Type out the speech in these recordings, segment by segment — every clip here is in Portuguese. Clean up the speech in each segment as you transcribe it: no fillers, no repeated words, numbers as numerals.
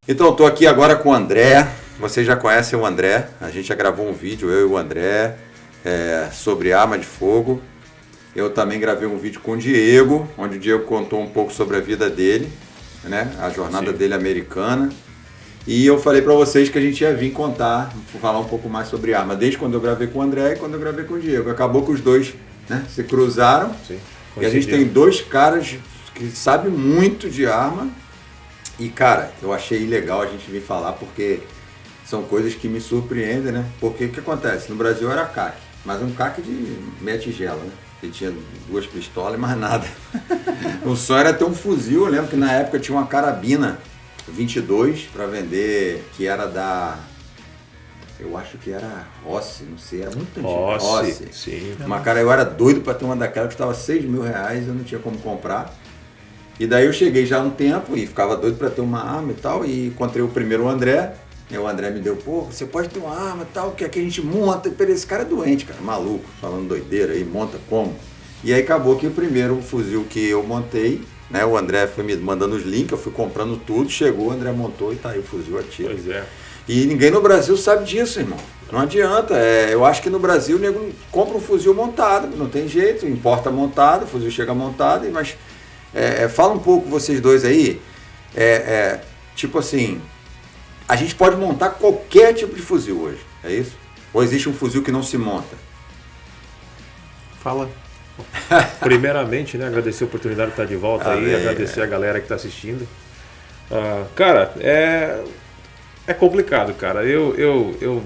Então, estou aqui agora com o André. Vocês já conhecem o André. A gente já gravou um vídeo, eu e o André, sobre arma de fogo. Eu também gravei um vídeo com o Diego, onde o Diego contou um pouco sobre a vida dele, né? A jornada dele americana. E eu falei para vocês que a gente ia vir falar um pouco mais sobre arma, desde quando eu gravei com o André e quando eu gravei com o Diego. Acabou que os dois, né, se cruzaram. Sim, e a gente tem dois caras que sabem muito de arma. E, cara, eu achei legal a gente vir falar porque são coisas que me surpreendem, né? Porque o que acontece? No Brasil era CAC, mas um CAC de meia tigela, né? Que tinha 2 pistolas e mais nada. O sonho era ter um fuzil. Eu lembro que na época tinha uma carabina 22 para vender, que era eu acho que era Rossi, não sei, era muito antigo. Rossi, sim. Eu era doido para ter uma daquela que custava R$6.000, eu não tinha como comprar. E daí eu cheguei já há um tempo e ficava doido para ter uma arma e tal, e encontrei o primeiro o André, e o André me deu, você pode ter uma arma e tal, que aqui a gente monta. Esse cara é doente, cara, maluco, falando doideira aí, monta como? E aí acabou que o primeiro fuzil que eu montei, né, o André foi me mandando os links, eu fui comprando tudo, chegou, o André montou e tá aí o fuzil atira. Pois é. E ninguém no Brasil sabe disso, irmão. Não adianta. Eu acho que no Brasil o nego compra um fuzil montado, não tem jeito, importa montado, o fuzil chega montado, mas fala um pouco vocês dois aí, tipo assim, a gente pode montar qualquer tipo de fuzil hoje, é isso? Ou existe um fuzil que não se monta? Fala. Primeiramente, né, agradecer a oportunidade de estar de volta aí, agradecer a galera que está assistindo. Cara, é complicado, cara. Eu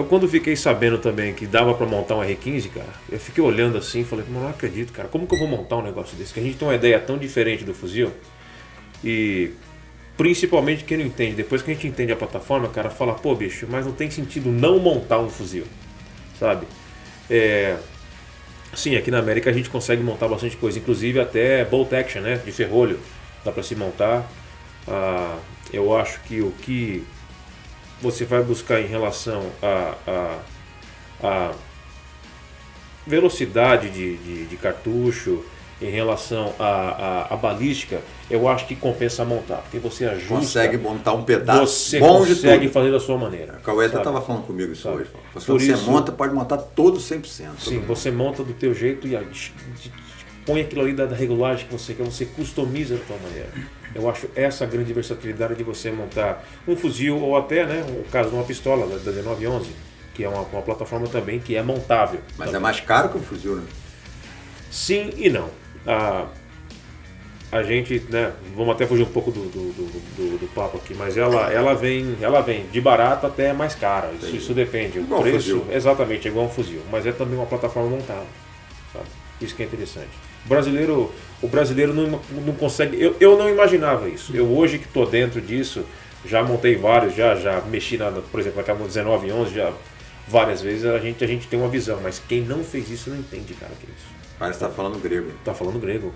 quando fiquei sabendo também que dava para montar um R15, cara, eu fiquei olhando assim e falei, não acredito, cara, como que eu vou montar um negócio desse? Que a gente tem uma ideia tão diferente do fuzil e principalmente quem não entende, depois que a gente entende a plataforma, cara, fala, pô, bicho, mas não tem sentido não montar um fuzil, sabe? Sim, aqui na América a gente consegue montar bastante coisa, inclusive até bolt action, né, de ferrolho, dá para se montar. Eu acho que o que você vai buscar em relação a velocidade de cartucho, em relação à balística, eu acho que compensa montar, porque você ajusta. Consegue montar um pedaço você bom consegue de tudo. Fazer da sua maneira. O Cauê até estava falando comigo isso hoje. Se Por você isso, monta, pode montar todo 100%. Sim, você monta do teu jeito e põe aquilo ali da regulagem que você quer, você customiza da tua maneira. Eu acho essa a grande versatilidade de você montar um fuzil ou até, né, o caso de uma pistola da 1911, que é uma plataforma também que é montável. Mas também. É mais caro que um fuzil, né? Sim e não. A gente, né, vamos até fugir um pouco do papo aqui, mas ela vem de barato até mais cara. Isso depende. Igual o preço, fuzil. exatamente, é igual um fuzil, mas é também uma plataforma montável, sabe? Isso que é interessante. O brasileiro não consegue. Eu não imaginava isso. Eu hoje que estou dentro disso, já montei vários, já mexi por exemplo, naquela 1911, já várias vezes a gente tem uma visão, mas quem não fez isso não entende, cara, que é isso. Parece que tá falando grego. Tá falando grego,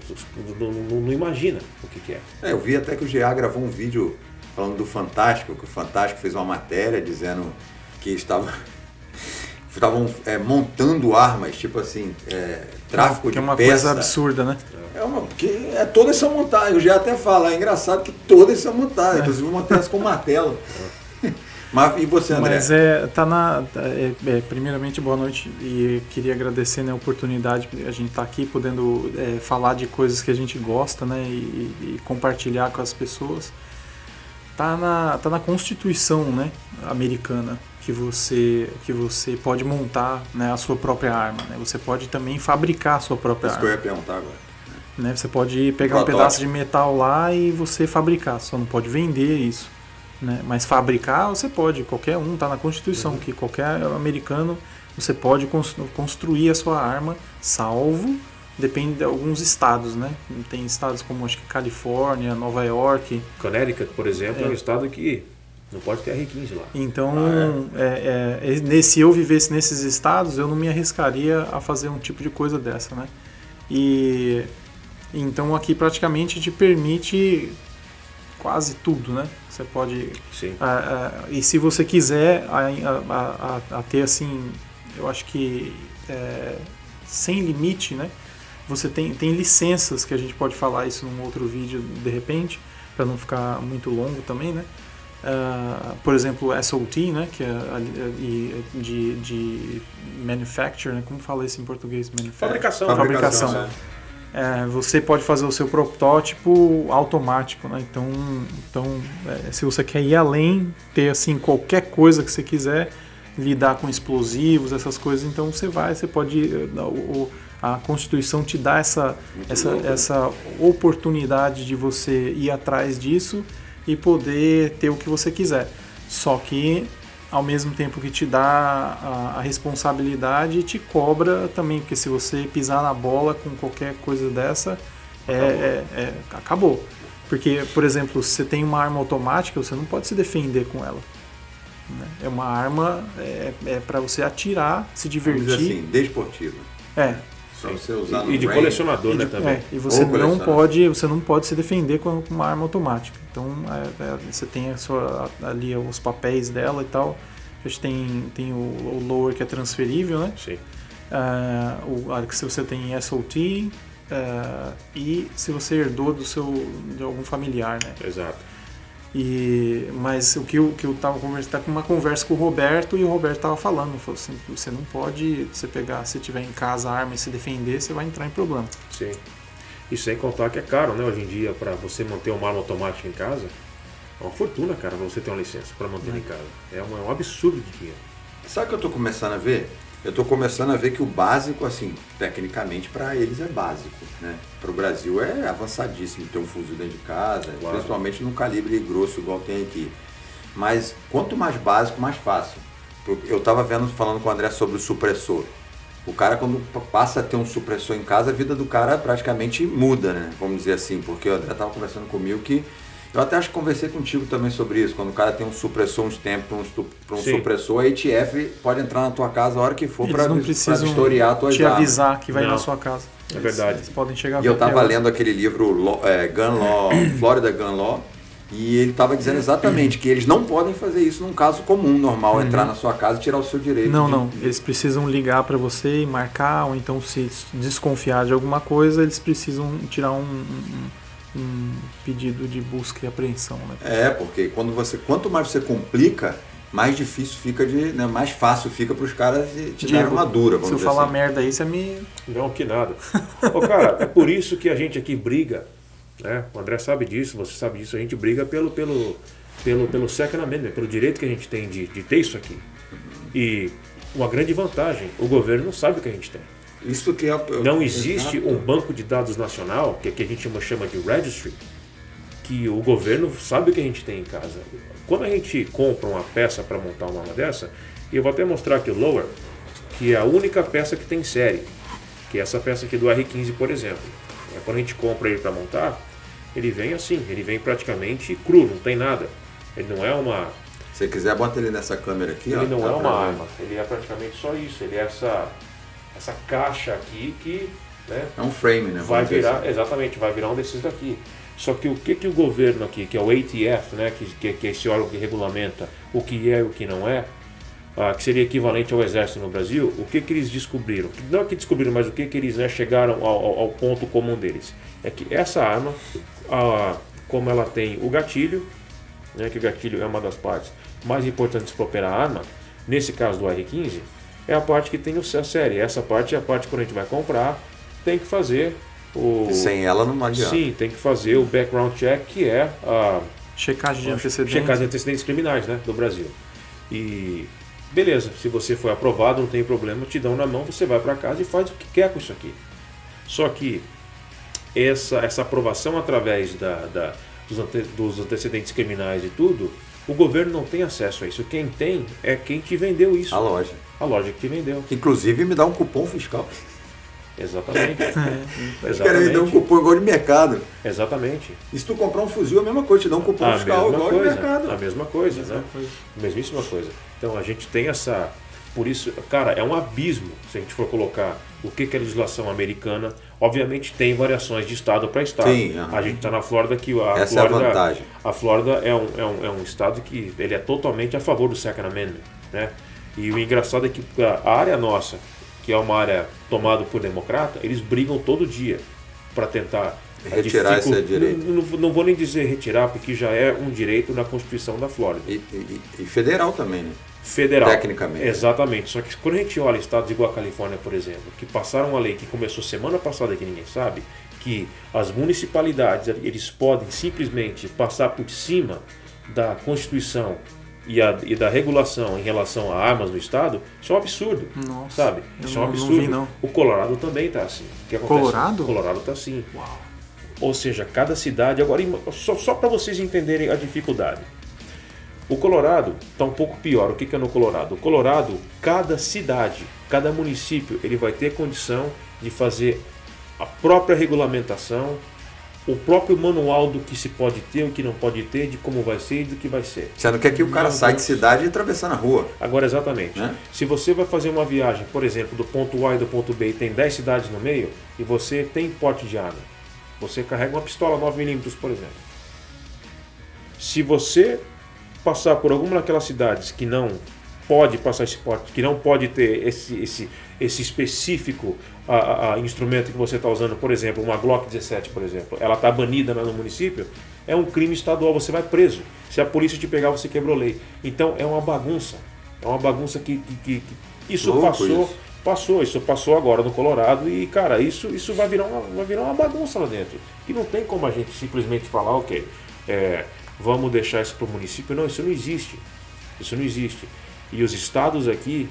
não imagina o que é. Eu vi até que o GA gravou um vídeo falando do Fantástico, que o Fantástico fez uma matéria dizendo que estavam montando armas, tipo assim, tráfico de peça. Que é uma coisa absurda, né? Porque todas são montadas. O GA até fala, é engraçado que todas são montadas, inclusive uma peça com martelo. Mas, e você, André? Mas primeiramente, boa noite, e queria agradecer, né, a oportunidade de a gente estar aqui podendo falar de coisas que a gente gosta, né, e compartilhar com as pessoas. Tá na Constituição, né, americana que você pode montar, né, a sua própria arma, né? Você pode também fabricar a sua própria arma. Isso que eu ia perguntar agora. Né? Você pode pegar um pedaço de metal lá e você fabricar, só não pode vender isso. Né? Mas fabricar você pode, qualquer um, está na Constituição, que qualquer americano você pode construir a sua arma, salvo, depende de alguns estados, né? Tem estados como acho que Califórnia, Nova York. Connecticut, por exemplo, é um estado que não pode ter R15 lá. Então, se eu vivesse nesses estados, eu não me arriscaria a fazer um tipo de coisa dessa, né? E então aqui praticamente te permite quase tudo, né? Você pode... Sim. E se você quiser ter assim, eu acho que sem limite, né? Você tem licenças, que a gente pode falar isso num outro vídeo de repente, para não ficar muito longo também, né? Por exemplo, SOT, né, que é de manufacture, né? Como fala isso em português? Fabricação. Você pode fazer o seu protótipo automático, né? Então, se você quer ir além, ter assim qualquer coisa que você quiser, lidar com explosivos, essas coisas, então você pode, a Constituição te dá essa oportunidade de você ir atrás disso e poder ter o que você quiser. Só que, ao mesmo tempo que te dá a responsabilidade, te cobra também, porque se você pisar na bola com qualquer coisa dessa, acabou. Porque, por exemplo, se você tem uma arma automática, você não pode se defender com ela. Né? É uma arma para você atirar, se divertir. Vamos dizer assim, desportiva. Pra você usar no de range. Colecionador, né, também. E você não pode se defender com uma arma automática. Então você tem ali os papéis dela e tal. A gente tem o lower que é transferível, né? Sim. Se você tem SOT e se você herdou de algum familiar, né? Exato. Mas o que eu estava conversando, com uma conversa com o Roberto, e o Roberto estava falando, falou assim, você não pode, se tiver em casa a arma e se defender, você vai entrar em problema. Sim. E sem contar que é caro, né, hoje em dia, para você manter uma arma automática em casa, é uma fortuna, cara, pra você ter uma licença para manter em casa. É um absurdo de dinheiro. Sabe o que eu estou começando a ver? Eu estou começando a ver que o básico, assim, tecnicamente para eles é básico, né? Para o Brasil é avançadíssimo ter um fuzil dentro de casa, claro. Principalmente num calibre grosso igual tem aqui. Mas quanto mais básico, mais fácil. Eu estava falando com o André sobre o supressor. O cara, quando passa a ter um supressor em casa, a vida do cara praticamente muda, né? Vamos dizer assim, porque o André estava conversando comigo que... Eu até acho que conversei contigo também sobre isso. Quando o cara tem um supressor, uns tempos para um supressor, a ATF pode entrar na tua casa a hora que for para vistoriar as tuas te armas. Avisar que vai na sua casa. É verdade. Eles podem chegar. E eu estava lendo aquele livro Gun Law, Florida Gun Law, e ele estava dizendo exatamente que eles não podem fazer isso num caso comum, normal, entrar na sua casa e tirar o seu direito. Não. Eles precisam ligar para você e marcar, ou então se desconfiar de alguma coisa, eles precisam tirar um pedido de busca e apreensão, né? Porque quanto mais você complica, mais difícil fica mais fácil fica para os caras te dar armadura. Se eu falar merda aí, você me... Não, que nada. Cara, é por isso que a gente aqui briga, né? O André sabe disso, você sabe disso, a gente briga pelo Second Amendment, pelo direito que a gente tem de ter isso aqui. E uma grande vantagem, o governo não sabe o que a gente tem. Isso que não existe um banco de dados nacional, que a gente chama de registry, que o governo sabe o que a gente tem em casa. Quando a gente compra uma peça para montar uma arma dessa, e eu vou até mostrar aqui o lower, que é a única peça que tem série, que é essa peça aqui do R15, por exemplo. Quando a gente compra ele para montar, ele vem assim, ele vem praticamente cru, não tem nada. Ele não é uma... Se você quiser, bota ele nessa câmera aqui. Ele não é uma arma, ele é praticamente só isso, ele é essa caixa aqui que... Né, é um frame, né? Vai virar, exatamente, vai virar um desses daqui. Só que o que o governo aqui, que é o ATF, né, que é esse órgão que regulamenta o que é e o que não é, que seria equivalente ao Exército no Brasil, o que eles descobriram? Não é que descobriram, mas o que eles, né, chegaram ao ponto comum deles. É que essa arma, como ela tem o gatilho, né, que o gatilho é uma das partes mais importantes para operar a arma, nesse caso do R15, é a parte que tem a série. Essa parte é a parte que quando a gente vai comprar, tem que fazer sem ela não adianta. Sim, tem que fazer o background check, que é a checagem de antecedentes. Checagem de antecedentes criminais, né, do Brasil. E beleza, se você foi aprovado, não tem problema, te dão na mão, você vai para casa e faz o que quer com isso aqui. Só que essa aprovação através dos antecedentes criminais e tudo, o governo não tem acesso a isso. Quem tem é quem te vendeu isso. A loja. A loja que te vendeu. Inclusive me dá um cupom fiscal. Exatamente. Os caras me dão um cupom igual de mercado. Exatamente. E se tu comprar um fuzil, a mesma coisa, te dá um cupom fiscal igual de mercado. A mesma coisa, né? Mesmíssima coisa. Então a gente tem essa... Por isso, cara, é um abismo se a gente for colocar o que é a legislação americana. Obviamente tem variações de estado para estado. Sim, a gente está na Flórida que essa Flórida, é a vantagem. A Flórida é um estado que ele é totalmente a favor do Second Amendment, né? E o engraçado é que a área nossa, que é uma área tomada por democrata, eles brigam todo dia para tentar Retirar esse direito. Não vou nem dizer retirar, porque já é um direito na Constituição da Flórida. E federal também, né? Federal. Tecnicamente. Exatamente. Só que quando a gente olha estados igual a Califórnia, por exemplo, que passaram uma lei que começou semana passada, que ninguém sabe, que as municipalidades eles podem simplesmente passar por cima da Constituição e da regulação em relação a armas no estado, isso é um absurdo. Nossa, sabe? Isso é um absurdo. Não vi, não. O Colorado também está assim. O que acontece? Colorado? O Colorado está assim. Uau. Ou seja, cada cidade... Agora, só para vocês entenderem a dificuldade. O Colorado está um pouco pior. O que é no Colorado? O Colorado, cada cidade, cada município, ele vai ter condição de fazer a própria regulamentação, o próprio manual do que se pode ter, o que não pode ter, de como vai ser e do que vai ser. Sendo que aqui o cara sai de cidade e atravessa na rua. Agora, exatamente. Né? Se você vai fazer uma viagem, por exemplo, do ponto A e do ponto B e tem 10 cidades no meio, e você tem porte de arma, você carrega uma pistola 9mm, por exemplo. Se você passar por alguma daquelas cidades que não pode passar esse porte, que não pode ter esse específico instrumento que você está usando, por exemplo, uma Glock 17, por exemplo, ela está banida no município, é um crime estadual, você vai preso. Se a polícia te pegar, você quebrou lei. Então é uma bagunça. É uma bagunça que isso isso passou agora no Colorado e, cara, isso vai virar uma bagunça lá dentro. E não tem como a gente simplesmente falar, ok, vamos deixar isso para o município. Não, isso não existe. Isso não existe. E os estados aqui,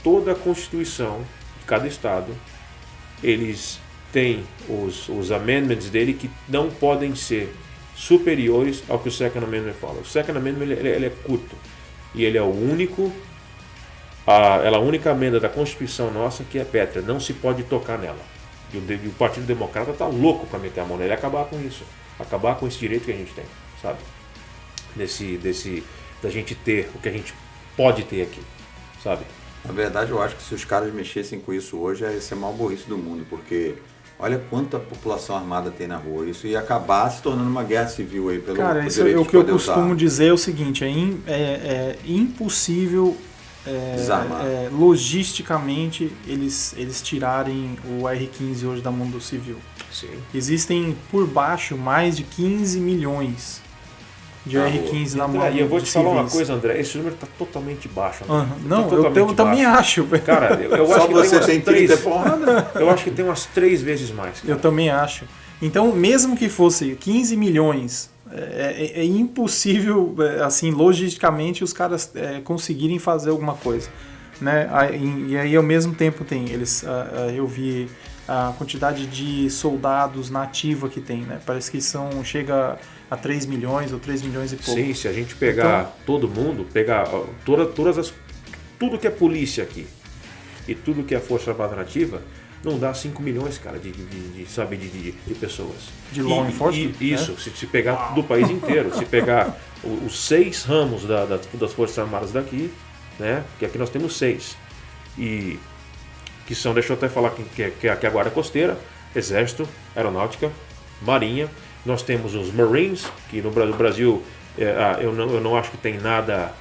toda a Constituição de cada estado, eles têm os amendments dele que não podem ser superiores ao que o Second Amendment fala. O Second Amendment ele é curto e ele é o único, ela é a única emenda da Constituição nossa que é pétrea, não se pode tocar nela. E o Partido Democrata está louco para meter a mão nele e acabar com isso, acabar com esse direito que a gente tem, sabe? Da gente ter o que a gente pode ter aqui, sabe? Na verdade, eu acho que se os caras mexessem com isso hoje, ia ser a maior burrice do mundo, porque olha quanta população armada tem na rua. Isso ia acabar se tornando uma guerra civil aí pelo Cara, isso é o que eu costumo dizer é o seguinte, é impossível logisticamente eles tirarem o R-15 hoje da mão do civil. Sim. Existem por baixo mais de 15 milhões de R-15 na mão. E eu vou te falar uma coisa, André, esse número está totalmente baixo. Não, eu também acho. Cara, eu acho que você tem 30 porrada. Eu acho que tem umas 3 vezes mais. Cara. Eu também acho. Então, mesmo que fosse 15 milhões, é impossível, assim, logisticamente, os caras conseguirem fazer alguma coisa. Né? E aí, ao mesmo tempo, eu vi a quantidade de soldados na ativa que tem, né? Parece que chega a 3 milhões ou 3 milhões e pouco. Sim, se a gente pegar todo mundo, pegar tudo que é polícia aqui e tudo que é Força Armada Nativa, não dá 5 milhões, cara, de pessoas. De law enforcement? Isso, se pegar do país inteiro, se pegar os 6 ramos das Forças Armadas daqui, né? Que aqui nós temos 6. E que são, deixa eu até falar que é a Guarda Costeira, Exército, Aeronáutica, Marinha. Nós temos os Marines, que no Brasil eu não acho que tem nada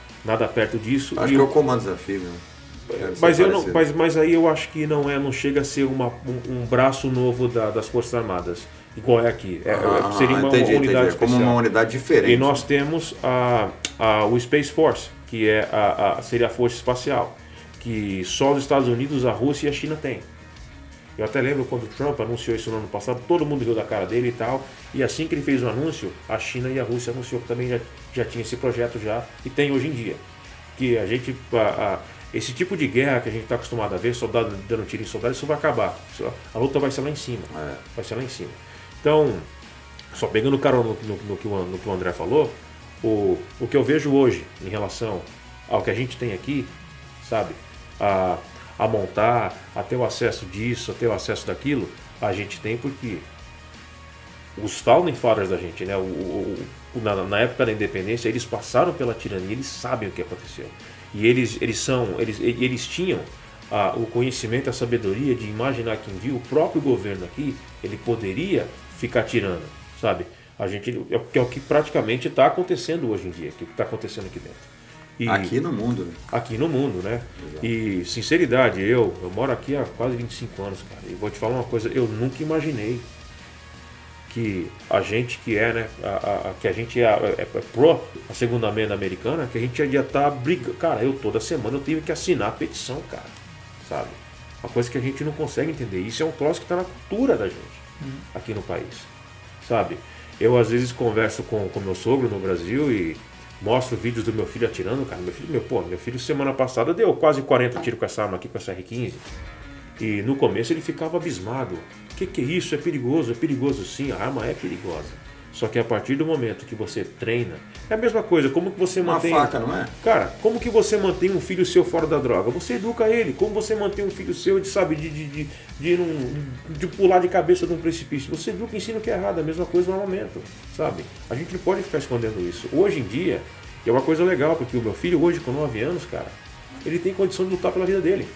perto disso. Acho que é o Comando Desafio, né? Mas aí eu acho que não chega a ser um braço novo das Forças Armadas, igual é aqui. Seria uma unidade especial. Como uma unidade diferente. E nós temos o Space Force, que seria a Força Espacial, que só os Estados Unidos, a Rússia e a China têm. Eu até lembro quando o Trump anunciou isso no ano passado, todo mundo riu da cara dele e tal, e assim que ele fez o anúncio, a China e a Rússia anunciou que também já tinha esse projeto já, e tem hoje em dia. Que a gente, esse tipo de guerra que a gente está acostumado a ver, soldado dando tiro em soldado, isso vai acabar. A luta vai ser lá em cima. Vai ser lá em cima. Então, só pegando o cara no que o André falou, o que eu vejo hoje em relação ao que a gente tem aqui, sabe, a montar, a ter o acesso disso, a ter o acesso daquilo, a gente tem porque os founding fathers da gente, né, na época da independência, eles passaram pela tirania, eles sabem o que aconteceu. E eles tinham o conhecimento, a sabedoria de imaginar que um dia o próprio governo aqui, ele poderia ficar tirando, sabe? É o que praticamente está acontecendo hoje em dia, que está acontecendo aqui dentro. Aqui no mundo, né? Aqui no mundo, né? Exato. E, sinceridade, eu moro aqui há quase 25 anos, cara. E vou te falar uma coisa, eu nunca imaginei que a gente que é, né, que a gente é pró a segunda emenda americana, que a gente ia estar brigando. Cara, toda semana eu tive que assinar a petição, cara, sabe? Uma coisa que a gente não consegue entender. Isso é um troço que está na cultura da gente aqui no país, sabe? Eu às vezes converso com meu sogro no Brasil e mostro vídeos do meu filho atirando, cara. Meu filho semana passada deu quase 40 tiros com essa arma aqui, com essa R15. E no começo ele ficava abismado. O que é isso? É perigoso? É perigoso sim, a arma é perigosa. Só que a partir do momento que você treina, é a mesma coisa, como que você mantém... Uma faca, não é? Cara, como que você mantém um filho seu fora da droga? Você educa ele. Como você mantém um filho seu de pular de cabeça de um precipício? Você educa e ensina o que é errado, a mesma coisa no armamento, sabe? A gente não pode ficar escondendo isso. Hoje em dia, é uma coisa legal, porque o meu filho hoje, com 9 anos, cara, ele tem condição de lutar pela vida dele.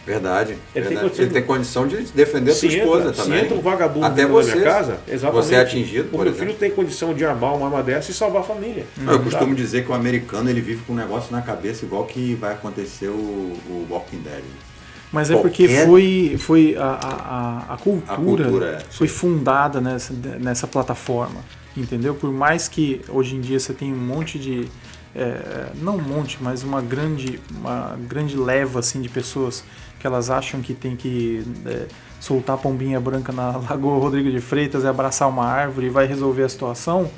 Verdade. Ele tem condição de defender a sua esposa também. Se entra um vagabundo até na minha casa, exatamente, você é atingido, o meu filho tem condição de armar uma arma dessa e salvar a família. Eu costumo dizer que o americano ele vive com um negócio na cabeça igual que vai acontecer o Walking Dead. Mas é porque foi a cultura foi fundada nessa plataforma, entendeu? Por mais que hoje em dia você tem um monte de... não um monte, mas uma grande leva assim, de pessoas que elas acham que tem que soltar a pombinha branca na Lagoa Rodrigo de Freitas e abraçar uma árvore e vai resolver a situação,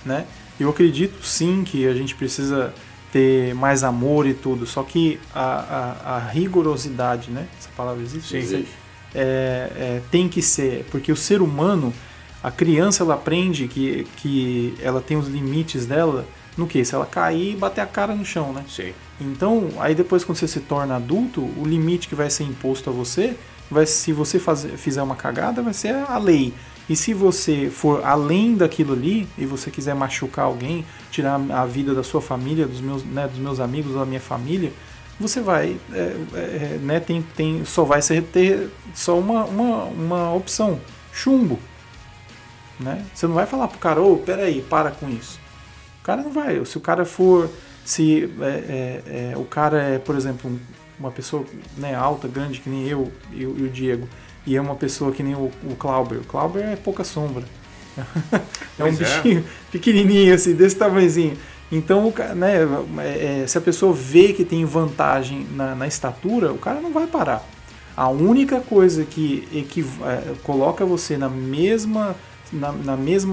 né? Eu acredito sim que a gente precisa ter mais amor e tudo, só que a rigorosidade, né? Essa palavra existe? Sim. Tem que ser, porque o ser humano, a criança, ela aprende que ela tem os limites dela no que? Se ela cair e bater a cara no chão, né? Sim. Então, aí depois quando você se torna adulto, o limite que vai ser imposto a você, se você fizer uma cagada, vai ser a lei. E se você for além daquilo ali, e você quiser machucar alguém, tirar a vida da sua família, dos meus amigos, da minha família, você vai, só vai ter só uma opção, chumbo. Né? Você não vai falar pro cara, peraí, para com isso. O cara não vai. Se o cara for... Se o cara é, por exemplo, uma pessoa, né, alta, grande, que nem eu e o Diego, e é uma pessoa que nem o Clauber. O Clauber é pouca sombra. É um bichinho pequenininho, assim, desse tamanhozinho. Então, né, se a pessoa vê que tem vantagem na estatura, o cara não vai parar. A única coisa que coloca você na mesma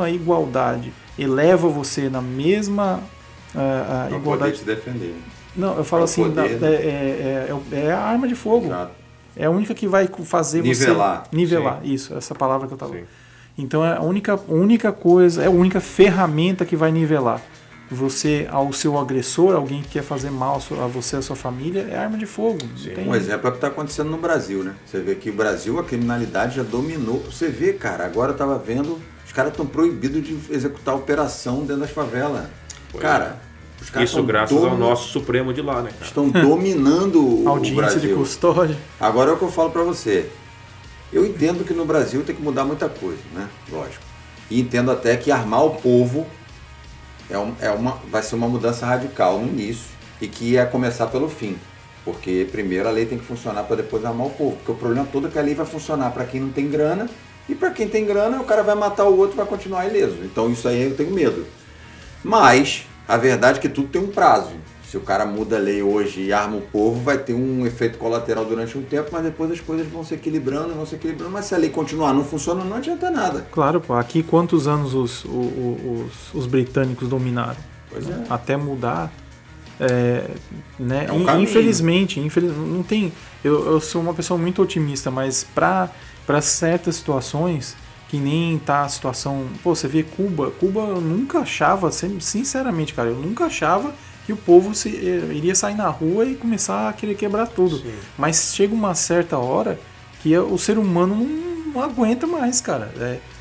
igualdade, eleva você na mesma igualdade. Poder se defender. Não, eu falo assim, é a arma de fogo. Exato. É a única que vai fazer nivelar. Você nivelar. Sim. Isso, essa palavra que eu estava. Então é a única coisa, é a única ferramenta que vai nivelar. Você, ao seu agressor, alguém que quer fazer mal a você, a sua família, é arma de fogo. Um exemplo é o que está acontecendo no Brasil, né? Você vê que o Brasil, a criminalidade já dominou. Você vê, cara, agora eu estava vendo, os caras estão proibidos de executar operação dentro das favelas. Cara, os caras isso graças ao nosso Supremo de lá, né, cara? Estão dominando o audiência Brasil. De custódia. Agora é o que eu falo para você. Eu entendo que no Brasil tem que mudar muita coisa, né? Lógico. E entendo até que armar o povo vai ser uma mudança radical no início e que ia começar pelo fim. Porque primeiro a lei tem que funcionar para depois armar o povo. Porque o problema todo é que a lei vai funcionar para quem não tem grana e para quem tem grana o cara vai matar o outro e vai continuar ileso. Então isso aí eu tenho medo. Mas a verdade é que tudo tem um prazo. Se o cara muda a lei hoje e arma o povo, vai ter um efeito colateral durante um tempo, mas depois as coisas vão se equilibrando. Mas se a lei continuar não funcionando, não adianta nada. Claro, pô. Aqui quantos anos os britânicos dominaram? Pois é. Até mudar. Né? Infelizmente, não tem. Eu sou uma pessoa muito otimista, mas para certas situações, que nem tá a situação... Pô, você vê Cuba eu nunca achava, sinceramente, cara, eu nunca achava que o povo iria sair na rua e começar a querer quebrar tudo. Sim. Mas chega uma certa hora que o ser humano não aguenta mais, cara.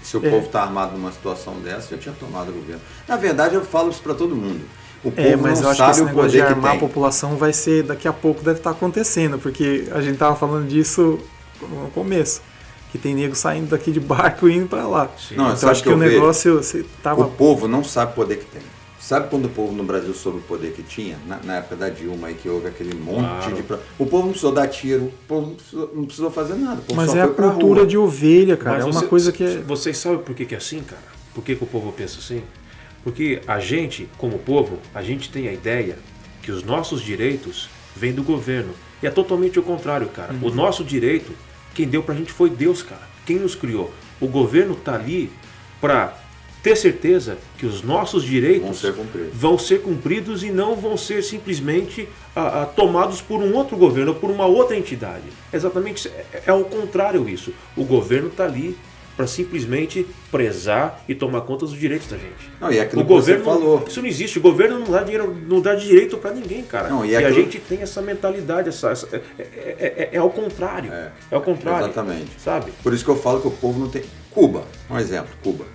Se o povo tá armado numa situação dessa, já tinha tomado o governo. Na verdade, eu falo isso para todo mundo. O povo mas não eu acho sabe que esse o negócio de poder armar que tem. A população vai ser, daqui a pouco deve estar acontecendo, porque a gente tava falando disso no começo. Que tem nego saindo daqui de barco e indo para lá. Não, então acho que o negócio... O povo não sabe o poder que tem. Sabe quando o povo no Brasil soube o poder que tinha? Na época da Dilma, aí que houve aquele monte Claro. de... O povo não precisou dar tiro, o povo não precisou fazer nada. O povo Mas só é a foi pra cultura rua. de ovelha, cara. Mas É uma coisa que é... Vocês sabem por que é assim, cara? Por que o povo pensa assim? Porque a gente, como povo, a gente tem a ideia que os nossos direitos vêm do governo. E é totalmente o contrário, cara. O nosso direito, quem deu pra gente foi Deus, cara. Quem nos criou? O governo tá ali pra ter certeza que os nossos direitos vão ser cumpridos e não vão ser simplesmente tomados por um outro governo ou por uma outra entidade. Exatamente, é ao contrário isso. O governo está ali para simplesmente prezar e tomar conta dos direitos da gente. Não, e aquilo o que governo você falou. Isso não existe. O governo não dá dinheiro, não dá direito para ninguém, cara. Não, e a gente tem essa mentalidade, é ao contrário. É ao contrário. Exatamente. Sabe? Por isso que eu falo que o povo não tem... Cuba, um exemplo, Cuba.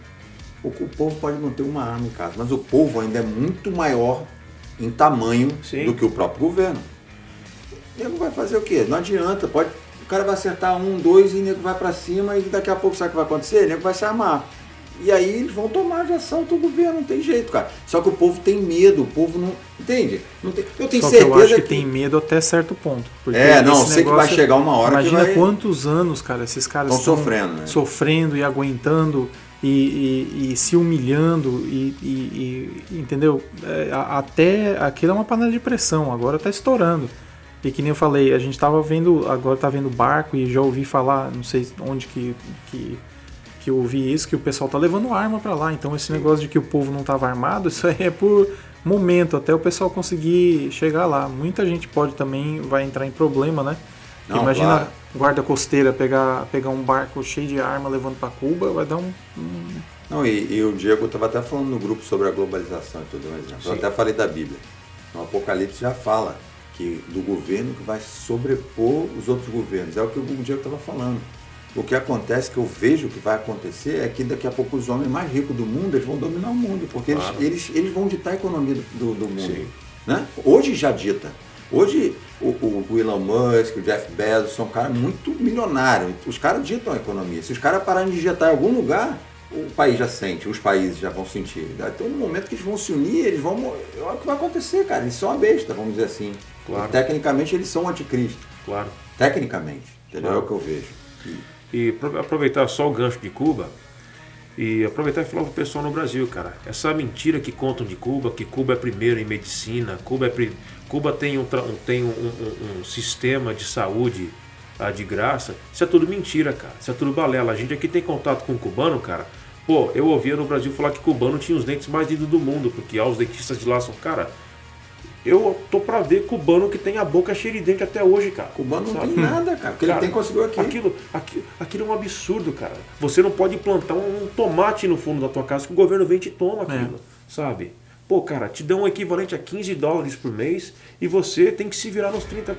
O povo pode não ter uma arma em casa, mas o povo ainda é muito maior em tamanho do que o próprio governo. O nego vai fazer o quê? Não adianta, o cara vai acertar 1, 2 e o nego vai pra cima e daqui a pouco sabe o que vai acontecer? O nego vai se armar. E aí eles vão tomar de assalto o governo, não tem jeito, cara. Só que o povo tem medo, o povo não... Entende? Não tem, eu tenho Só certeza que eu acho que tem medo até certo ponto. Sei que vai chegar uma hora imagina que vai... quantos anos, cara, esses caras estão sofrendo, né? Sofrendo e aguentando e se humilhando entendeu? Até aquilo é uma panela de pressão, agora tá estourando. E que nem eu falei, a gente tava vendo, agora tá vendo barco e já ouvi falar, não sei onde que eu ouvi isso, que o pessoal tá levando arma para lá. Então esse negócio de que o povo não tava armado, isso aí é por momento, até o pessoal conseguir chegar lá. Muita gente vai entrar em problema, né? Não, imagina claro. Guarda costeira pegar um barco cheio de arma levando para Cuba, vai dar Não, e o Diego estava até falando no grupo sobre a globalização e tudo mais. Eu até falei da Bíblia. No Apocalipse já fala que do governo que vai sobrepor os outros governos. É o que o Diego estava falando. O que acontece, que eu vejo que vai acontecer, é que daqui a pouco os homens mais ricos do mundo eles vão dominar o mundo, porque claro. eles vão ditar a economia do mundo. Né? Hoje já dita. Hoje o Elon Musk, o Jeff Bezos são caras muito milionários. Os caras ditam a economia. Se os caras pararem de injetar em algum lugar, o país já sente, os países já vão sentir. Então no momento que eles vão se unir, eles vão... Olha o que vai acontecer, cara. Eles são a besta, vamos dizer assim. Claro. E, tecnicamente eles são o anticristo. Claro. Tecnicamente. Entendeu? Claro. É o que eu vejo. E aproveitar só o gancho de Cuba e aproveitar e falar pro pessoal no Brasil, cara. Essa mentira que contam de Cuba, que Cuba é primeiro em medicina, Cuba tem um sistema de saúde de graça. Isso é tudo mentira, cara. Isso é tudo balela. A gente aqui tem contato com o cubano, cara. Pô, eu ouvia no Brasil falar que cubano tinha os dentes mais lindos do mundo, porque os dentistas de lá são, cara... Eu tô pra ver cubano que tem a boca cheia de dente até hoje, cara. Cubano não tem nada, cara. Porque ele conseguiu aqui. Aquilo é um absurdo, cara. Você não pode plantar um tomate no fundo da tua casa que o governo vem e te toma aquilo, sabe? Pô, cara, te dão um equivalente a $15 por mês e você tem que se virar nos 30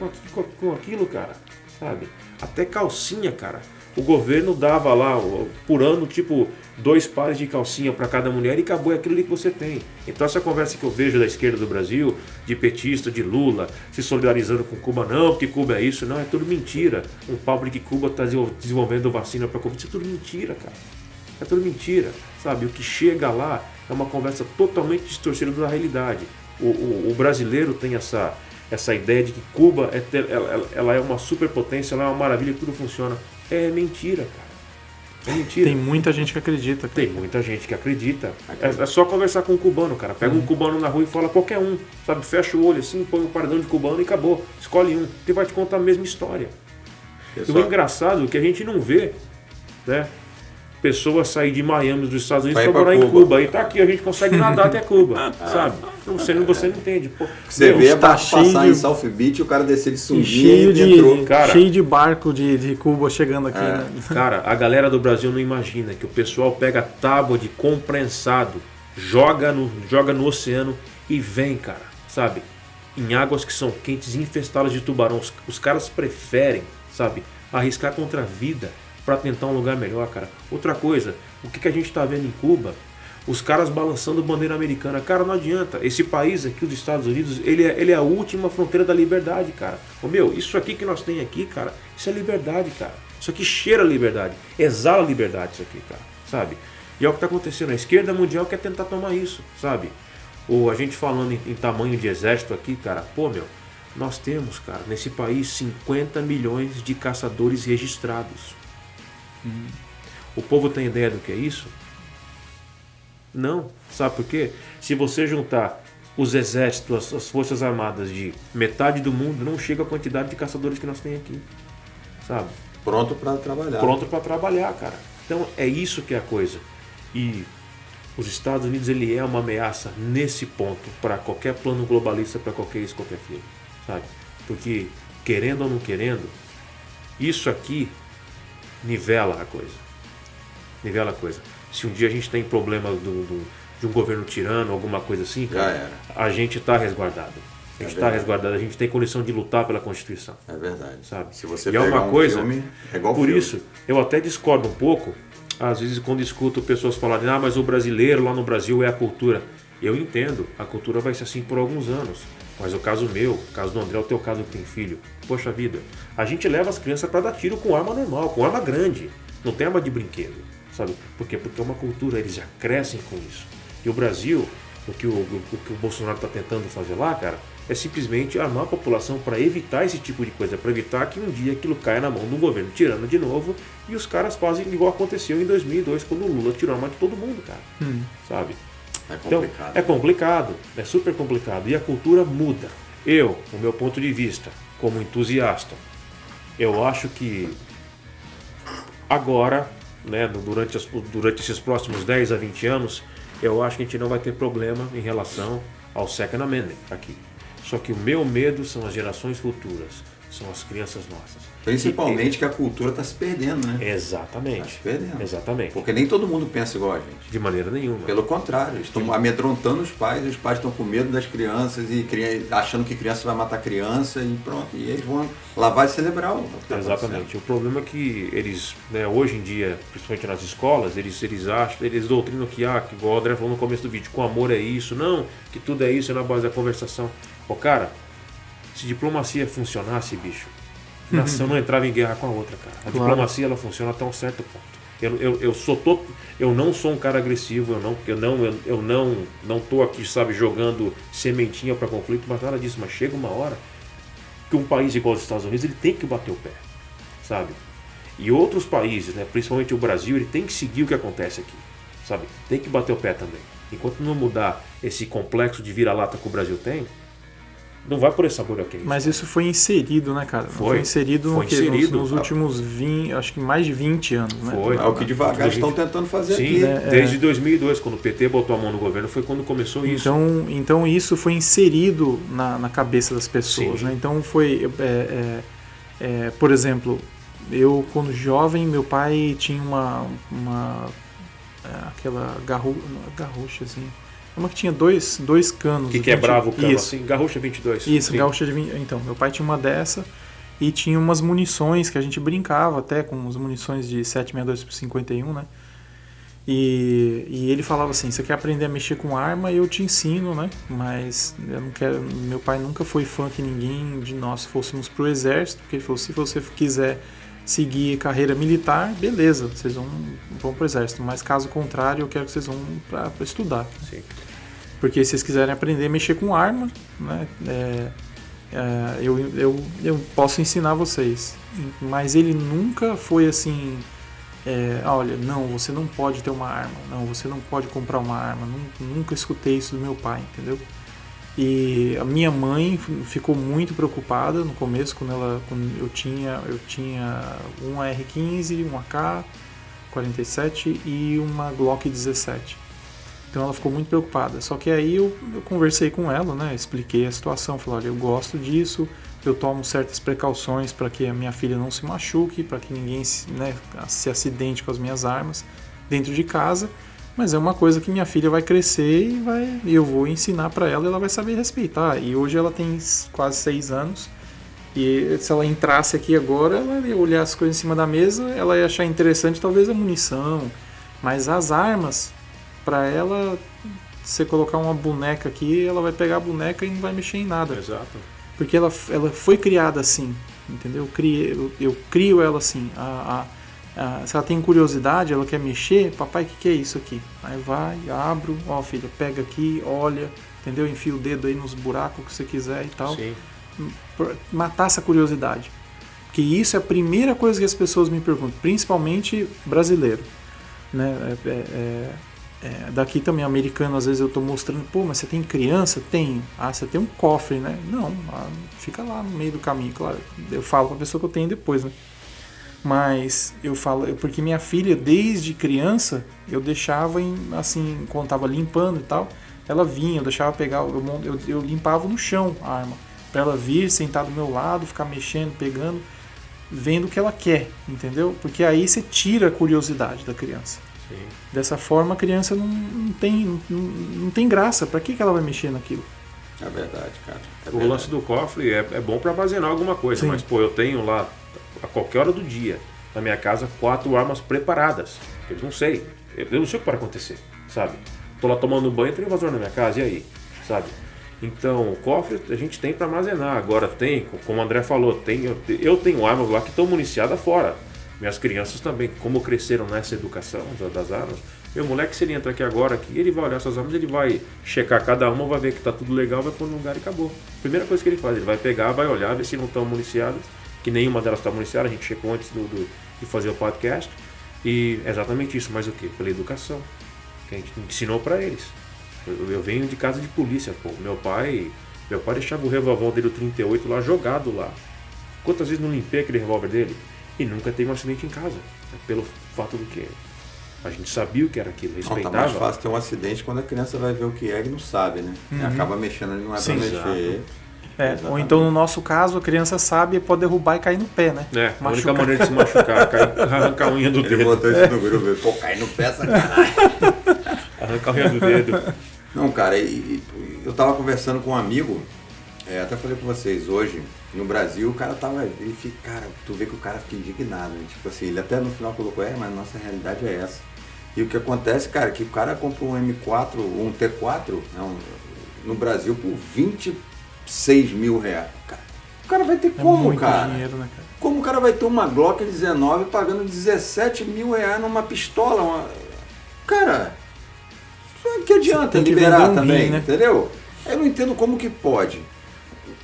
com aquilo, cara, sabe? Até calcinha, cara. O governo dava lá, por ano, tipo, 2 pares de calcinha para cada mulher e acabou aquilo ali que você tem. Então essa conversa que eu vejo da esquerda do Brasil, de petista, de Lula, se solidarizando com Cuba, não, porque Cuba é isso, não, é tudo mentira. Um papo de que Cuba está desenvolvendo vacina para Covid, isso é tudo mentira, cara. É tudo mentira, sabe? O que chega lá é uma conversa totalmente distorcida da realidade. O brasileiro tem essa ideia de que Cuba ela é uma superpotência, ela é uma maravilha, tudo funciona. É mentira, cara. É mentira. Tem muita gente que acredita. Cara. Tem muita gente que acredita. É só conversar com um cubano, cara. Pega um cubano na rua e fala qualquer um. Sabe? Fecha o olho assim, põe um paredão de cubano e acabou. Escolhe um. Ele vai te contar a mesma história. E o engraçado é que a gente não vê, né? Pessoas sair de Miami, dos Estados Unidos, para morar em Cuba. E tá aqui, a gente consegue nadar até Cuba, sabe? Você não entende. Pô, você vê passar em South Beach, o cara descer de sunguinha e entrou. Cheio de barco de Cuba chegando aqui. Né? Cara, a galera do Brasil não imagina que o pessoal pega tábua de comprensado, joga no oceano e vem, cara, sabe? Em águas que são quentes, infestadas de tubarão. Os caras preferem, sabe, arriscar contra a vida para tentar um lugar melhor, cara. Outra coisa, o que a gente está vendo em Cuba? Os caras balançando bandeira americana. Cara, não adianta. Esse país aqui, os Estados Unidos, ele é a última fronteira da liberdade, cara. Isso aqui que nós temos aqui, cara, isso é liberdade, cara. Isso aqui cheira liberdade. Exala liberdade isso aqui, cara. Sabe? E é o que está acontecendo. A esquerda mundial quer tentar tomar isso, sabe? Ou a gente falando em tamanho de exército aqui, cara, pô, meu, nós temos, cara, nesse país 50 milhões de caçadores registrados. O povo tem ideia do que é isso? Não. Sabe por quê? Se você juntar os exércitos, as forças armadas de metade do mundo, não chega a quantidade de caçadores que nós temos aqui. Sabe? Pronto para trabalhar. Pronto para trabalhar, cara. Então é isso que é a coisa. E os Estados Unidos, ele é uma ameaça nesse ponto para qualquer plano globalista, para qualquer isso, qualquer aquilo. Sabe? Porque, querendo ou não querendo, isso aqui nivela a coisa. Nivela a coisa. Se um dia a gente tem problema de um governo tirano, alguma coisa assim, cara, a gente está resguardado. A gente está resguardado, a gente tem condição de lutar pela Constituição. É verdade. Sabe? Se você e é uma coisa, filme, é igual por filme. isso, eu até discordo um pouco, às vezes quando escuto pessoas falarem, mas o brasileiro lá no Brasil é a cultura. Eu entendo, a cultura vai ser assim por alguns anos. Mas o caso meu, o caso do André, o teu caso que tem filho, poxa vida, a gente leva as crianças para dar tiro com arma normal, com arma grande. Não tem arma de brinquedo, sabe? Por quê? Porque é uma cultura, eles já crescem com isso. E o Brasil, o que o Bolsonaro está tentando fazer lá, cara, é simplesmente armar a população para evitar esse tipo de coisa, para evitar que um dia aquilo caia na mão de um governo tirano de novo e os caras fazem igual aconteceu em 2002, quando o Lula tirou a arma de todo mundo, cara. Sabe? É complicado. Então, é complicado, é super complicado. E a cultura muda. Eu, o meu ponto de vista, como entusiasta, eu acho que agora, né, durante esses próximos 10 a 20 anos, eu acho que a gente não vai ter problema em relação ao Second Amendment aqui. Só que o meu medo são as gerações futuras, são as crianças nossas. Principalmente que a cultura está se perdendo, né? Exatamente. Está se perdendo. Exatamente. Porque nem todo mundo pensa igual a gente. De maneira nenhuma. Pelo contrário, eles estão amedrontando os pais estão com medo das crianças e achando que criança vai matar criança e pronto. E eles vão lavagem cerebral. Exatamente. O problema é que eles, né, hoje em dia, principalmente nas escolas, eles acham, eles doutrinam que igual o André falou no começo do vídeo, com amor é isso, não, que tudo é isso, é na base da conversação. Cara, se diplomacia funcionasse, bicho, a nação não entrava em guerra com a outra, cara. A diplomacia, ela funciona até um certo ponto. Eu não sou um cara agressivo, eu não tô aqui, sabe, jogando sementinha para conflito, mas nada disso. Mas chega uma hora que um país igual os Estados Unidos, ele tem que bater o pé, sabe? E outros países, né, principalmente o Brasil, ele tem que seguir o que acontece aqui, sabe? Tem que bater o pé também. Enquanto não mudar esse complexo de vira-lata que o Brasil tem, não vai por esse sabor aqui. Mas isso foi inserido, né, cara? Foi inserido nos últimos 20, acho que mais de 20 anos, né? Foi. É o que devagar estão tentando fazer aqui. Sim, desde 2002, quando o PT botou a mão no governo, foi quando começou isso. Então isso foi inserido na cabeça das pessoas, né? Então foi, por exemplo, eu quando jovem, meu pai tinha aquela garrucha assim, uma que tinha dois canos. Que quebrava o cano assim, garrucha 22. Isso, garrucha de 20. Então, meu pai tinha uma dessa e tinha umas munições que a gente brincava até com as munições de 7,62x51, né? E ele falava assim, você quer aprender a mexer com arma, eu te ensino, né? Mas eu não quero. Meu pai nunca foi fã que ninguém de nós fôssemos pro exército, porque ele falou, se você quiser seguir carreira militar, beleza, vocês vão pro exército, mas caso contrário, eu quero que vocês vão para estudar. Sim. Porque se vocês quiserem aprender a mexer com arma, né, eu posso ensinar vocês. Mas ele nunca foi assim, olha, não, você não pode ter uma arma, não, você não pode comprar uma arma. Nunca escutei isso do meu pai, entendeu? E a minha mãe ficou muito preocupada no começo, quando eu tinha um AR-15, um AK-47 e uma Glock 17. Então ela ficou muito preocupada. Só que aí eu conversei com ela, né? Expliquei a situação, falei, olha, eu gosto disso, eu tomo certas precauções para que a minha filha não se machuque, para que ninguém se acidente com as minhas armas dentro de casa. Mas é uma coisa que minha filha vai crescer e eu vou ensinar para ela e ela vai saber respeitar. E hoje ela tem quase 6 anos. E se ela entrasse aqui agora, ela ia olhar as coisas em cima da mesa, ela ia achar interessante talvez a munição. Mas as armas, para ela, você colocar uma boneca aqui, ela vai pegar a boneca e não vai mexer em nada. Exato. Porque ela foi criada assim, entendeu? Eu crio ela assim. Se ela tem curiosidade, ela quer mexer, papai, o que é isso aqui? Aí vai, abro, ó filha, pega aqui, olha, entendeu? Enfia o dedo aí nos buracos que você quiser e tal. Sim. Matar essa curiosidade. Porque isso é a primeira coisa que as pessoas me perguntam, principalmente brasileiro. Né? Daqui também, americano, às vezes eu estou mostrando, pô, mas você tem criança? Tenho. Ah, você tem um cofre, né? Não, fica lá no meio do caminho, claro. Eu falo para a pessoa que eu tenho depois, né? Mas eu falo, porque minha filha, desde criança, eu deixava, assim, quando estava limpando e tal, ela vinha, eu deixava pegar, eu limpava no chão a arma, para ela vir, sentar do meu lado, ficar mexendo, pegando, vendo o que ela quer, entendeu? Porque aí você tira a curiosidade da criança. Sim. Dessa forma a criança não tem graça. Para que ela vai mexer naquilo? É verdade, cara. O lance do cofre é bom para armazenar alguma coisa, Sim. mas pô, eu tenho lá a qualquer hora do dia na minha casa 4 armas preparadas. Eu não sei, eu não sei o que pode acontecer, sabe? Tô lá tomando banho, tem invasor na minha casa, e aí, sabe? Então, o cofre a gente tem para armazenar. Agora tem, como o André falou, eu tenho armas lá que estão municiadas fora. Minhas crianças também, como cresceram nessa educação das armas, meu moleque, se ele entra aqui agora, ele vai olhar essas armas, ele vai checar cada uma, vai ver que tá tudo legal, vai pôr no lugar e acabou. Primeira coisa que ele faz, ele vai pegar, vai olhar, ver se não estão municiadas, que nenhuma delas está municiada, a gente checou antes de fazer o podcast. E é exatamente isso, mas o quê? Pela educação, que a gente ensinou para eles. Eu venho de casa de polícia, pô. Meu pai deixava o revólver dele, o 38, lá jogado lá. Quantas vezes não limpei aquele revólver dele? E nunca teve um acidente em casa. Pelo fato do que a gente sabia o que era aquilo, respeitava. Tá mais fácil ter um acidente quando a criança vai ver o que é e não sabe, né? E acaba mexendo, ele não é pra mexer. Ou então no nosso caso, a criança sabe e pode derrubar e cair no pé, né? A única maneira de se machucar, arrancar a unha do dedo. Ele botou isso no grupo, pô, cair no pé, sacanagem. Arrancar a unha do dedo. Não, cara, eu tava conversando com um amigo, até falei com vocês, hoje, no Brasil, o cara tava, cara, tu vê que o cara fica indignado, né? Tipo assim, ele até no final colocou, mas nossa realidade é essa. E o que acontece, cara, que o cara compra um M4, um T4, no Brasil por 26 mil reais. O cara vai ter como, muito cara? Dinheiro, né, cara? Como o cara vai ter uma Glock 19 pagando 17 mil reais numa pistola? Cara, que adianta liberar também, né? Entendeu? Eu não entendo como que pode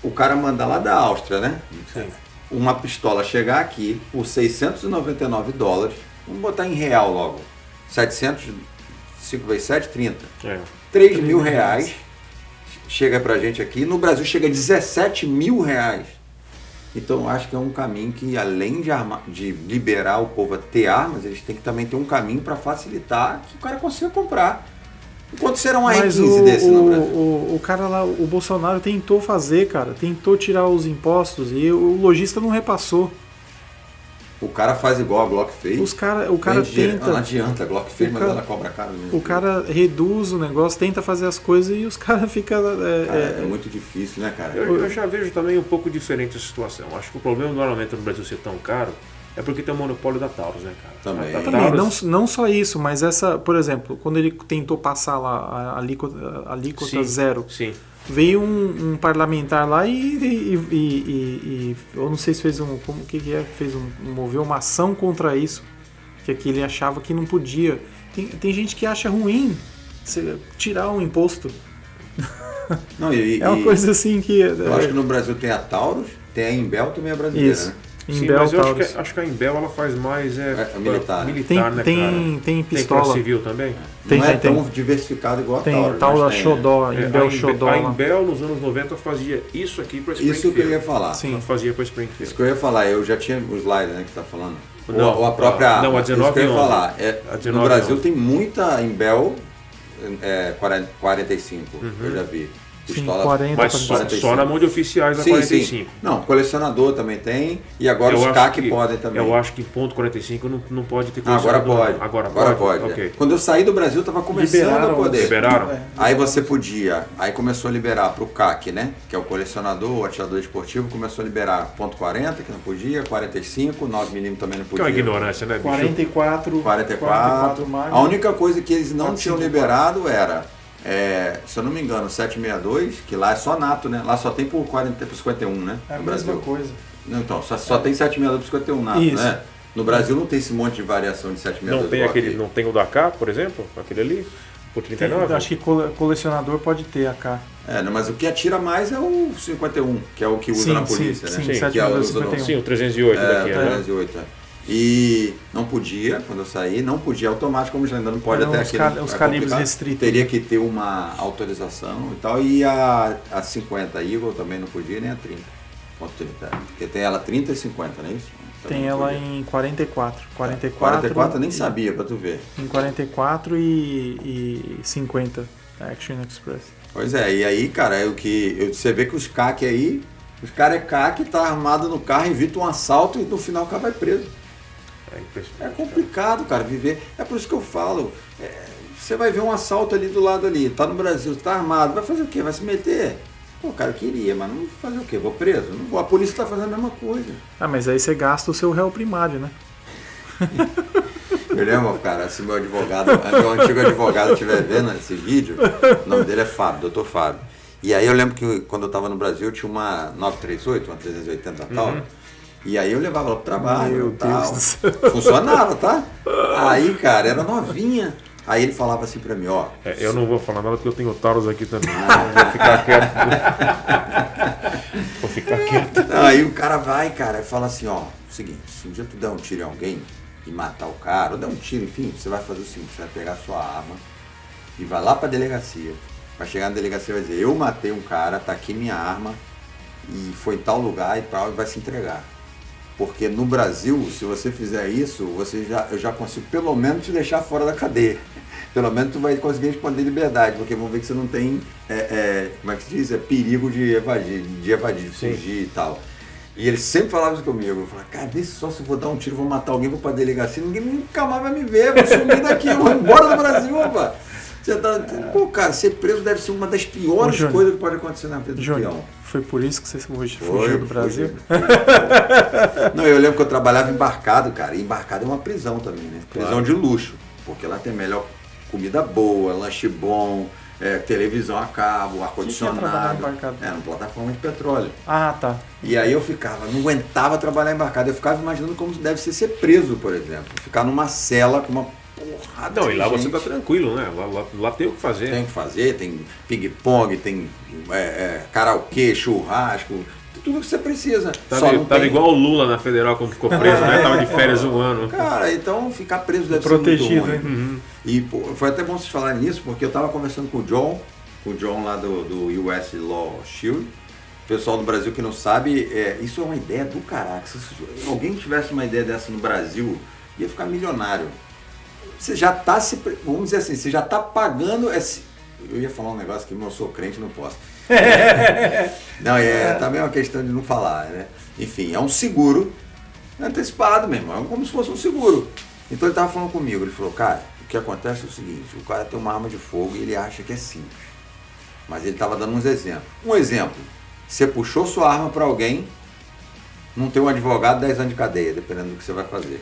o cara mandar lá da Áustria, né? Sim. Uma pistola chegar aqui por $699, vamos botar em real logo, 5 vezes 7, 30. 3 mil reais, chega pra gente aqui, no Brasil chega a 17 mil reais. Então eu acho que é um caminho que, além de liberar o povo a ter armas, eles têm que também ter um caminho para facilitar que o cara consiga comprar. Quanto será um R15 desse no Brasil? O cara lá, o Bolsonaro tentou fazer, cara, tentou tirar os impostos e o lojista não repassou. O cara faz igual a Glock fez. O cara tenta. Não adianta, a Glock fez, mas ela cobra caro mesmo. O cara reduz o negócio, tenta fazer as coisas e os caras ficam. É muito difícil, né, cara? Eu já vejo também um pouco diferente a situação. Acho que o problema do armamento no Brasil ser tão caro é porque tem o monopólio da Taurus, né, cara? Também. Não só isso, mas essa, por exemplo, quando ele tentou passar lá a alíquota zero, sim. Veio um parlamentar lá e eu não sei se fez moveu uma ação contra isso, que ele achava que não podia. Tem gente que acha ruim você tirar um imposto. Não, é uma coisa assim que... Eu acho que no Brasil tem a Taurus, tem a Imbel, também é brasileira, isso. né? Sim, mas eu acho que a Imbel ela faz mais militar, né, tem pistola. Tem civil também? Não é tão diversificado igual a Taurus. Tem Taurus Xodó, Imbel Xodó. A Imbel nos anos 90 fazia isso aqui para Springfield. Isso que eu ia falar. Sim. Ela fazia para Springfield. Isso que eu ia falar, eu já tinha o slide, né, que você está falando. Não, ou a própria... Não, a 19 isso que eu ia falar. No Brasil 11. tem muita Imbel 45, eu já vi. Pistola, 40, mas só na mão de oficiais a 45. Sim. Não, colecionador também tem. E agora os CAC podem também. Eu acho que ponto .45 não pode ter colecionador. Agora pode. Okay. Quando eu saí do Brasil, estava começando a poder. Liberaram? Aí você podia. Aí começou a liberar para o CAC, né? Que é o colecionador, o atirador esportivo, começou a liberar ponto .40, que não podia, 45, 9mm também não podia. Que é uma ignorância, né, bicho? 44 A única coisa que eles não tinham liberado era... se eu não me engano, 762, que lá é só NATO, né? Lá só tem por 51, né? É a no mesma Brasil. coisa. Não, então, só tem 762 por 51 NATO, isso. Né? No Brasil não tem esse monte de variação de 762. Não tem o da AK, por exemplo? Aquele ali? Por 39? Acho que colecionador pode ter AK. Não, mas o que atira mais é o 51, que é o que usa na polícia, né? Sim, que é o 51. Sim, o 308 daqui, 308, E não podia, quando eu saí, não podia automático, como já ainda não pode até aqui. Os calibres restritos. Teria que ter uma autorização e tal. E a 50 Eagle também não podia, nem a 30. Porque tem ela 30 e 50, não é isso? Também tem ela em 44. 44 eu nem sabia, pra tu ver. Em 44 e 50, Action Express. Pois é, e aí, cara, você vê que os CAC aí, os caras CAC, tá armado no carro, evita um assalto e no final o cara vai preso. É complicado, cara, viver. É por isso que eu falo, você vai ver um assalto ali do lado ali, tá no Brasil, tá armado, vai fazer o quê? Vai se meter? Pô, cara, eu queria, mas não vou fazer o quê? Vou preso? Não vou. A polícia tá fazendo a mesma coisa. Mas aí você gasta o seu réu primário, né? Eu lembro, cara, se meu antigo advogado estiver vendo esse vídeo, o nome dele é Fábio, Dr. Fábio. E aí eu lembro que quando eu estava no Brasil, eu tinha uma 938, uma 380 tal. E aí eu levava ela pro trabalho e tal. Funcionava, tá? Aí, cara, era novinha. Aí ele falava assim pra mim, ó... eu não vou falar nada porque eu tenho Taurus aqui também. Vou ficar quieto. Vou ficar quieto. Aí o cara vai, cara, e fala assim, ó, seguinte, se um dia tu der um tiro em alguém e matar o cara, ou der um tiro, enfim, você vai fazer o seguinte, você vai pegar a sua arma e vai lá pra delegacia. Vai chegar na delegacia e vai dizer, eu matei um cara, tá aqui minha arma, e foi em tal lugar e tal, e vai se entregar. Porque no Brasil, se você fizer isso, eu já consigo pelo menos te deixar fora da cadeia. Pelo menos tu vai conseguir responder liberdade, porque vão ver que você não tem, como é que se diz? Perigo de evadir, de fugir e tal. E ele sempre falava isso comigo. Eu falava, cara, vê só se eu vou dar um tiro, vou matar alguém, vou pra delegacia, ninguém nunca mais vai me ver, vou sumir daqui, eu vou embora do Brasil, opa. Pô, cara, ser preso deve ser uma das piores coisas que pode acontecer na vida do peão. Foi por isso que você fugiu do Brasil? Não, eu lembro que eu trabalhava embarcado, cara, e embarcado é uma prisão também, né? Prisão de luxo, porque lá tem melhor comida boa, lanche bom, televisão a cabo, ar-condicionado. Numa plataforma de petróleo. Ah, tá. E aí eu não aguentava trabalhar embarcado, eu ficava imaginando como deve ser preso, por exemplo. Ficar numa cela com uma porrada de e lá gente. você tá tranquilo, né? Lá tem o que fazer. Tem o que fazer, tem ping-pong, tem karaokê, churrasco, tudo que você precisa. Tava igual o Lula na Federal quando ficou preso, né? Tava de férias um ano. Cara, então ficar preso deve protegido, ser muito ruim. E foi até bom vocês falarem nisso, porque eu tava conversando com o John lá do US Law Shield. O pessoal do Brasil que não sabe, isso é uma ideia do caraca. Se alguém tivesse uma ideia dessa no Brasil, ia ficar milionário. Você já tá vamos dizer assim, você já tá pagando eu ia falar um negócio que eu sou crente, não posso. Não, também é uma questão de não falar, né? Enfim, é um seguro antecipado mesmo, é como se fosse um seguro. Então ele tava falando comigo, ele falou, cara, o que acontece é o seguinte, o cara tem uma arma de fogo e ele acha que é simples. Mas ele tava dando uns exemplos. Um exemplo, você puxou sua arma para alguém, não tem um advogado, 10 anos de cadeia, dependendo do que você vai fazer.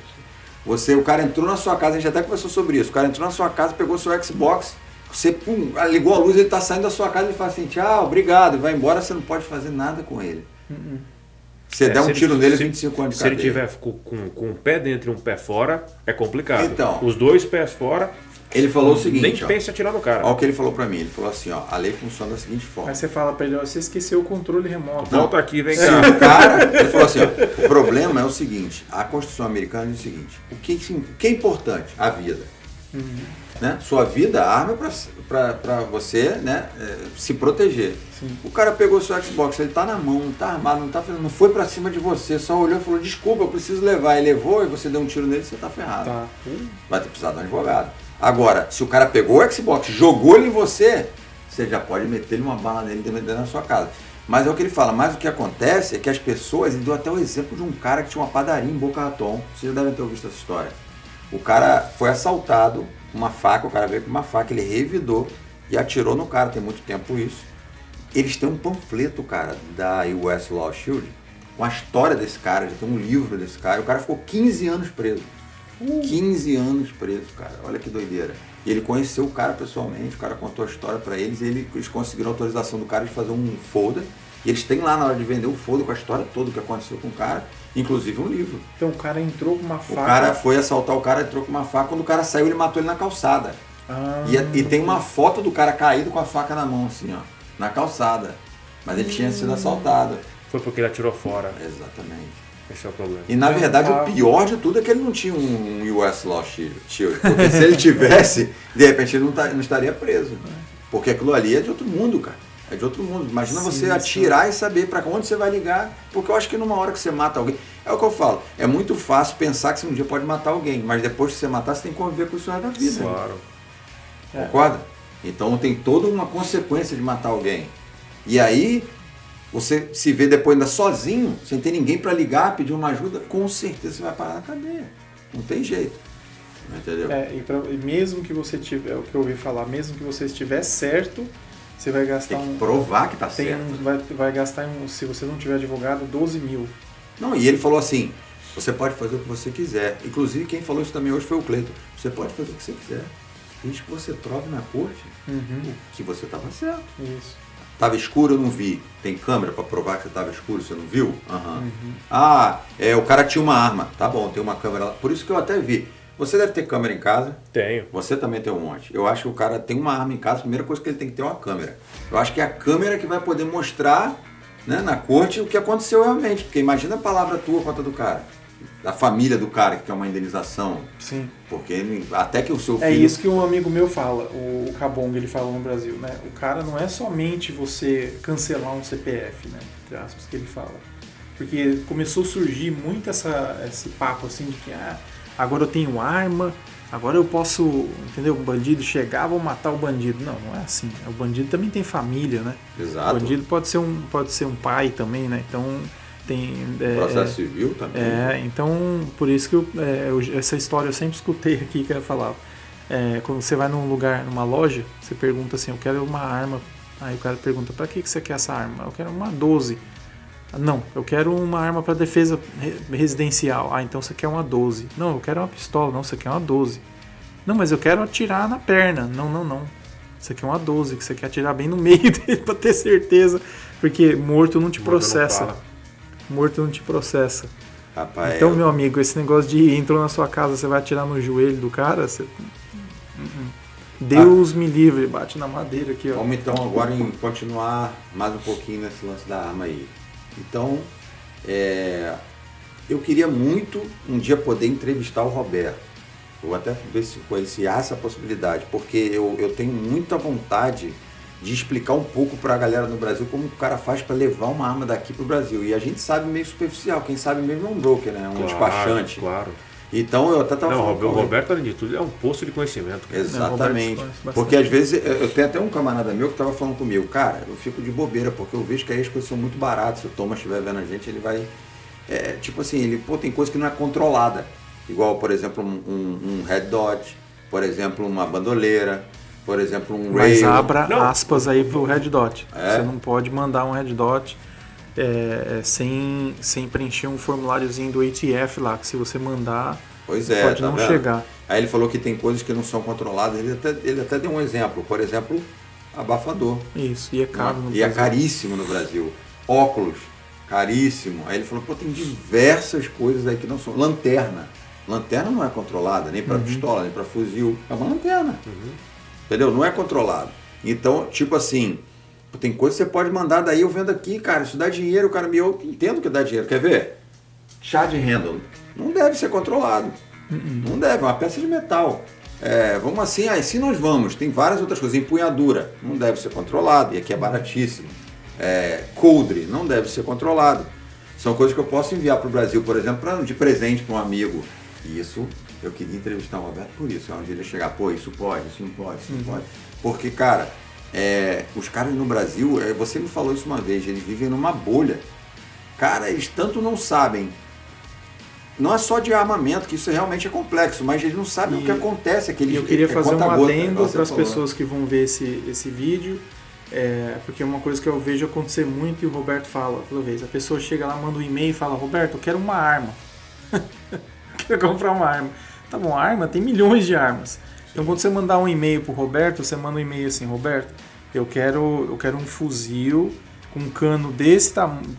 O cara entrou na sua casa, a gente até conversou sobre isso, o cara entrou na sua casa, pegou seu Xbox, você ligou a luz, ele está saindo da sua casa e fala assim, tchau, obrigado, vai embora, você não pode fazer nada com ele. Você der um tiro nele, 25 anos de cadeia. Se ele tiver com um pé dentro e um pé fora, é complicado. Então, os dois pés fora, ele falou o seguinte, nem pense em atirar no cara. Olha o que ele falou pra mim, ele falou assim, a lei funciona da seguinte forma. Aí você fala pra ele, você esqueceu o controle remoto. Volta aqui, vem cá. O cara, ele falou assim, o problema é o seguinte, a Constituição americana diz o seguinte, o que é importante? A vida. Né? Sua vida, a arma é pra você, né, se proteger. Sim. O cara pegou seu Xbox, ele tá na mão, não tá armado, não foi pra cima de você, só olhou e falou, desculpa, eu preciso levar. Ele levou e você deu um tiro nele, você tá ferrado. Tá. Vai ter precisado de um advogado. Agora, se o cara pegou o Xbox, jogou ele em você já pode meter uma bala nele dentro da sua casa. Mas é o que ele fala, mas o que acontece é que as pessoas, ele deu até o exemplo de um cara que tinha uma padaria em Boca Raton, vocês já devem ter ouvido essa história. O cara foi assaltado, uma faca, o cara veio com uma faca, ele revidou e atirou no cara, tem muito tempo isso. Eles têm um panfleto, cara, da US Law Shield, com a história desse cara, já tem um livro desse cara, o cara ficou 15 anos preso. 15 anos preso, cara, olha que doideira. E ele conheceu o cara pessoalmente, o cara contou a história pra eles e eles conseguiram autorização do cara de fazer um folder. E eles têm lá na hora de vender um folder com a história toda que aconteceu com o cara, inclusive um livro. Então o cara entrou com uma faca. O cara foi assaltar o cara, entrou com uma faca, quando o cara saiu ele matou ele na calçada. E tem uma foto do cara caído com a faca na mão, assim, ó, na calçada. Mas ele tinha sido assaltado. Foi porque ele atirou fora. Exatamente. Esse é o problema. E na verdade o pior de tudo é que ele não tinha um US Law Shield. Porque se ele tivesse, de repente ele não estaria preso. Porque aquilo ali é de outro mundo, cara. É de outro mundo. Imagina você atirar e saber para onde você vai ligar. Porque eu acho que numa hora que você mata alguém... É o que eu falo. É muito fácil pensar que você um dia pode matar alguém. Mas depois que você matar, você tem que conviver com isso da vida. Claro. Concorda? Então tem toda uma consequência de matar alguém. E aí... Você se vê depois ainda sozinho, sem ter ninguém para ligar, pedir uma ajuda, com certeza você vai parar na cadeia. Não tem jeito. Entendeu? E mesmo que você tiver, é o que eu ouvi falar, mesmo que você estiver certo, você vai gastar tem que provar que está certo. Vai gastar, se você não tiver advogado, 12 mil. Não, e ele falou assim, você pode fazer o que você quiser. Inclusive quem falou isso também hoje foi o Cleiton. Você pode fazer o que você quiser. Desde que você prove na corte que você estava certo. Isso. Estava escuro, eu não vi. Tem câmera para provar que estava escuro, você não viu? O cara tinha uma arma. Tá bom, tem uma câmera lá. Por isso que eu até vi. Você deve ter câmera em casa. Tenho. Você também tem um monte. Eu acho que o cara tem uma arma em casa, a primeira coisa que ele tem que ter é uma câmera. Eu acho que é a câmera que vai poder mostrar, né, na corte o que aconteceu realmente. Porque imagina a palavra tua contra do cara. Da família do cara que quer uma indenização. Sim. Porque até que o seu filho... É isso que um amigo meu fala, o Cabong, ele falou no Brasil, né? O cara não é somente você cancelar um CPF, né? Entre aspas, que ele fala. Porque começou a surgir muito esse papo assim de que agora eu tenho arma, agora eu posso, entendeu? O bandido chegar, vou matar o bandido. Não, não é assim. O bandido também tem família, né? Exato. O bandido pode ser um pai também, né? Então... Tem, processo civil também. Então, por isso que essa história eu sempre escutei aqui que eu falava. Quando você vai num lugar, numa loja, você pergunta assim, eu quero uma arma. Aí o cara pergunta, para que você quer essa arma? Eu quero uma 12. Não, eu quero uma arma para defesa residencial. Então você quer uma 12. Não, eu quero uma pistola. Não, você quer uma 12. Não, mas eu quero atirar na perna. Não. Você quer uma 12, que você quer atirar bem no meio dele para ter certeza. Porque morto não te processa. Morto não te processa. Rapaz, então, meu amigo, esse negócio de entrou na sua casa, você vai atirar no joelho do cara, Deus me livre, bate na madeira aqui, ó. Vamos então agora continuar mais um pouquinho nesse lance da arma aí. Então, eu queria muito um dia poder entrevistar o Roberto. Eu vou até ver se há essa possibilidade, porque eu tenho muita vontade de explicar um pouco para a galera no Brasil como o cara faz para levar uma arma daqui para o Brasil. E a gente sabe meio superficial, quem sabe mesmo é um broker, né? Um despachante. Claro. Então eu até estava falando. O Roberto, além de tudo, é um poço de conhecimento. Cara. Exatamente. Porque às vezes eu tenho até um camarada meu que estava falando comigo, cara, eu fico de bobeira, porque eu vejo que aí as coisas são muito baratas. Se o Thomas estiver vendo a gente, ele vai. Tipo assim, tem coisa que não é controlada. Igual, por exemplo, um Red Dot, por exemplo, uma bandoleira. Por exemplo, um Mas rail. abra aspas aí pro Red Dot. Você não pode mandar um Red Dot sem preencher um formuláriozinho do ATF lá, que se você mandar, pode não chegar. Aí ele falou que tem coisas que não são controladas, ele até deu um exemplo, por exemplo, abafador. Isso, e é caro no Brasil. E é caríssimo no Brasil. Óculos, caríssimo. Aí ele falou, tem diversas coisas aí que não são. Lanterna não é controlada, nem para pistola, nem para fuzil, é uma lanterna. Entendeu? Não é controlado. Então, tipo assim, tem coisa que você pode mandar daí, eu vendo aqui, cara, isso dá dinheiro, cara, eu entendo que dá dinheiro. Quer ver? Chá de handle. Não deve ser controlado. Não deve, é uma peça de metal. Vamos assim, assim nós vamos. Tem várias outras coisas. Empunhadura, não deve ser controlado, e aqui é baratíssimo. Coldre, não deve ser controlado. São coisas que eu posso enviar para o Brasil, por exemplo, de presente para um amigo. E isso... Eu queria entrevistar o Roberto por isso, onde ele chegar, isso pode, isso não pode, isso não pode. Porque, cara, os caras no Brasil, você me falou isso uma vez, eles vivem numa bolha. Cara, eles tanto não sabem, não é só de armamento, que isso realmente é complexo, mas eles não sabem o que acontece. Eu queria fazer um adendo para as pessoas que vão ver esse vídeo, porque é uma coisa que eu vejo acontecer muito e o Roberto fala toda vez. A pessoa chega lá, manda um e-mail e fala, Roberto, eu quero uma arma. Quero comprar uma arma. Tá bom, arma, tem milhões de armas. Então quando você mandar um e-mail pro Roberto, você manda um e-mail assim, Roberto, eu quero um fuzil com um cano desse tamanho,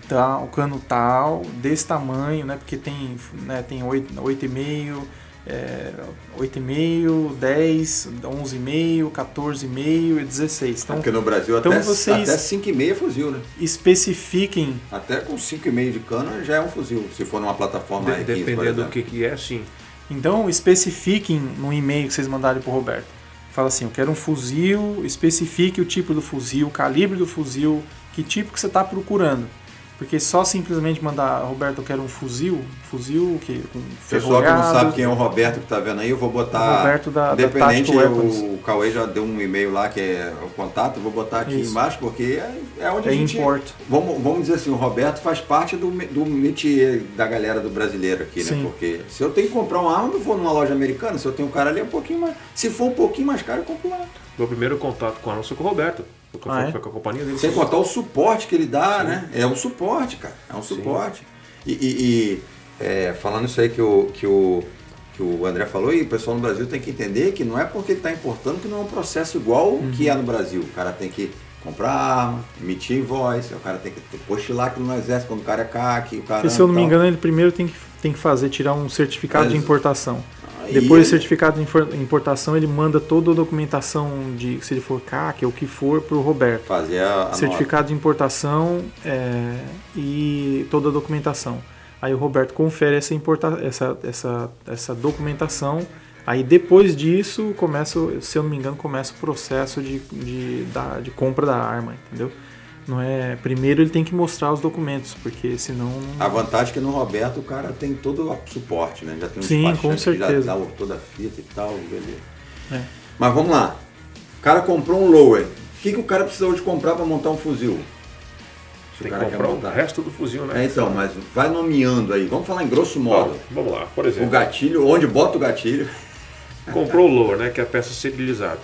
desse tamanho, né? Porque tem 8,5, 8,5, 10, 11,5, 14,5 e 16. Então, porque no Brasil então até vocês 5,5 é fuzil, né? especifiquem. Até com 5,5 de cana já é um fuzil, se for numa plataforma R15, por Dependendo exemplo. do que é, sim. Então especifiquem no e-mail que vocês mandarem para o Roberto. Fala assim, eu quero um fuzil, especifique o tipo do fuzil, o calibre do fuzil, que tipo que você está procurando. Porque só simplesmente mandar, Roberto, eu quero um fuzil o quê? Com Pessoal que não ferrolhado. sabe quem é o Roberto que tá vendo aí, eu vou botar. O Roberto da Independente, Tactical Weapons. o Cauê já deu um e-mail lá que é o contato, eu vou botar aqui Isso. embaixo, porque é onde a gente. import. Vamos dizer assim, o Roberto faz parte do métier da galera do brasileiro aqui, né? Sim. Porque se eu tenho que comprar uma arma, eu vou numa loja americana, se eu tenho um cara ali, é um pouquinho mais. Se for um pouquinho mais caro, eu compro lá. Meu primeiro contato com a arma foi com o Roberto. Foi com a companhia dele. Sem contar o suporte que ele dá, né? É um suporte, cara. É um suporte. Falando isso aí que o André falou, e o pessoal no Brasil tem que entender que não é porque ele está importando que não é um processo igual que é no Brasil. O cara tem que comprar arma, emitir invoice, o cara tem que postular aquilo no exército quando o cara é CAC. Porque, se eu não me engano, ele primeiro tem que tirar um certificado de importação. Depois do certificado de importação, ele manda toda a documentação de, se ele for CAC ou o que for, para o Roberto. Fazer a certificado de importação e toda a documentação. Aí o Roberto confere essa documentação. Aí depois disso, se eu não me engano, começa o processo de compra da arma, entendeu? Não é, primeiro ele tem que mostrar os documentos, porque senão... A vantagem é que no Roberto o cara tem todo o suporte, né? Já tem um Sim, com despachante que certeza. já dá toda a fita e tal, beleza. É. Mas vamos lá. O cara comprou um lower. O que o cara precisou de comprar para montar um fuzil? Se Tem o que cara quer comprar o montar. resto do fuzil, né? Então, mas vai nomeando aí. Vamos falar em grosso modo. Vamos lá, por O exemplo. gatilho, onde bota o gatilho. Comprou o lower, né? Que é a peça serializada.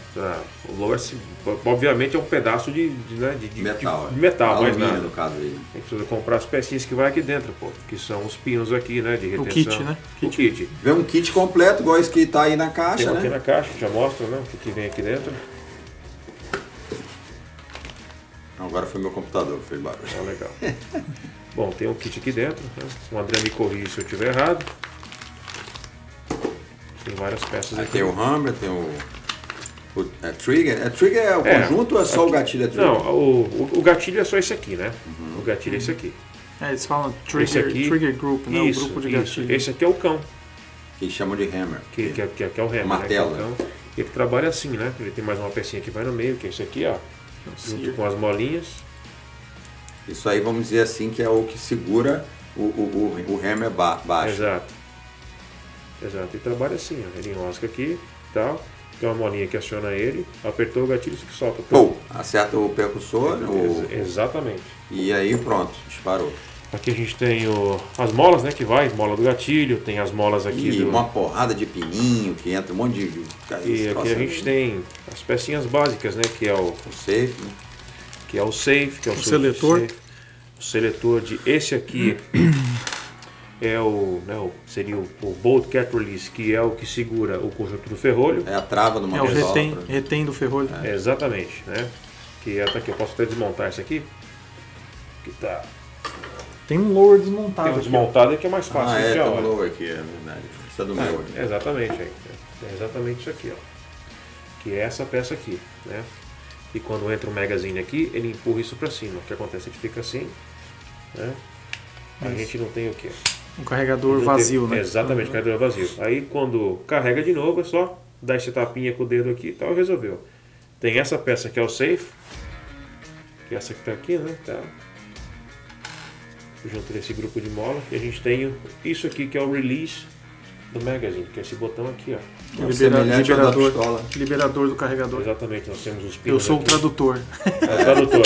O lower, obviamente, é um pedaço de Metal. de metal, mais Alumínio, nada. no caso aí. A gente precisa comprar as pecinhas que vai aqui dentro, pô. Que são os pinos aqui, né? De retenção. O kit, né? O kit. Vem um kit completo, igual esse que tá aí na Tem caixa, aqui né? na caixa, já mostra, né? O que vem aqui dentro. Agora foi meu computador, fez barulho. Legal. Bom, tem um kit aqui dentro. Né? O André me corrige se eu estiver errado. Tem várias peças Aí aqui. tem o hammer, tem o trigger. Trigger é o conjunto ou é só o gatilho? Trigger? Não, o gatilho é só esse aqui, né? O gatilho é esse aqui. Eles falam Esse aqui, trigger group, né? Isso, O grupo de isso. gatilho. Esse aqui é o cão, Que chamam de hammer. que é o hammer, martelo. né? Que é o cão. Ele trabalha assim, né? Ele tem mais uma pecinha que vai no meio, que é esse aqui, ó. Junto com as molinhas. Isso aí vamos dizer assim que é o que segura o hammer baixo. Exato. E trabalha assim, ó. Ele enrosca aqui e tal. Tem uma molinha que aciona ele. Apertou o gatilho, isso que solta. Pô, acerta o percussor. Exatamente. E aí pronto, disparou. Aqui a gente tem as molas, né? Que vai, mola do gatilho. Tem as molas aqui E uma porrada de pininho que entra, um monte de... E aqui a gente tem as pecinhas básicas, né? Que é o safe, né? Que é o safe, que é o seletor. O seletor de esse aqui é seria o bolt cat release, que é o que segura o conjunto do ferrolho. É a trava do É o retém do ferrolho. Exatamente, né? Que é, tá aqui, eu posso até desmontar esse aqui. Que tá. Tem um lower desmontado. Tem um desmontado que é mais fácil. tem já, um olha. lower aqui, é verdade. Isso é do meu aqui. Exatamente, é exatamente isso aqui, ó. Que é essa peça aqui, né? E quando entra o magazine aqui, ele empurra isso para cima. O que acontece? Ele fica assim, né? A gente não tem o quê? Um carregador vazio, né? Exatamente, carregador vazio. Aí quando carrega de novo, é só dar esse tapinha com o dedo aqui e tal, resolveu. Tem essa peça que é o safe, que é essa que tá aqui, né? Tá. Junto desse grupo de mola. E a gente tem isso aqui que é o release do magazine, que é esse botão aqui, ó. Liberador do carregador. Exatamente, nós temos os pinos. Eu sou aqui. o tradutor. Tradutor.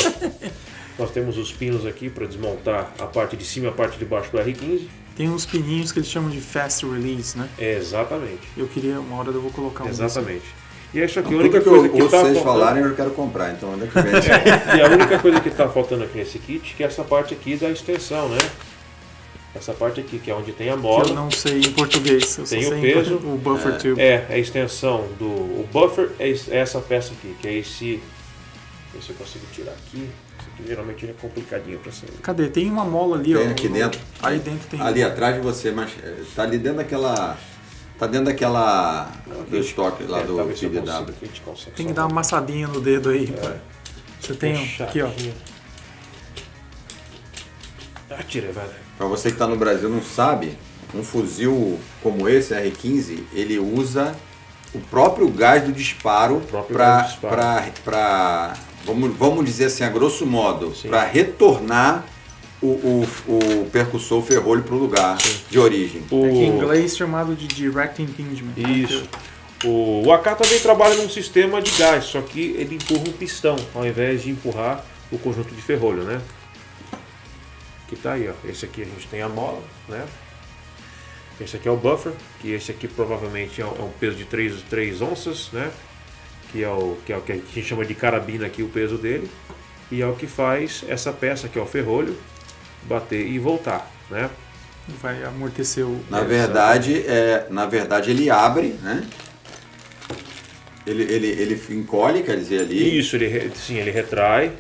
Nós temos os pinos aqui para desmontar a parte de cima e a parte de baixo do R15. Tem uns pininhos que eles chamam de fast release, né? Exatamente. Eu queria, uma hora eu vou colocar um. Exatamente. E é isso aqui, a Tudo única que coisa que tá vocês faltando. falarem eu quero comprar, então onde é que vem? E a única coisa que está faltando aqui nesse kit, que é essa parte aqui da extensão, né? Essa parte aqui, que é onde tem a mola. Que eu não sei em português. Eu Tem só o sei peso. O buffer tube. É a extensão do... O buffer é essa peça aqui, que é esse... Deixa eu consigo tirar aqui. Isso aqui geralmente ele é complicadinho para sair. Cadê? Tem uma mola ali, ó. Tem aqui dentro. Aí dentro tem. Ali atrás de você, mas tá ali dentro daquela Tá dentro daquela... do estoque lá do talvez se eu PDW. consiga, que a gente consegue Tem que só dar uma amassadinha no dedo aí. Você tem aqui, ó. Tira, velho. Pra você que tá no Brasil não sabe, um fuzil como esse, R15, ele usa o próprio gás do disparo para vamos dizer assim, a grosso modo, para retornar o percussor ferrolho para o lugar de origem. Em inglês chamado de direct impingement. Isso. O AK também trabalha num sistema de gás, só que ele empurra um pistão ao invés de empurrar o conjunto de ferrolho, né? Que tá aí, ó. Esse aqui a gente tem a mola, né? Esse aqui é o buffer, que esse aqui provavelmente é um peso de 3 onças, né? Que é o que a gente chama de carabina aqui, o peso dele. E é o que faz essa peça, que é o ferrolho, bater e voltar, né? Vai amortecer o... Na verdade, ele abre, né? Ele encolhe, quer dizer, ali. Isso, ele retrai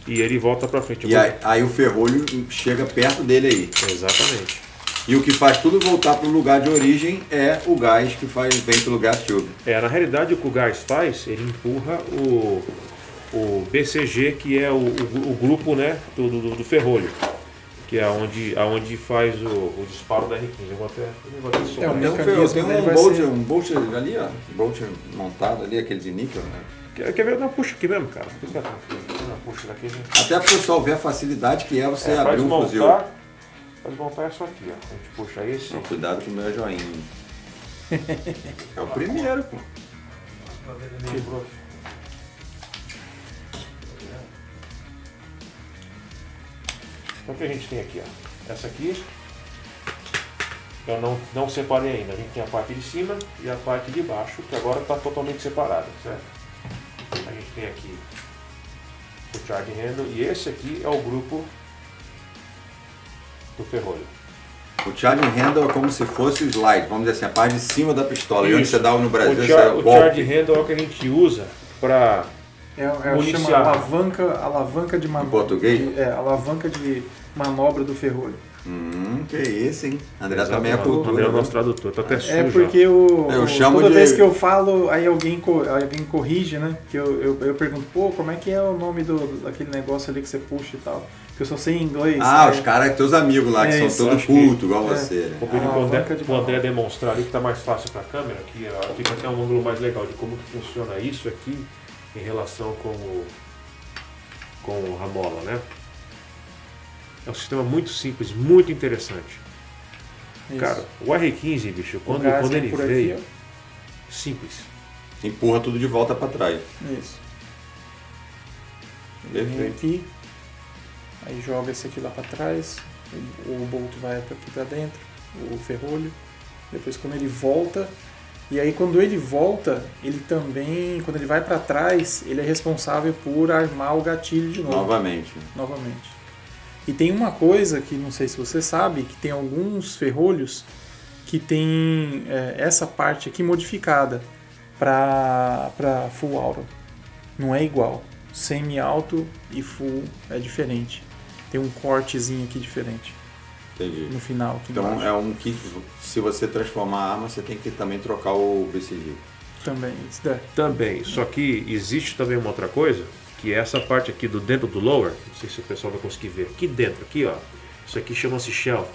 e ele volta para frente. E aí o ferrolho chega perto dele aí. Exatamente. E o que faz tudo voltar para o lugar de origem é o gás que vem pelo gas tube. Na realidade o que o gás faz, ele empurra o BCG, que é o grupo, né, do ferrolho, que é aonde faz o disparo da R15. Eu vou até Tem um bolt ali, ó. Bolt montado ali, aquele de níquel, né? Quer ver? Não, puxa aqui mesmo, cara. Puxa daqui. Até para o pessoal ver a facilidade que é você abrir um fuzil. Para desmontar é só aqui, ó. A gente puxa esse. Não, cuidado com o meu joinha. É o primeiro, pô. Então o que a gente tem aqui, ó? Essa aqui eu não separei ainda. A gente tem a parte de cima e a parte de baixo, que agora está totalmente separada, certo? A gente tem aqui o charge handle e esse aqui é o grupo do ferrolho. O charge handle é como se fosse o slide, vamos dizer assim, a parte de cima da pistola. Isso. E onde você dá no Brasil, o charge handle é o que a gente usa para chama alavanca de manobra. Em português? Alavanca de manobra do ferrolho. Que isso, hein? André também é cultura. cultura. André é o nosso tradutor, tá até sujo. É porque toda vez que eu falo, aí alguém corrige, né? Que eu pergunto, pô, como é que é o nome daquele negócio ali que você puxa e tal? Que eu só sei em inglês. Os caras, teus amigos lá, que são todos cultos, igual você, né? Vou pedir pro André demonstrar ali que tá mais fácil pra câmera, que fica até um ângulo mais legal de como que funciona isso aqui em relação com o Ramola, né? É um sistema muito simples, muito interessante. Isso. Cara, o R15, bicho, quando ele veio, aqui, simples. Empurra tudo de volta para trás. Isso. Perfeito. Aqui, aí joga esse aqui lá para trás, o bolt vai aqui para dentro, o ferrolho. Depois quando ele volta, e aí quando ele volta, ele também, quando ele vai para trás, ele é responsável por armar o gatilho de novo. Novamente. E tem uma coisa que não sei se você sabe, que tem alguns ferrolhos que tem essa parte aqui modificada para full auto. Não é igual. Semi-auto e full é diferente. Tem um cortezinho aqui diferente. Entendi. No final. Aqui então embaixo. é um que, se você transformar a arma, você tem que também trocar o BCG. Também. Só que existe também uma outra coisa, que é essa parte aqui do dentro do lower, não sei se o pessoal vai conseguir ver, aqui dentro, aqui ó, isso aqui chama-se shelf.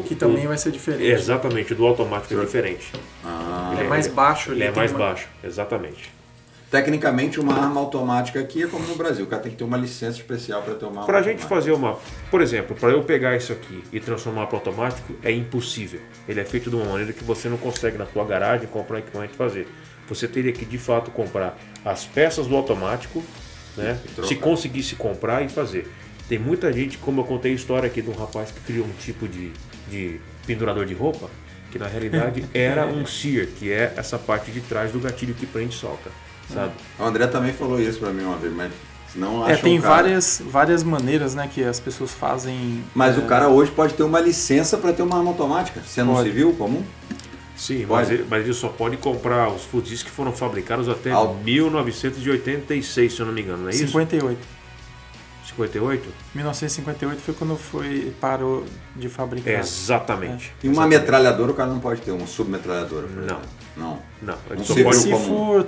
Que também vai ser diferente. Exatamente, o do automático é diferente. Ele é mais baixo. Ele é mais baixo, exatamente. Tecnicamente, uma arma automática aqui é como no Brasil, o cara tem que ter uma licença especial para ter uma arma Pra gente automática. fazer uma, por exemplo, para eu pegar isso aqui e transformar para automático, é impossível. Ele é feito de uma maneira que você não consegue na sua garagem comprar um equipamento e fazer. Você teria que de fato comprar as peças do automático, né? Se conseguisse comprar e fazer. Tem muita gente, como eu contei a história aqui de um rapaz que criou um tipo de pendurador de roupa, que na realidade era um sear, que é essa parte de trás do gatilho que prende e solta, sabe? O André também falou isso pra mim uma vez, mas não acho tem várias maneiras, né, que as pessoas fazem. Mas o cara hoje pode ter uma licença para ter uma arma automática, sendo um civil comum? Sim, mas ele só pode comprar os fuzis que foram fabricados até 1986, se eu não me engano, não é isso? 58. 58? 1958 foi quando parou de fabricar. Exatamente. E uma metralhadora o cara não pode ter, uma submetralhadora? Não. Não. Se for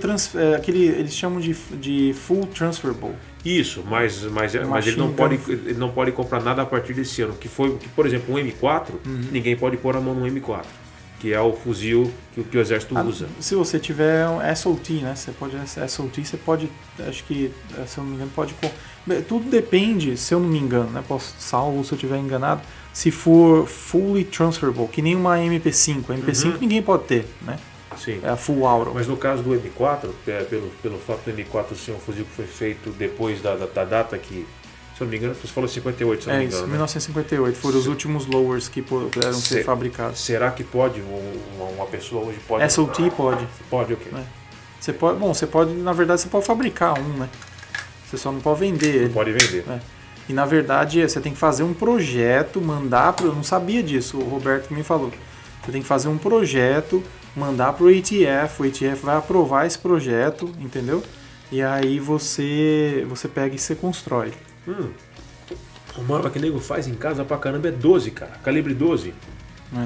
eles chamam de full transferable. Isso, mas ele não pode comprar nada a partir desse ano. Que, por exemplo, um M4, ninguém pode pôr a mão no M4. Que é o fuzil que o exército usa. Se você tiver um SOT, né? SOT, você pode, acho que, se eu não me engano, pode... Tudo depende, se eu não me engano, né? Salvo se eu estiver enganado, se for fully transferable, que nem uma MP5. A MP5 ninguém pode ter, né? Sim. É a full auto. Mas no caso do M4, pelo fato do M4 ser um fuzil que foi feito depois da data que... Se eu não me engano, você falou 58, se eu não me engano. Isso, 1958. Foram os últimos lowers que puderam ser fabricados. Será que pode? Uma pessoa hoje pode... SOT pode. Pode, ok. Você pode, na verdade, você pode fabricar um, né? Você só não pode vender ele. Não pode vender. E, na verdade, você tem que fazer um projeto, mandar para... Eu não sabia disso, o Roberto me falou. Você tem que fazer um projeto, mandar para o ATF vai aprovar esse projeto, entendeu? E aí você pega e você constrói. Uma arma que o nego faz em casa pra caramba é 12, cara. Calibre 12.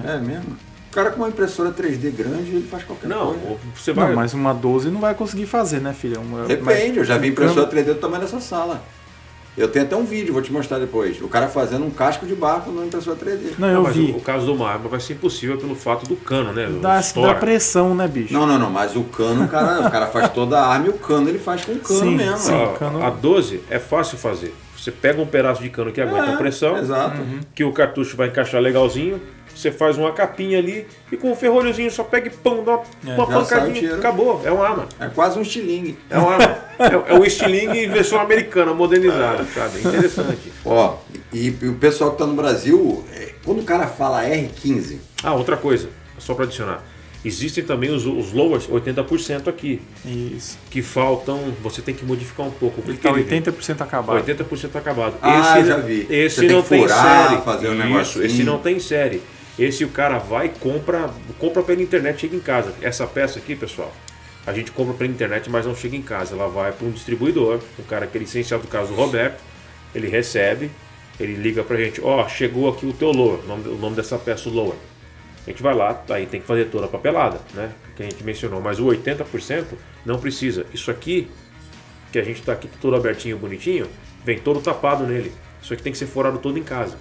É mesmo? O cara com uma impressora 3D grande, ele faz qualquer coisa. Não, mas uma 12 não vai conseguir fazer, né, filha? Depende, eu já vi impressora 3D do tamanho dessa sala. Eu tenho até um vídeo, vou te mostrar depois. O cara fazendo um casco de barco numa impressora 3D. Não, eu vi. O caso de uma arma vai ser impossível pelo fato do cano, né? Da pressão, né, bicho? Não, mas o cano, o cara faz toda a arma e o cano ele faz com o cano mesmo. Sim, cano... A 12 é fácil fazer. Você pega um pedaço de cano que aguenta a pressão, exato. Que o cartucho vai encaixar legalzinho, você faz uma capinha ali e com um ferrolhozinho só pega e pão, dá uma pancadinha, acabou, é uma arma. É quase um estilingue. É uma arma. É um estilingue versão americana, modernizada, sabe? Interessante. Ó, e o pessoal que tá no Brasil, quando o cara fala R15... outra coisa, só para adicionar. Existem também os lowers 80% aqui. Isso. Que faltam, você tem que modificar um pouco. Ele está 80% acabado. 80% acabado. Já vi. Esse não tem série. Fazer um negócio. Esse não tem série. Esse o cara vai e compra pela internet, chega em casa. Essa peça aqui, pessoal, a gente compra pela internet, mas não chega em casa. Ela vai para um distribuidor, um cara que é licenciado, do caso do Roberto, ele recebe, ele liga pra gente, chegou aqui o teu lower, o nome dessa peça, o lower. A gente vai lá, aí tem que fazer toda a papelada, né? Que a gente mencionou, mas o 80% não precisa. Isso aqui, que a gente tá aqui todo abertinho, bonitinho, vem todo tapado nele. Isso aqui tem que ser furado todo em casa.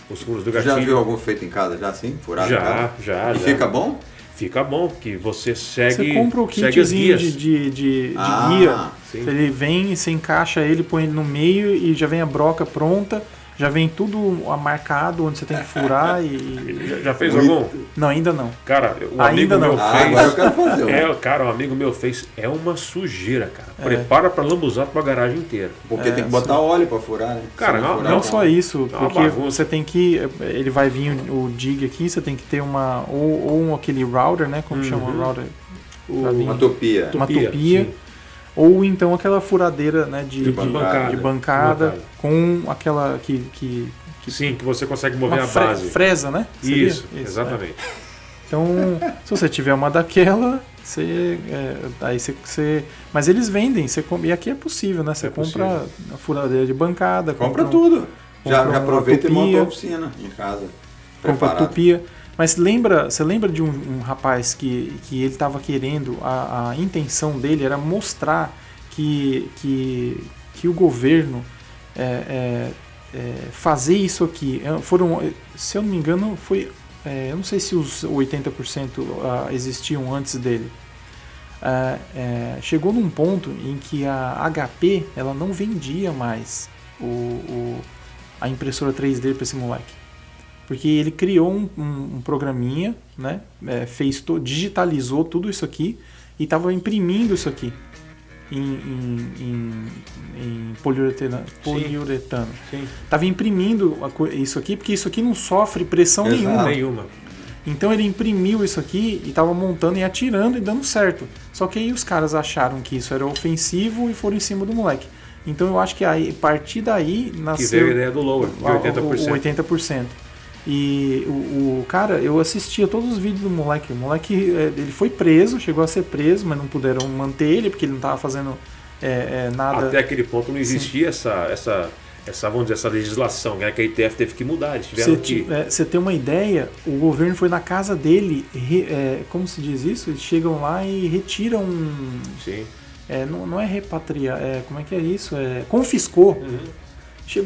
Os furos do gatilho. Já viu algum feito em casa, já assim? Furado em casa? Já. E fica bom? Fica bom, que você segue. Você compra o kitzinho de guia. Sim. Ele vem, você encaixa ele, põe ele no meio e já vem a broca pronta. Já vem tudo marcado onde você tem que furar e... Já fez algum? Não, ainda não. Cara, um amigo meu fez... agora eu quero fazer. Um amigo meu fez... É uma sujeira, cara. Prepara pra lambuzar pra garagem inteira. Porque tem que botar óleo pra furar, né? Cara, não só isso. Porque você tem que... Ele vai vir o dig aqui, você tem que ter ou aquele router, né? Como chama o router? Uma tupia. Uma tupia. Ou então aquela furadeira, né, de bancada com aquela que sim, que você consegue mover a base. Fresa, né? Isso, exatamente. Então, se você tiver uma daquela, aí você... Mas eles vendem, e aqui é possível, né? Você compra a furadeira de bancada. Compra tudo. Já aproveita e monta a oficina em casa. Compra tupia. Mas você lembra de um rapaz que ele estava querendo, a intenção dele era mostrar que o governo fazer isso aqui. Se eu não me engano, eu não sei se os 80% existiam antes dele. Chegou num ponto em que a HP ela não vendia mais a impressora 3D para esse moleque. Porque ele criou um programinha, né? Digitalizou tudo isso aqui e estava imprimindo isso aqui em poliuretano. Estava imprimindo isso aqui porque isso aqui não sofre pressão nenhuma. Então ele imprimiu isso aqui e estava montando e atirando e dando certo. Só que aí os caras acharam que isso era ofensivo e foram em cima do moleque. Então eu acho que a partir daí nasceu... Que veio a ideia do lower, de 80%. O 80%. E o cara, eu assistia todos os vídeos do moleque. O moleque, ele foi preso, chegou a ser preso, mas não puderam manter ele porque ele não estava fazendo nada. Até aquele ponto não existia vamos dizer, essa legislação, né, que a ITF teve que mudar. Eles tiveram Você tem uma ideia, o governo foi na casa dele, como se diz isso? Eles chegam lá e retiram. Sim. Não é repatriar, como é que é isso? Confiscou.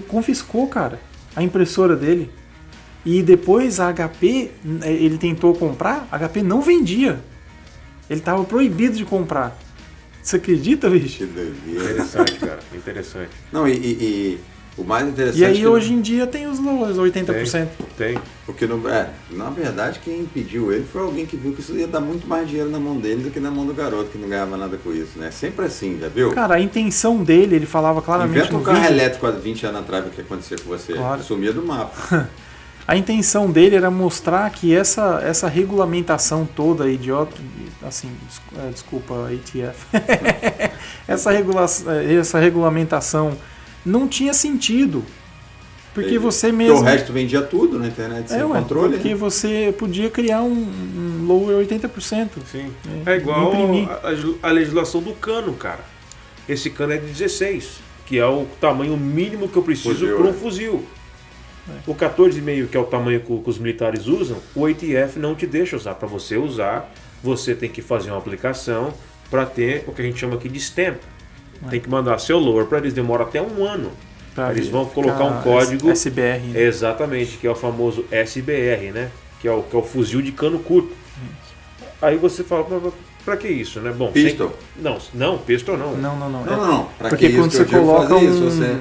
Confiscou, cara, a impressora dele. E depois a HP, ele tentou comprar, a HP não vendia. Ele estava proibido de comprar. Você acredita, bicho? Que doideira. Interessante, cara. Interessante. Não, e o mais interessante... E aí hoje em dia tem os 80%. Tem. Porque, na verdade, quem impediu ele foi alguém que viu que isso ia dar muito mais dinheiro na mão dele do que na mão do garoto, que não ganhava nada com isso, né? Sempre assim, já viu? Cara, a intenção dele, ele falava claramente Inventa um no carro vídeo. elétrico há 20 anos atrás, o que acontecia com você? Claro. Sumia do mapa. A intenção dele era mostrar que essa regulamentação toda idiota, assim, desculpa, ATF, essa regulamentação não tinha sentido. Porque você mesmo... Porque o resto vendia tudo na internet sem controle. Porque você podia criar um lower 80%. Sim. É igual a legislação do cano, cara. Esse cano é de 16, que é o tamanho mínimo que eu preciso para um fuzil. O 14,5, que é o tamanho que os militares usam, o ATF não te deixa usar. Para você usar, você tem que fazer uma aplicação para ter o que a gente chama aqui de stamp. Tem que mandar seu lower para eles, demora até um ano. Eles vão colocar um código SBR, né? Exatamente, que é o famoso SBR, né? Que é o fuzil de cano curto. Aí você fala, pra que isso, né? Bom, pistol? Não, pistol não. Não. Porque quando você coloca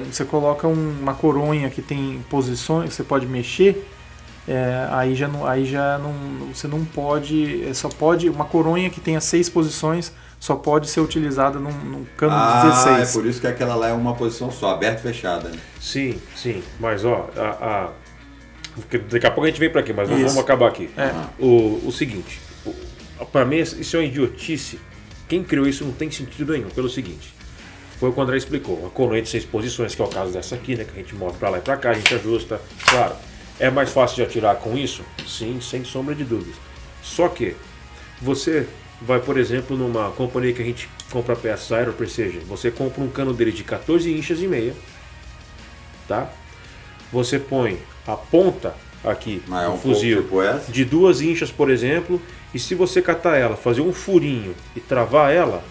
você coloca uma coronha que tem posições, você pode mexer, aí já não, você não pode, só pode uma coronha que tenha 6 posições. Só pode ser utilizada num cano de 16. É por isso que aquela lá é uma posição só, aberta e fechada. Né? Sim. Mas daqui a pouco a gente vem para aqui, mas vamos acabar aqui. O seguinte, para mim isso é uma idiotice. Quem criou isso não tem sentido nenhum, pelo seguinte. Foi o que o André explicou. A coroa de 6 posições, que é o caso dessa aqui, né? Que a gente move para lá e para cá, a gente ajusta. Claro, é mais fácil de atirar com isso? Sim, sem sombra de dúvidas. Só que você... vai, por exemplo, numa companhia que a gente compra peças Aero Precision, você compra um cano dele de 14 inchas e meia, tá? Você põe a ponta aqui no fuzil de 2 inchas, por exemplo, e se você catar ela, fazer um furinho e travar ela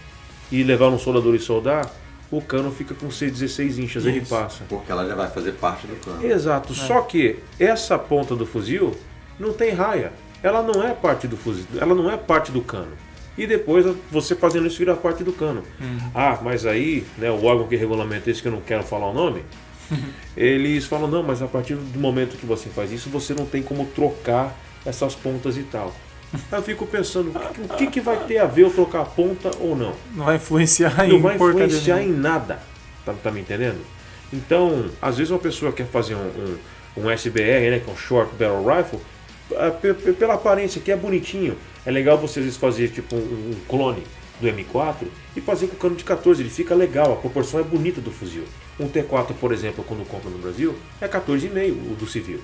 e levar no soldador e soldar, o cano fica com 16 inchas, ele passa. Porque ela já vai fazer parte do cano. Exato, só que essa ponta do fuzil não tem raia, ela não é parte do fuzil, ela não é parte do cano. E depois você fazendo isso vira parte do cano. Mas aí, né, o órgão que regulamenta isso, que eu não quero falar o nome, eles falam, não, mas a partir do momento que você faz isso, você não tem como trocar essas pontas e tal. Aí eu fico pensando, o que vai ter a ver eu trocar a ponta ou não? Não vai influenciar em nada. Tá me entendendo? Então, às vezes uma pessoa quer fazer um SBR, né, que é um Short Barrel Rifle, pela aparência que é bonitinho, é legal você às vezes fazer tipo um clone do M4 e fazer com o cano de 14, ele fica legal, a proporção é bonita do fuzil. Um T4, por exemplo, quando compra no Brasil, é 14,5 o do civil.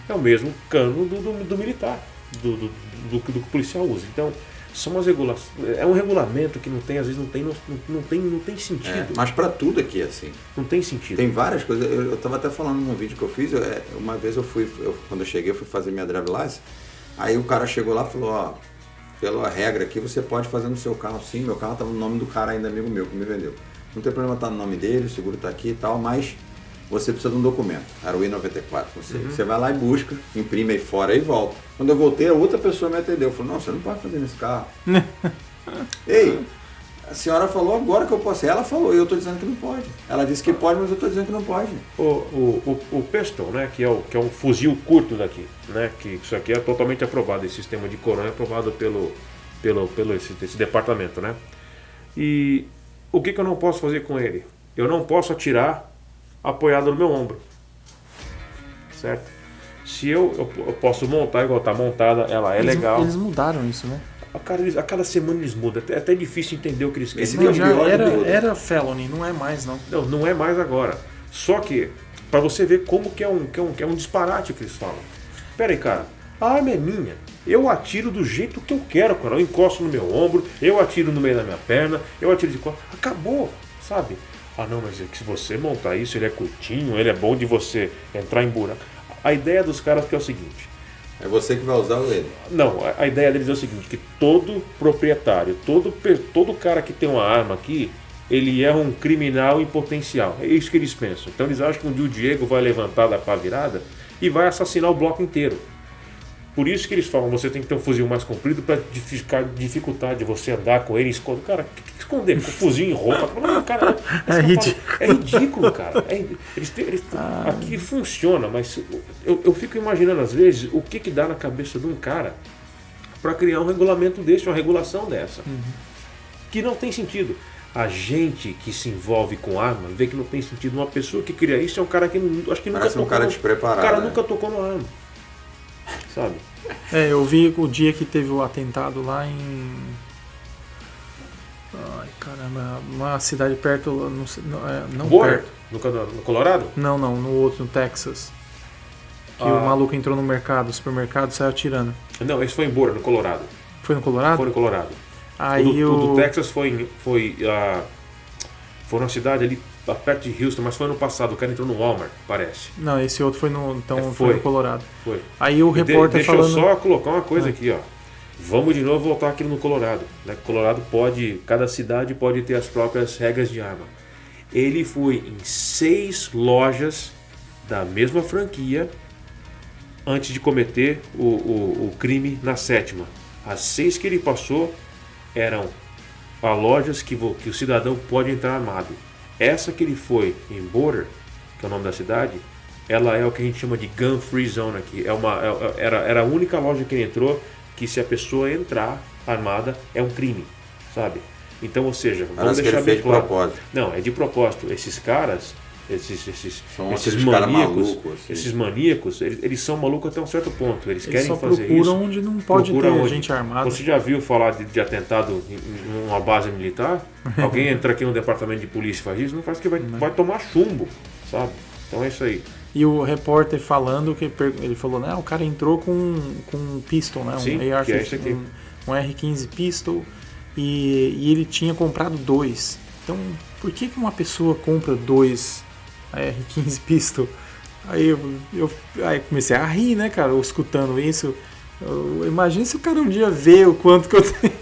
É o mesmo cano do militar, do que o policial usa. Então, são umas regulações, é um regulamento que não tem, às vezes não tem sentido. Mas para tudo aqui é assim. Não tem sentido. Tem várias coisas. Eu estava até falando num vídeo que eu fiz, uma vez quando eu cheguei, eu fui fazer minha drive license, aí o cara chegou lá e falou, pela regra aqui, você pode fazer no seu carro sim, meu carro estava no nome do cara ainda, amigo meu, que me vendeu. Não tem problema estar no nome dele, o seguro está aqui e tal, mas você precisa de um documento. Era o I-94, não sei. Você vai lá e busca, imprime aí fora e volta. Quando eu voltei, a outra pessoa me atendeu. Falou, não, você não pode fazer nesse carro. Ei, a senhora falou agora que eu posso. Ela falou, e eu estou dizendo que não pode. Ela disse que pode, mas eu estou dizendo que não pode. O pistol, né, que é um fuzil curto daqui, né, que isso aqui é totalmente aprovado, esse sistema de coronha é aprovado pelo esse departamento, né. E o que eu não posso fazer com ele? Eu não posso atirar apoiado no meu ombro, certo? Se eu posso montar igual está montada, ela é legal. Eles mudaram isso, né? A cada semana eles mudam, é até difícil entender o que eles querem. Esse já era felony, não é mais não. Não é mais agora. Só que, para você ver como que é um disparate o que eles falam. Pera aí, cara, a arma é minha. Eu atiro do jeito que eu quero, cara. Eu encosto no meu ombro, eu atiro no meio da minha perna, eu atiro de costas. Acabou, sabe? Ah, não, mas é que se você montar isso, ele é curtinho, ele é bom de você entrar em buraco. A ideia dos caras que é o seguinte... É você que vai usar ele. Não, a ideia deles é o seguinte, que todo proprietário, todo cara que tem uma arma aqui, ele é um criminal em potencial. É isso que eles pensam. Então eles acham que um dia o Diego vai levantar da pá virada e vai assassinar o bloco inteiro. Por isso que eles falam, você tem que ter um fuzil mais comprido para dificultar de você andar com ele e esconder. Cara, o que esconder? Com fuzil em roupa? Não, cara, É ridículo. É ridículo, cara. Aqui funciona, mas eu fico imaginando às vezes o que dá na cabeça de um cara para criar um regulamento desse, uma regulação dessa. Que não tem sentido. A gente que se envolve com arma vê que não tem sentido. Uma pessoa que cria isso é um cara que acho que nunca Parece tocou. Um cara despreparado. O cara nunca tocou no arma. Sabe? Eu vi o dia que teve o atentado lá em... Ai, caramba, uma cidade perto, não Border? perto. No Colorado? Não, no outro, no Texas. Que o maluco entrou no mercado, supermercado, e saiu atirando. Não, esse foi em Border, no Colorado. Foi no Colorado? Foi no Colorado. Aí o do Texas foi numa cidade ali perto de Houston, mas foi ano passado. O cara entrou no Walmart, parece. Não, esse outro foi foi no Colorado. Foi. Aí o repórter Deixa falando... eu só colocar uma coisa aqui, ó. Vamos de novo voltar aqui no Colorado. Né? Colorado cada cidade pode ter as próprias regras de arma. Ele foi em 6 lojas da mesma franquia antes de cometer o crime na 7ª. As 6 que ele passou eram lojas que o cidadão pode entrar armado. Essa que ele foi em Border, que é o nome da cidade, ela é o que a gente chama de gun free zone aqui. Era a única loja que ele entrou que se a pessoa entrar armada é um crime, sabe? Então, ou seja, vamos deixar bem claro. De propósito. Não, é de propósito. Esses caras, esses maníacos, assim. Esses maníacos, eles são malucos até um certo ponto. Eles querem só fazer isso. Procuram onde não pode ter gente armada. Você já viu falar de atentado em uma base militar? Alguém entra aqui no departamento de polícia e faz isso? Não faz, que vai tomar chumbo, sabe? Então é isso aí. E o repórter falando que ele falou, né, o cara entrou com um pistol, né, Sim, AR-15, um R15 pistol, e ele tinha comprado 2. Então, por que uma pessoa compra 2 AR-15 pistol? Aí eu comecei a rir, né, cara, escutando isso. Imagina se o cara um dia vê o quanto que eu tenho.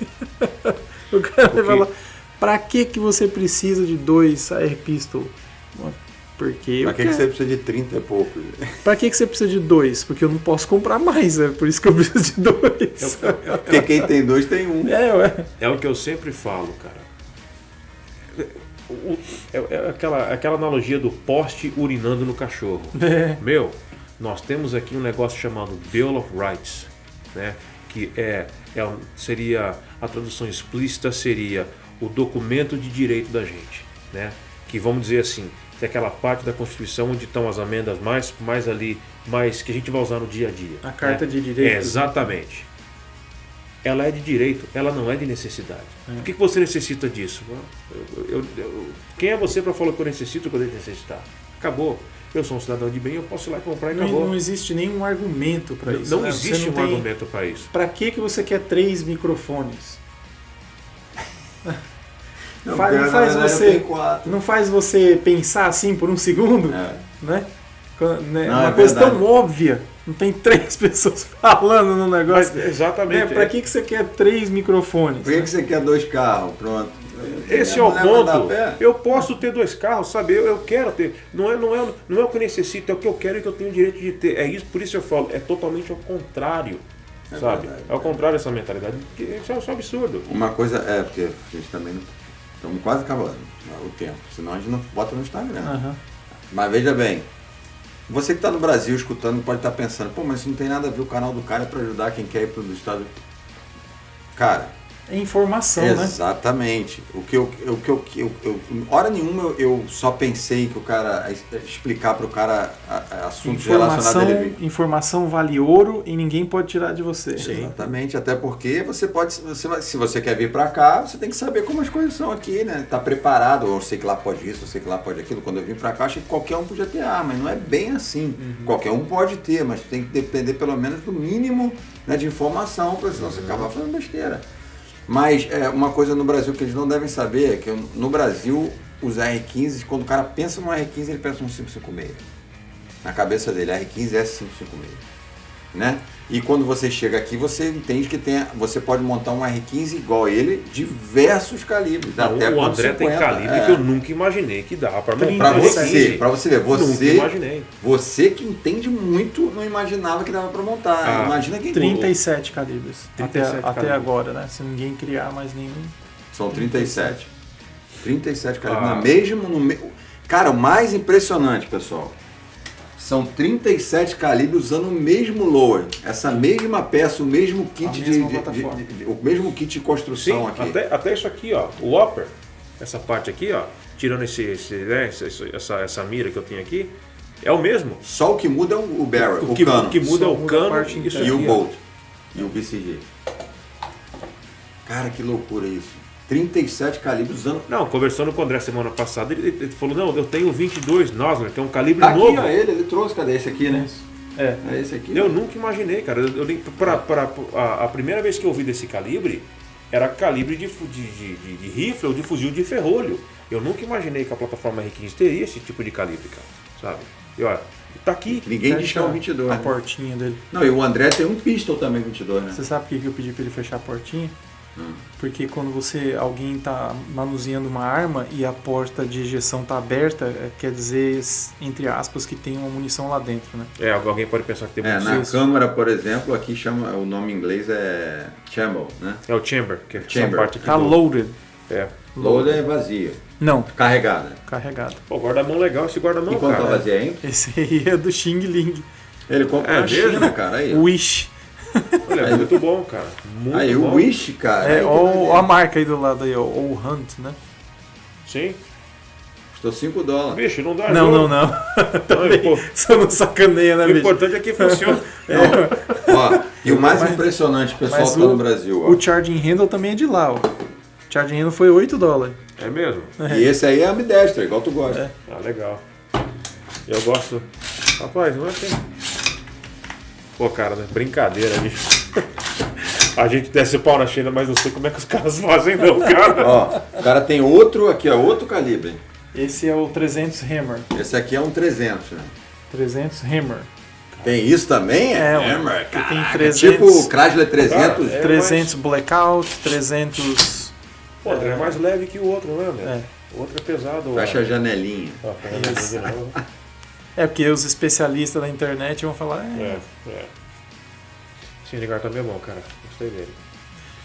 O cara vai falar, pra que você precisa de 2 AR pistol? Porque pra que você precisa de 30 e pouco? Pra que você precisa de 2? Porque eu não posso comprar mais, é por isso que eu preciso de 2. Porque quem tem 2 tem 1. É o que eu sempre falo, cara. Aquela analogia do poste urinando no cachorro. Meu, nós temos aqui um negócio chamado Bill of Rights, né? Que seria, a tradução explícita seria o documento de direito da gente, né? Que vamos dizer assim, tem aquela parte da Constituição onde estão as amendas mais ali, que a gente vai usar no dia a dia. A Carta de Direitos. Exatamente. Ela é de direito, ela não é de necessidade. Por que você necessita disso? Quem é você para falar que eu necessito quando eu necessitar? Acabou. Eu sou um cidadão de bem, eu posso ir lá e comprar e acabou. Não existe nenhum argumento para isso. Não existe um argumento para isso. Para que você quer 3 microfones? Não faz você pensar assim por um segundo, né? Uma coisa tão óbvia. Não tem 3 pessoas falando no negócio. Mas, exatamente. Para que você quer 3 microfones? Por que você quer 2 carros? Pronto. Esse é o ponto. Eu posso ter 2 carros, sabe? Eu quero ter. Não é o que eu necessito, é o que eu quero e que eu tenho o direito de ter. É isso, por isso eu falo, é totalmente ao contrário. Sabe? Verdade, é ao contrário dessa mentalidade. Isso é um absurdo. Uma coisa porque a gente também estamos quase acabando o tempo, senão a gente não bota no Instagram. Mas veja bem, você que está no Brasil escutando pode estar pensando, pô, mas isso não tem nada a ver, o canal do cara é para ajudar quem quer ir para o estado. Cara, é informação, exatamente. né? Hora nenhuma eu só pensei que o cara explicar para o cara assuntos relacionados a ele. Informação vale ouro e ninguém pode tirar de você. Sim. Exatamente, até porque se você quer vir para cá, você tem que saber como as coisas são aqui, né? Tá preparado, eu sei que lá pode isso, eu sei que lá pode aquilo. Quando eu vim para cá, achei que qualquer um podia ter arma, mas não é bem assim. Qualquer um pode ter, mas tem que depender pelo menos do mínimo, né, de informação, para senão você acabar fazendo besteira. Mas uma coisa no Brasil que eles não devem saber é que no Brasil os R15, quando o cara pensa no R15, ele pensa no 556. Na cabeça dele, R15 é 556. Né? E quando você chega aqui, você entende que você pode montar um R15 igual a ele, diversos calibres. Até o André 50, tem calibre que eu nunca imaginei que dava para montar. Pra você ver, nunca imaginei. Você que entende muito, não imaginava que dava para montar. Imagina quem 37 calibres. 37 até agora, né? Se ninguém criar mais nenhum. São 37. 37 calibres. Cara, o mais impressionante, pessoal, são 37 calibres usando o mesmo lower. Essa mesma peça, o mesmo kit o mesmo kit de construção. Sim, aqui. Até isso aqui, ó, o upper, essa parte aqui, ó, tirando essa mira que eu tenho aqui, é o mesmo. Só o que muda é o barrel, o cano. O que muda é o cano e o bolt. E o BCG. Cara, que loucura isso. 37 calibres usando... Não, conversando com o André semana passada, ele falou, não, eu tenho 22 Nosler, que é um calibre aqui, novo. Ó, ele trouxe, cadê esse aqui, né? É esse aqui. Eu nunca imaginei, cara. A primeira vez que eu ouvi desse calibre, era calibre de rifle ou de fuzil de ferrolho. Eu nunca imaginei que a plataforma R15 teria esse tipo de calibre, cara, sabe? E olha, tá aqui. Ninguém diz que é um 22, a né? portinha dele. Não, e o André tem um pistol também 22, né? Você sabe por que eu pedi pra ele fechar a portinha? Porque quando alguém tá manuseando uma arma e a porta de ejeção tá aberta, quer dizer, entre aspas, que tem uma munição lá dentro, né? Alguém pode pensar que tem munição. Na câmara, por exemplo, aqui chama, o nome em inglês é chamber, né? É o chamber, que é chamber. essa parte aqui. Tá loaded. Loaded é vazio. Não. Carregada. Pô, guarda-mão legal esse guarda-mão, cara. E quanto tá vazio aí? Esse aí é do Xing Ling. Ele compra na China, cara. Aí. Wish. Olha, é muito bom, cara. Muito aí, bom. O Wish, cara. Olha a marca aí do lado aí, ó. O Hunt, né? Sim. Custou $5. Bicho, não dá Não. Também, só não sacaneia, né, bicho? O importante é que funciona. Ó, e o mais impressionante, o pessoal tá no Brasil, ó. O charging handle também é de lá, ó. O charging handle foi $8. É mesmo? E esse aí é ambidestro, igual tu gosta. Ah, legal. Eu gosto. Rapaz, não é assim. Pô, cara, né? Brincadeira, bicho. A gente desce o pau na China, mas não sei como é que os caras fazem, não, cara. Ó, o cara tem outro aqui, ó, outro calibre. Esse é o 300 Hammer. Esse aqui é um 300, né? 300 Hammer. Tem isso também? Hammer. Que tem 300. Tipo o Chrysler 300? Cara, 300 Blackout, 300... Pô, é mais leve que o outro, né? O outro é pesado. Fecha a janelinha. Porque os especialistas da internet vão falar... Esse ligar também é bom, cara. Gostei dele.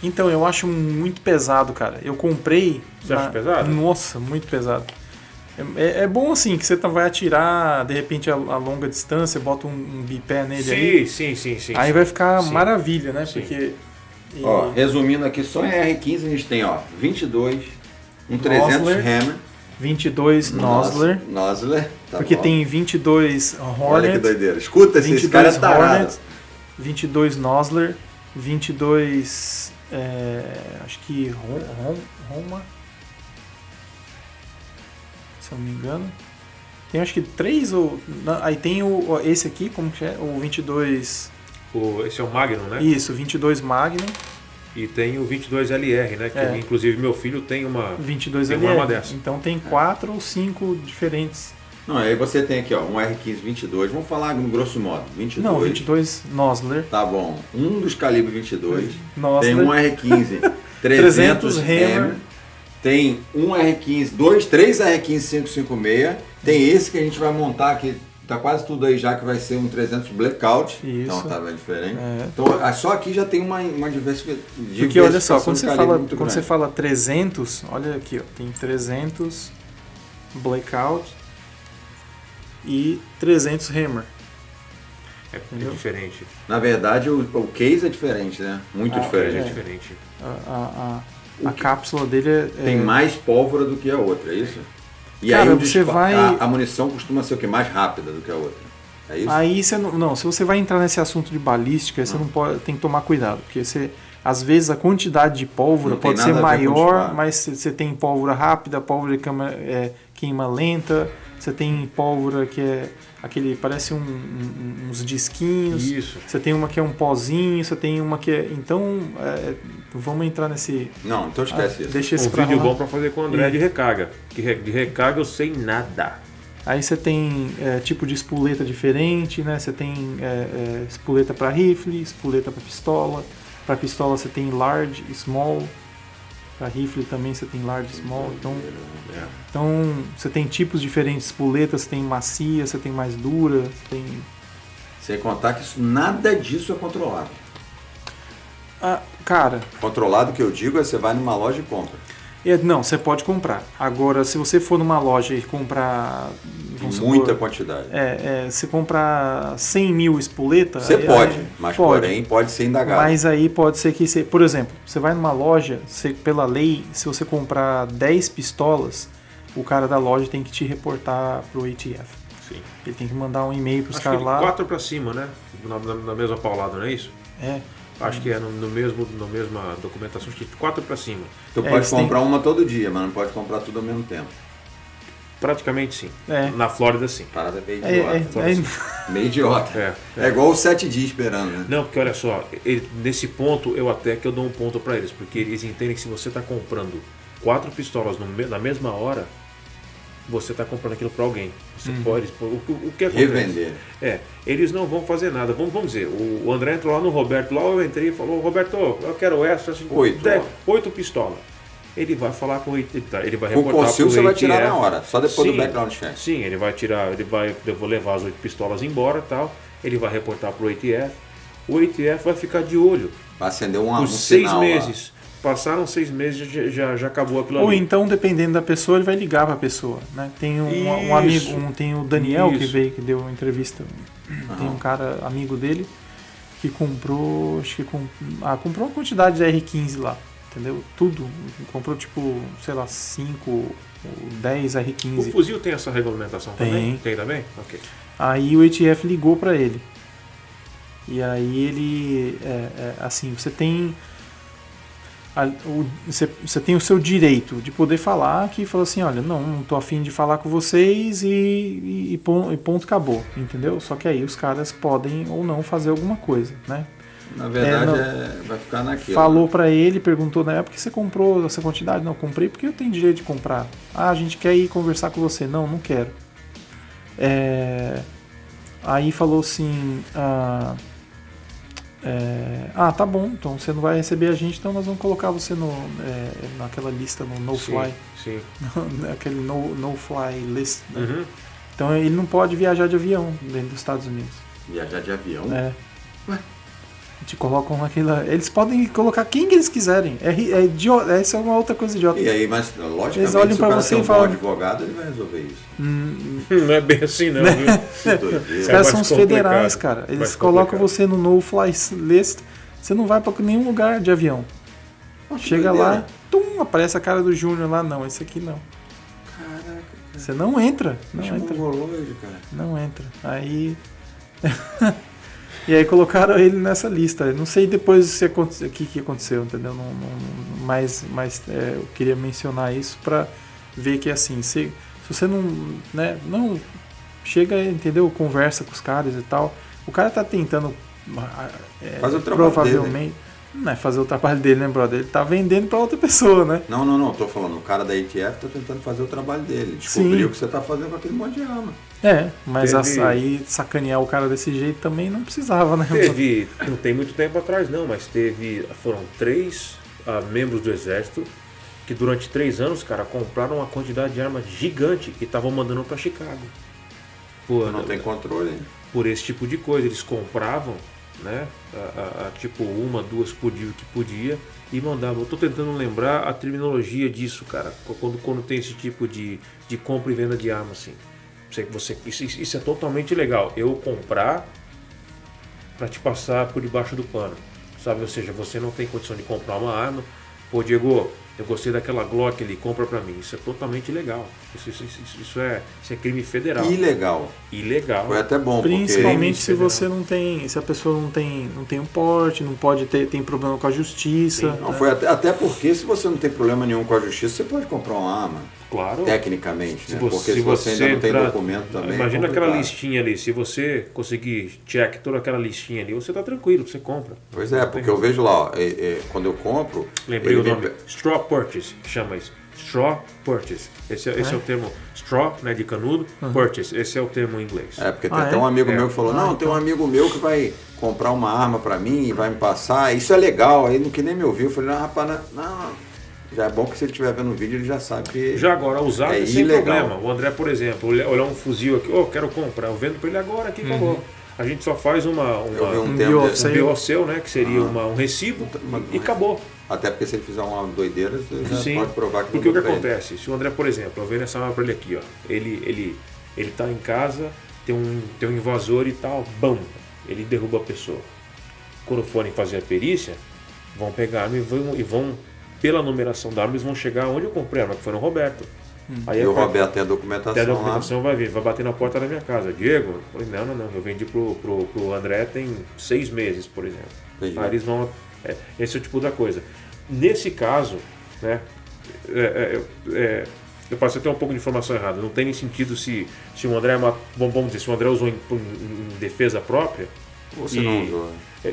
Então, eu acho muito pesado, cara. Eu comprei... Você acha pesado? Nossa, muito pesado. É bom assim, que você vai atirar, de repente, a longa distância, bota um bipé nele aí. Sim. Aí vai ficar maravilha, né? Sim. Porque... Ó, resumindo aqui, só em R15 a gente tem, ó, 22, um 300 Hammer, 22 Nosler, tá porque bom. tem 22 Hornet. Olha que doideira. Escuta, esse cara é tarado. Hornet, 22 Nosler, 22 acho que Roma, se eu não me engano. Tem acho que 3 ou aí tem esse aqui, como que é? O 22 esse é o Magnum, né? Isso, 22 Magnum. E tem o 22LR, né? Que inclusive meu filho tem uma 22 tem LR. uma dessa. Então tem 4 ou 5 diferentes. Não, aí você tem aqui, ó, um R15 22, vamos falar no grosso modo, 22. Não, 22 Nosler. Tá bom. Um dos calibres 22. Nosler. Tem um R15 300 Hammer. Tem um R15, 3 R15 556. Tem esse que a gente vai montar aqui. Tá quase tudo aí já que vai ser um 300 Blackout. Isso. Então tá bem diferente. É. Então só aqui já tem uma diversificação. Porque olha só, quando de você fala 300, olha aqui, ó, tem 300 Blackout e 300 Hammer. É diferente. Na verdade, o case é diferente, né? Muito diferente. É diferente. A cápsula dele tem mais pólvora do que a outra, é isso? E cara, aí você vai... a munição costuma ser o que? Mais rápida do que a outra. É isso? Aí você não, se você vai entrar nesse assunto de balística, você não pode, tem que tomar cuidado, porque Às vezes a quantidade de pólvora Não tem pode ser nada a ver com maior, disparo. mas você tem pólvora rápida, pólvora que queima lenta, você tem pólvora que é aquele, parece uns disquinhos, Isso. você tem uma que é um pozinho, você tem uma que é... Então, vamos entrar nesse... Não, então esquece isso. Deixa esse Um pra vídeo rolar. bom pra fazer com o André de recarga. Que de recarga eu sei nada. Aí você tem tipo de espoleta diferente, né? Você tem espoleta para rifle, espoleta para pistola. Para pistola você tem large, small. Para rifle também você tem large, small. Então você tem tipos diferentes de espoletas. Você tem macia, você tem mais dura. Você tem... Sem contar que nada disso é controlado. Cara... Controlado que eu digo é você vai numa loja e compra. Não, você pode comprar. Agora, se você for numa loja e comprar... Muita quantidade. Se comprar 100 mil espoleta... Você pode, mas porém pode ser indagado. Mas aí pode ser que... Por exemplo, você vai numa loja, pela lei, se você comprar 10 pistolas, o cara da loja tem que te reportar pro ATF. Sim. Ele tem que mandar um e-mail pros caras lá. 4 pra cima, né? Na mesma paulada, não é isso? Acho que é na mesma documentação, acho que 4 para cima. Tu pode comprar uma todo dia, mas não pode comprar tudo ao mesmo tempo. Praticamente sim. Na Flórida sim. Parada meio idiota. Meio idiota. É igual os 7 dias esperando, né? Não, porque olha só, nesse ponto eu dou um ponto para eles, porque eles entendem que se você está comprando 4 pistolas na mesma hora, você está comprando aquilo para alguém. Você pode... O que acontece? Revender. Eles não vão fazer nada. Vamos dizer, o André entrou lá no Roberto, lá eu entrei e falou, Roberto, eu quero essa, 8 pistolas. Ele vai falar com o ATF, ele vai reportar pro ATF. O consil você vai tirar na hora, só depois do background check. Sim, ele vai tirar, eu vou levar as 8 pistolas embora e tal, ele vai reportar pro ATF, o ATF vai ficar de olho. Vai acender um por 6 meses. Lá. Passaram 6 meses e já acabou aquilo ali. Ou então, dependendo da pessoa, ele vai ligar para a pessoa. Né? Tem um amigo, tem o Daniel que veio, que deu uma entrevista. Tem um cara, amigo dele, que comprou, comprou uma quantidade de R15 lá. Entendeu? Tudo. Comprou tipo, sei lá, 5 ou 10 R15. O fuzil tem essa regulamentação também? Tem também? Ok. Aí o ATF ligou para ele. E aí ele, assim, você tem o seu direito de poder falar, que fala assim, olha, não tô afim de falar com vocês e ponto, acabou, entendeu? Só que aí os caras podem ou não fazer alguma coisa, né? Na verdade, vai ficar naquilo. Falou pra ele, perguntou na época, você comprou essa quantidade? Não, comprei porque eu tenho direito de comprar. A gente quer ir conversar com você. Não quero. Aí falou assim, tá bom, então você não vai receber a gente, então nós vamos colocar você naquela lista, no no-fly. Sim. Aquele no-fly list. Né? Uhum. Então ele não pode viajar de avião dentro dos Estados Unidos. Viajar de avião? Ué? Te colocam naquela... Eles podem colocar quem que eles quiserem. Essa é uma outra coisa idiota. E aí, mas logicamente, eles olham se o cara você tem e falam... advogado, ele vai resolver isso. Não é bem assim não, viu? Os caras são os federais, cara. Eles colocam você no no-fly list, você não vai pra nenhum lugar de avião. Chega lá, aparece a cara do Júnior lá. Não, esse aqui não. Caraca. Você não entra. Não entra. Aí... E aí colocaram ele nessa lista. Não sei depois o que aconteceu, entendeu? Mas eu queria mencionar isso para ver que assim, se você não chega, entendeu? Conversa com os caras e tal. O cara tá tentando fazer o trabalho provavelmente dele. Não é fazer o trabalho dele, né, brother? Ele tá vendendo para outra pessoa, né? Não, tô falando, o cara da ATF tá tentando fazer o trabalho dele. Descobriu o que você tá fazendo com aquele monte de arma. Mas aí sacanear o cara desse jeito também não precisava, né? Não tem muito tempo atrás não, mas foram 3 membros do exército que durante 3 anos, cara, compraram uma quantidade de armas gigante e estavam mandando para Chicago. Não tem controle, hein? Por esse tipo de coisa, eles compravam, né, tipo 1, 2 por dia que podia e mandavam. Eu tô tentando lembrar a terminologia disso, cara, quando tem esse tipo de compra e venda de arma, assim. Isso é totalmente legal. Eu comprar para te passar por debaixo do pano, sabe? Ou seja, você não tem condição de comprar uma arma. Pô, Diego, eu gostei daquela Glock, ele compra pra mim. Isso é totalmente ilegal. Isso é crime federal. Ilegal. Foi até bom, principalmente porque... se você não tem, se a pessoa não tem um porte, não pode ter, tem problema com a justiça. Não, foi até porque se você não tem problema nenhum com a justiça, você pode comprar uma arma. Claro. Tecnicamente, né? Porque se você ainda não tem documento também. Imagina aquela listinha ali, se você conseguir check toda aquela listinha ali, você tá tranquilo, você compra. Pois é, porque eu vejo lá, ó, quando eu compro. Lembrei o nome. Straw Purchase, chama isso. Straw Purchase. Esse é o termo. Straw, né, de canudo, purchase. Esse é o termo em inglês. É, porque tem até um amigo meu que falou, tem um amigo meu que vai comprar uma arma pra mim e vai me passar. Isso é legal. Aí não que nem me ouviu. Eu falei, rapaz, não. Já é bom que se ele estiver vendo o vídeo, ele já sabe que... Já agora, usado é sem ilegal. problema. O André, por exemplo, olhar um fuzil aqui, quero comprar, eu vendo pra ele agora aqui, acabou. A gente só faz um BO seu, né, que seria um recibo e acabou. Até porque se ele fizer uma doideira, você já pode provar que... Porque o que acontece? Se o André, por exemplo, eu vendo essa arma pra ele aqui, ó, ele tá em casa, tem um invasor e tal, bam, ele derruba a pessoa. Quando forem fazer a perícia, vão pegar a arma e vão pela numeração da arma, eles vão chegar onde eu comprei a arma, que foi no Roberto. Aí o Roberto tem a documentação. Tem a documentação, vai bater na porta da minha casa. Diego, eu falei, não, eu vendi pro André tem 6 meses, por exemplo. Aí eles vão. Esse é o tipo da coisa. Nesse caso, né, eu passei até um pouco de informação errada. Não tem nem sentido se o André, vamos dizer, se o André usou em defesa própria. Você não usou.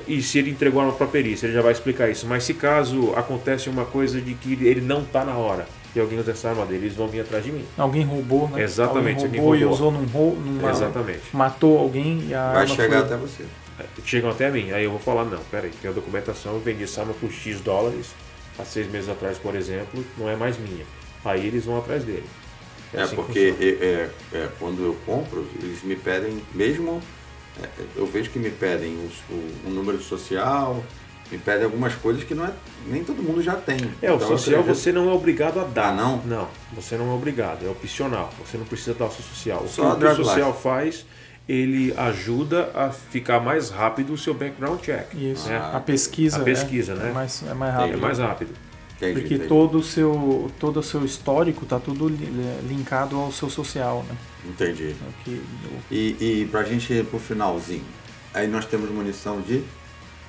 E se ele entregou a arma para perícia, ele já vai explicar isso. Mas se caso acontece uma coisa de que ele não está na hora e alguém usa essa arma dele, eles vão vir atrás de mim. Alguém roubou, né? Exatamente. Alguém roubou e usou numa... Exatamente. Matou alguém e a vai arma chegar foi... até você. Chegam até mim. Aí eu vou falar, não, peraí, tem a documentação, eu vendi essa arma por X dólares, há 6 meses atrás, por exemplo, não é mais minha. Aí eles vão atrás dele. Assim porque quando eu compro, eles me pedem mesmo... eu vejo que me pedem o número social, me pedem algumas coisas que nem todo mundo já tem. O social você não é obrigado a dar. Ah, não? Não, você não é obrigado, é opcional. Você não precisa dar o seu social. O Só que o social faz, ele ajuda a ficar mais rápido o seu background check. Isso, né? a pesquisa. Né? É mais rápido. É mais rápido. Porque todo o seu histórico está tudo linkado ao seu social, né? Entendi. E pra gente ir pro finalzinho, aí nós temos munição de...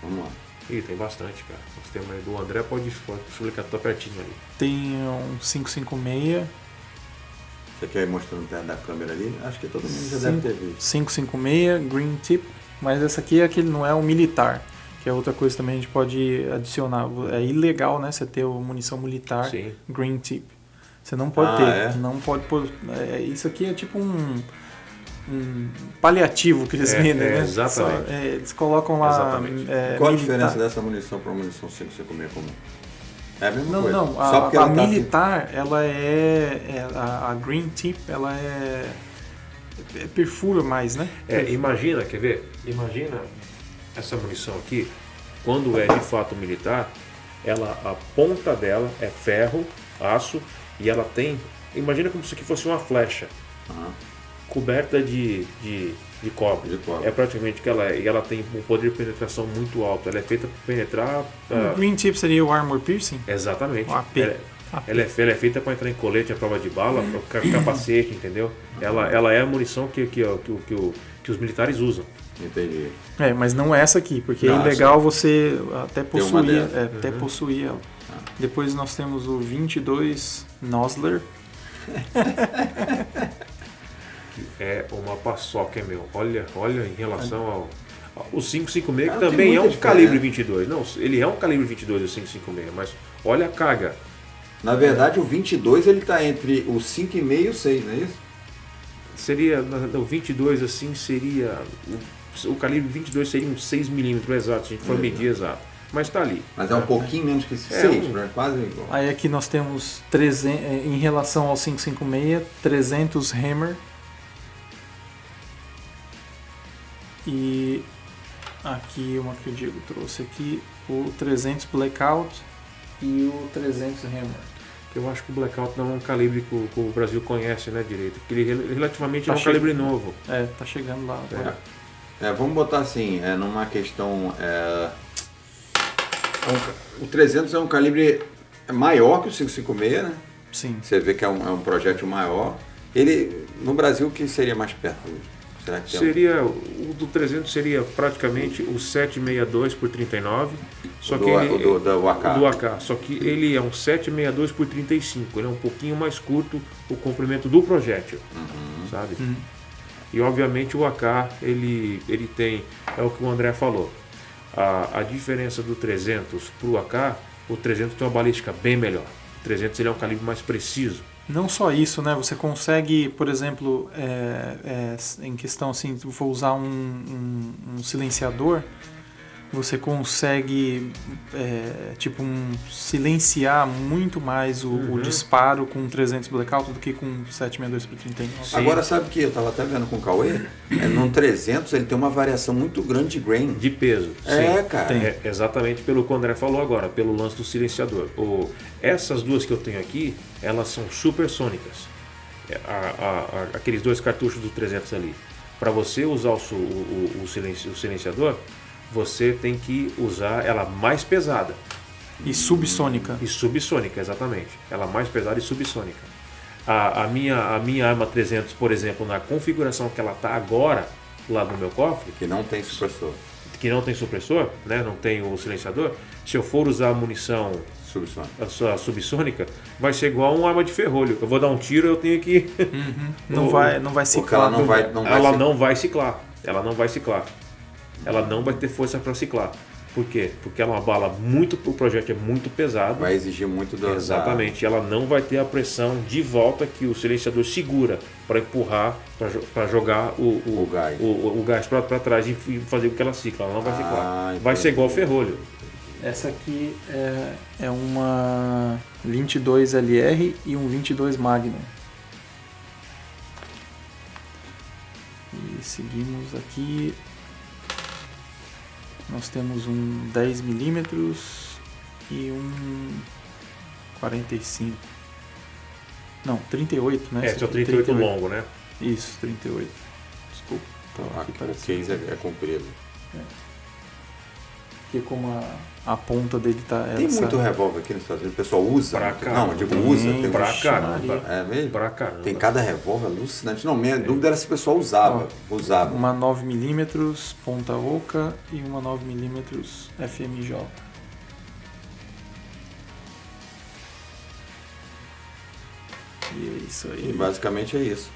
Vamos lá. Tem bastante, cara. Nós temos aí do André, pode explicar, tá pertinho ali. Tem um 556. Você quer ir mostrando perto da câmera ali? Acho que todo mundo já deve ter visto. 556, Green Tip, mas essa aqui não é o militar. Que é outra coisa também a gente pode adicionar. É ilegal, né? Você ter munição militar. Sim. Green Tip. Você não pode ter. Não pode pôr. Isso aqui é tipo um paliativo que eles vendem, né? Exatamente. Eles colocam lá. Exatamente. Qual a diferença dessa munição para uma munição 556 comum? É a mesma coisa. Não. Só porque a militar, ela a Green Tip, ela perfura mais, né? Imagina, quer ver? Imagina essa munição aqui, quando é de fato militar, a ponta dela é ferro, aço, e ela tem, imagina como se aqui fosse uma flecha, coberta de cobre. É praticamente que ela tem um poder de penetração muito alto, ela é feita para penetrar... O Green Tip seria o Armor Piercing? Exatamente. O AP. Ela é feita para entrar em colete à prova de bala, para capacete, entendeu? Ela é a munição que os militares usam. Entendi. Mas não é essa aqui, porque é ilegal você até possuir ela. Depois nós temos o 22 Nosler. É uma paçoca, meu. Olha em relação ao... O 556 que também é um calibre 22. Não, ele é um calibre 22 o 556, mas olha a carga. Na verdade, o 22 ele está entre o 5,5 e o 6, não é isso? Seria, o 22 assim, seria... O calibre 22 seria um 6mm exato, se a gente for medir exato. Mas está ali. Mas é um pouquinho menos que esse 6, né? Quase igual. Aí aqui nós temos, em relação ao 556, 300 Hammer. E aqui uma que o Diego trouxe aqui, o 300 Blackout e o 300 Hammer. Eu acho que o Blackout não é um calibre que o Brasil conhece, né, direito. Porque ele relativamente é um calibre novo. Tá chegando lá agora. Vamos botar assim, numa questão... o 300 é um calibre é maior que o 556, né? Sim. Você vê que é um projétil maior. Ele, no Brasil, o que seria mais perto? Será que seria, o do 300 seria praticamente o 762 por 39, só que ele, do AK. Do AK, só que ele é um 762 por 35, ele é um pouquinho mais curto o comprimento do projétil, sabe? E obviamente o AK, ele tem, é o que o André falou, a diferença do 300 para o AK, o 300 tem uma balística bem melhor, o 300 ele é um calibre mais preciso. Não só isso, né? Você consegue, por exemplo, em questão assim, se for usar um silenciador, você consegue silenciar muito mais o disparo com 300 blackout do que com 762 por 39. Agora sabe que eu estava até vendo com o Cauê, no 300 ele tem uma variação muito grande de grain. De peso. Cara. Exatamente pelo que o André falou agora, pelo lance do silenciador. Essas duas que eu tenho aqui, elas são supersônicas. Aqueles dois cartuchos do 300 ali. Para você usar o silenciador, você tem que usar ela mais pesada. E subsônica. E subsônica, exatamente. Ela mais pesada e subsônica. A minha arma 300, por exemplo, na configuração que ela está agora, lá no meu cofre... Que não tem supressor. Que não tem supressor, né? Não tem o silenciador. Se eu for usar a munição subsônica, vai ser igual uma arma de ferrolho. Eu vou dar um tiro, eu tenho que... Não vai ciclar. Ela não vai ciclar. Ela não vai ciclar. Ela não vai ter força para ciclar. Por quê? Porque ela é uma bala o projétil é muito pesado. Vai exigir muito do... Exatamente. Ela não vai ter a pressão de volta que o silenciador segura para empurrar, para jogar o gás para trás e fazer com que ela cicla. Ela não vai ciclar. Vai ser igual ferrolho. Essa aqui é uma 22 LR e um 22 Magnum. E seguimos aqui. Nós temos um 10mm e um 45. Não, 38, né? Esse é o 38 longo, né? Isso, 38. Desculpa. O case é comprido. Porque como a ponta dele tá... Tem muito revólver aqui nos Estados Unidos, o pessoal usa? Pra caramba. Não, eu digo usa. Tem pra caramba. É mesmo? Pra caramba. Tem cada revólver alucinante. Não, minha dúvida era se o pessoal usava. Uma 9mm ponta oca e uma 9mm FMJ. E é isso aí. E basicamente é isso.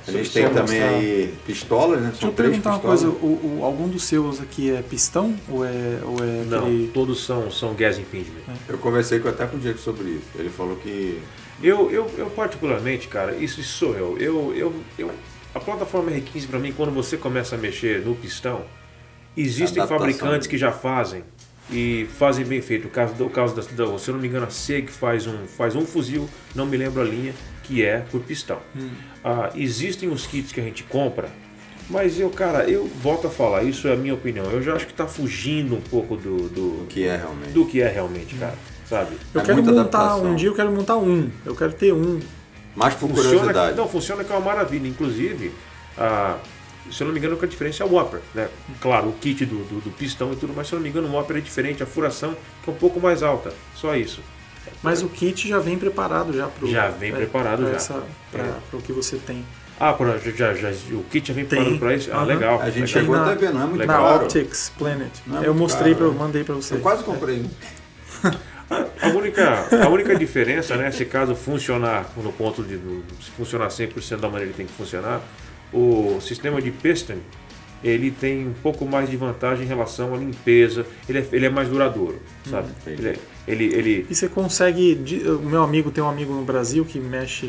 A gente tem também aí pistolas, né? Deixa eu perguntar uma coisa, algum dos seus aqui é pistão ou é Não, aquele... todos são gas impingement. Eu conversei até com o Diego sobre isso. Ele falou que... Eu particularmente, cara, isso sou eu. A plataforma R15 para mim, quando você começa a mexer no pistão, existem fabricantes que já fazem e fazem bem feito. O caso se eu não me engano, a SEG faz um fuzil, não me lembro a linha, que é por pistão. Existem os kits que a gente compra, mas eu volto a falar, isso é a minha opinião. Eu já acho que está fugindo um pouco do que é realmente. Do que é realmente, cara. Sabe? Eu quero montar um dia, eu quero montar um. Eu quero ter um. Mais por curiosidade. Funciona que é uma maravilha. Inclusive, se eu não me engano, a diferença é o Whopper, né? Claro, o kit do pistão e tudo, mas se eu não me engano, o Whopper é diferente, a furação que é um pouo mais alta. Só isso. Mas o kit já vem preparado já pro... Já vem preparado para o que você tem. O kit já vem preparado para isso? Legal. A gente chegou até vendo, não é muito na caro. Optics Planet. Eu mostrei, mandei para você. Eu quase comprei. A única diferença, né, se caso funcionar no ponto de funcionar 100% da maneira que tem que funcionar, o sistema de piston, ele tem um pouco mais de vantagem em relação à limpeza, ele é mais duradouro, sabe? Ele... E você consegue... O meu amigo, tem um amigo no Brasil que mexe...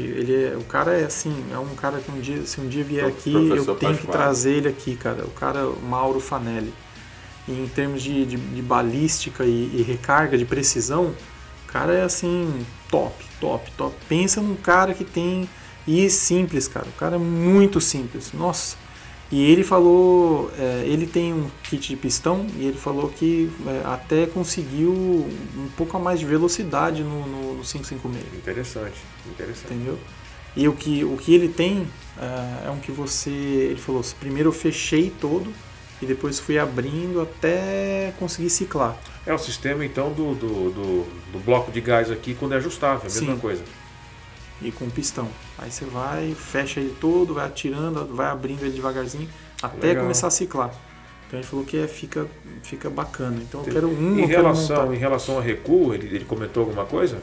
o cara é assim, é um cara que se um dia vier aqui, eu tenho que trazer ele aqui, cara. O cara, Mauro Fanelli. E em termos de balística e recarga, de precisão, o cara é assim, top. Pensa num cara que tem... E simples, cara. O cara é muito simples. Nossa... E ele falou, ele tem um kit de pistão e ele falou que até conseguiu um pouco a mais de velocidade no 556. Interessante. Entendeu? E o que ele tem é um que ele falou, primeiro eu fechei todo e depois fui abrindo até conseguir ciclar. É o sistema então do bloco de gás aqui quando é ajustável, a mesma Sim. coisa. E com pistão. Aí você vai, fecha ele todo, vai atirando, vai abrindo ele devagarzinho até Legal. começar a ciclar. Então ele falou que fica bacana. Então eu quero Em eu quero montar. relação a recuo, ele comentou alguma coisa?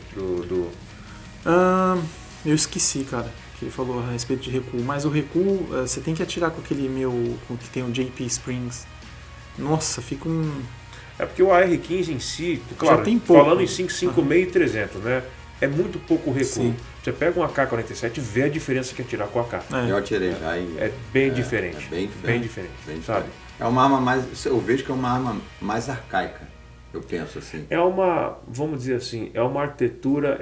Eu esqueci, cara, que ele falou a respeito de recuo. Mas o recuo, você tem que atirar com aquele com que tem o JP Springs. Nossa, fica um... É porque o AR-15 em si, claro, tem pouco. falando em 5.56 e 300, né? É muito pouco recuo. Sim. Você pega um AK-47 e vê a diferença que é atirar com AK. Eu atirei já e... É bem diferente. É bem diferente, sabe? É uma arma mais... Eu vejo que é uma arma mais arcaica. Eu penso assim. É uma, vamos dizer assim, é uma arquitetura,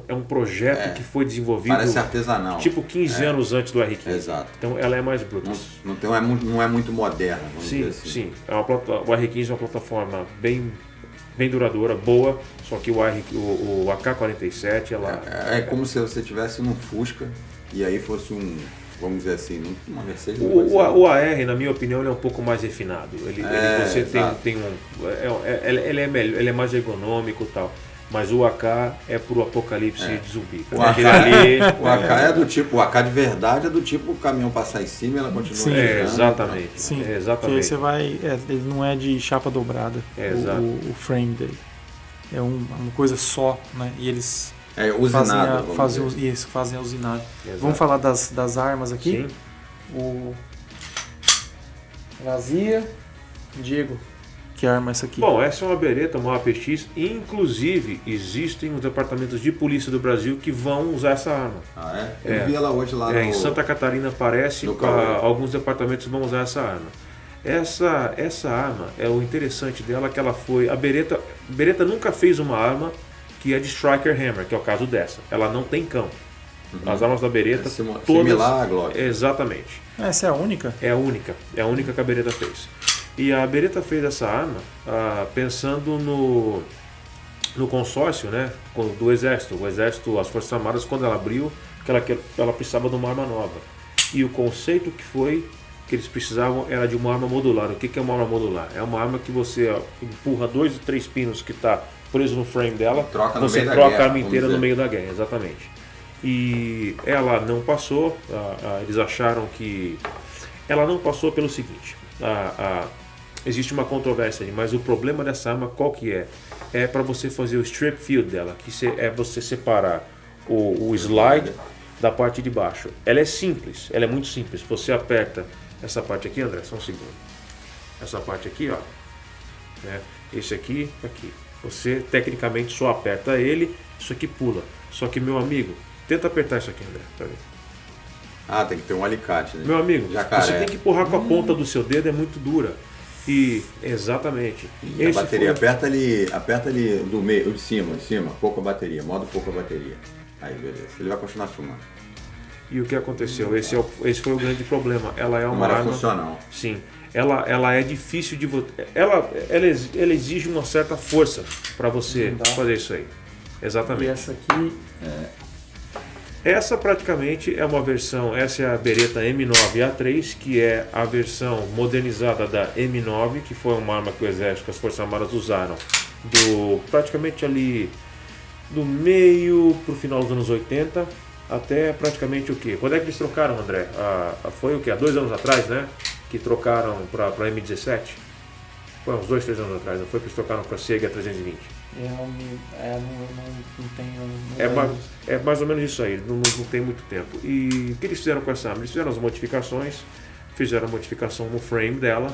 é um projeto que foi desenvolvido... Parece artesanal. Tipo 15 anos antes do R15. Exato. Então ela é mais bruta. Não é muito moderna, vamos dizer assim. Sim. O R15 é uma plataforma bem duradoura, boa, só que o AK-47, ela... É como se você estivesse num Fusca e aí fosse vamos dizer assim, uma Mercedes. O AR, na minha opinião, ele é um pouco mais refinado. Você tem ele é melhor, ele é mais ergonômico e tal. Mas o AK é pro apocalipse de zumbi. O AK é do tipo, o AK de verdade é do tipo o caminhão passar em cima e ela continua girando. Exatamente. Sim, exatamente. porque aí você vai... ele não é de chapa dobrada, o frame dele. É uma coisa só, né? E eles fazem a usinagem. Exato. Vamos falar das armas aqui? Sim. O Vazia, Diego, que arma é essa aqui? Bom, essa é uma Beretta, uma APX. Inclusive, existem os departamentos de polícia do Brasil que vão usar essa arma. Ah, é? Eu vi ela hoje lá em Santa Catarina, parece que alguns departamentos vão usar essa arma. Essa arma, o interessante dela é que ela foi... A Beretta nunca fez uma arma que é de Striker Hammer, que é o caso dessa. Ela não tem cão. As armas da Beretta, todas... Similar à Glock. Exatamente. Essa é a única? É a única que a Beretta fez. E a Beretta fez essa arma pensando no consórcio, né, do Exército. O Exército, as Forças Armadas, quando ela abriu, ela precisava de uma arma nova. E o conceito que eles precisavam era de uma arma modular. O que é uma arma modular? É uma arma que você empurra 2 ou 3 pinos que está preso no frame dela, você troca a arma inteira no meio da guerra, exatamente. E ela não passou, eles acharam que... Ela não passou pelo seguinte, existe uma controvérsia aí, mas o problema dessa arma qual que é? É para você fazer o strip field dela, que é você separar o slide da parte de baixo. Ela é simples, ela é muito simples. Você aperta essa parte aqui, André, só um segundo. Essa parte aqui, ó, né? Esse aqui. Você tecnicamente só aperta ele, isso aqui pula. Só que, meu amigo, tenta apertar isso aqui, André, pra ver. Tem que ter um alicate, né? Meu amigo, Jacaré. Você tem que empurrar com a ponta do seu dedo, é muito dura. E, exatamente. E a bateria, aperta ali do meio, de cima, pouca bateria, modo pouca bateria. Aí, beleza. Ele vai continuar fumando. E o que aconteceu? Esse foi o grande problema. Ela é uma arma arma funcional. Sim. Ela é difícil de... Ela exige uma certa força para você fazer isso aí. Exatamente. E essa aqui Essa praticamente é uma versão, essa é a Beretta M9A3, que é a versão modernizada da M9, que foi uma arma que o Exército, as Forças Armadas usaram praticamente ali do meio para o final dos anos 80 até praticamente o quê? Quando é que eles trocaram, André? Foi o quê? Há 2 anos atrás, né? Que trocaram para M17? Foi uns 2, 3 anos atrás, não foi que eles trocaram para a Sega 320? não tenho... É mais ou menos isso aí, não tem muito tempo. E o que eles fizeram com essa arma? Eles fizeram as modificações, fizeram a modificação no frame dela,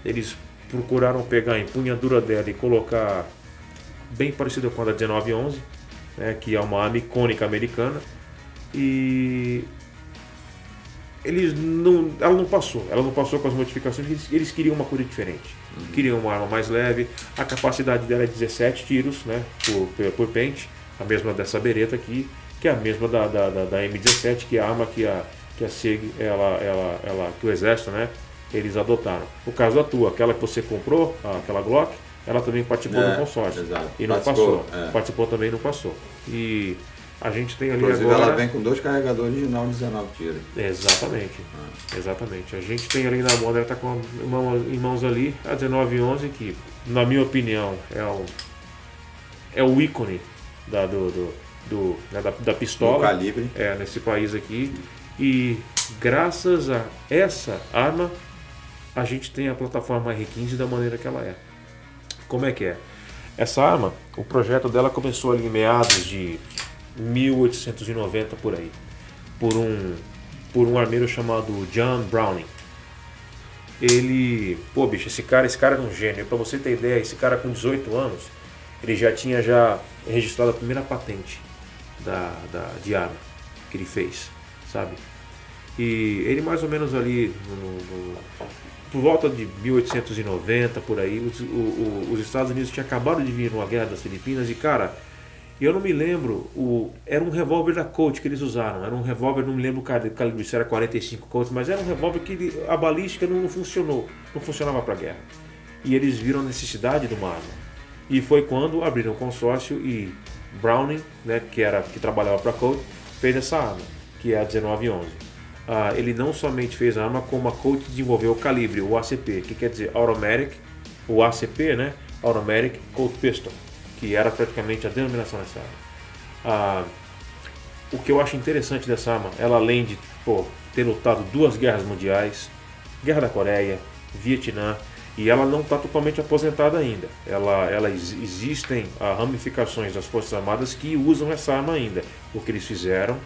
eles procuraram pegar a empunhadura dela e colocar bem parecida com a da 1911, né, que é uma arma icônica americana, e ela não passou com as modificações. Eles queriam uma coisa diferente, queriam uma arma mais leve. A capacidade dela é 17 tiros, né, por pente, a mesma dessa Beretta aqui, que é a mesma da M17, que é a arma que a SEG, que o Exército, né, eles adotaram. No caso da tua, aquela que você comprou, aquela Glock, ela também participou do consórcio. Exato. E não passou. Participou também e não passou. E A gente tem ali Inclusive agora... ela vem com 2 carregadores original de 19 tiras. Exatamente. A gente tem ali na moda, ela está com em mãos ali, a 1911, que na minha opinião é o ícone da pistola. Do calibre. Nesse país aqui. E graças a essa arma, a gente tem a plataforma R15 da maneira que ela é. Como é que é? Essa arma, o projeto dela começou ali em meados de 1890 por aí, por um armeiro chamado John Browning. Ele, bicho, esse cara é um gênio. Pra você ter ideia, esse cara com 18 anos, ele já tinha registrado a primeira patente de arma que ele fez, sabe? E ele mais ou menos ali por volta de 1890 por aí, os Estados Unidos tinham acabado de vir numa guerra das Filipinas e, cara, eu não me lembro, era um revólver da Colt que eles usaram, era um revólver, não me lembro o calibre, se era 45 Colt, mas era um revólver que a balística não funcionava para guerra. E eles viram a necessidade de uma arma. E foi quando abriram o consórcio e Browning, né, que trabalhava para a Colt, fez essa arma, que é a 1911. Ele não somente fez a arma, como a Colt desenvolveu o calibre, o ACP, que quer dizer Automatic, o ACP, né, Automatic Colt Pistol, que era praticamente a denominação dessa arma. O que eu acho interessante dessa arma, ela além de ter lutado 2 guerras mundiais, Guerra da Coreia, Vietnã, e ela não está totalmente aposentada ainda. Existem ramificações das Forças Armadas que usam essa arma ainda. O que eles fizeram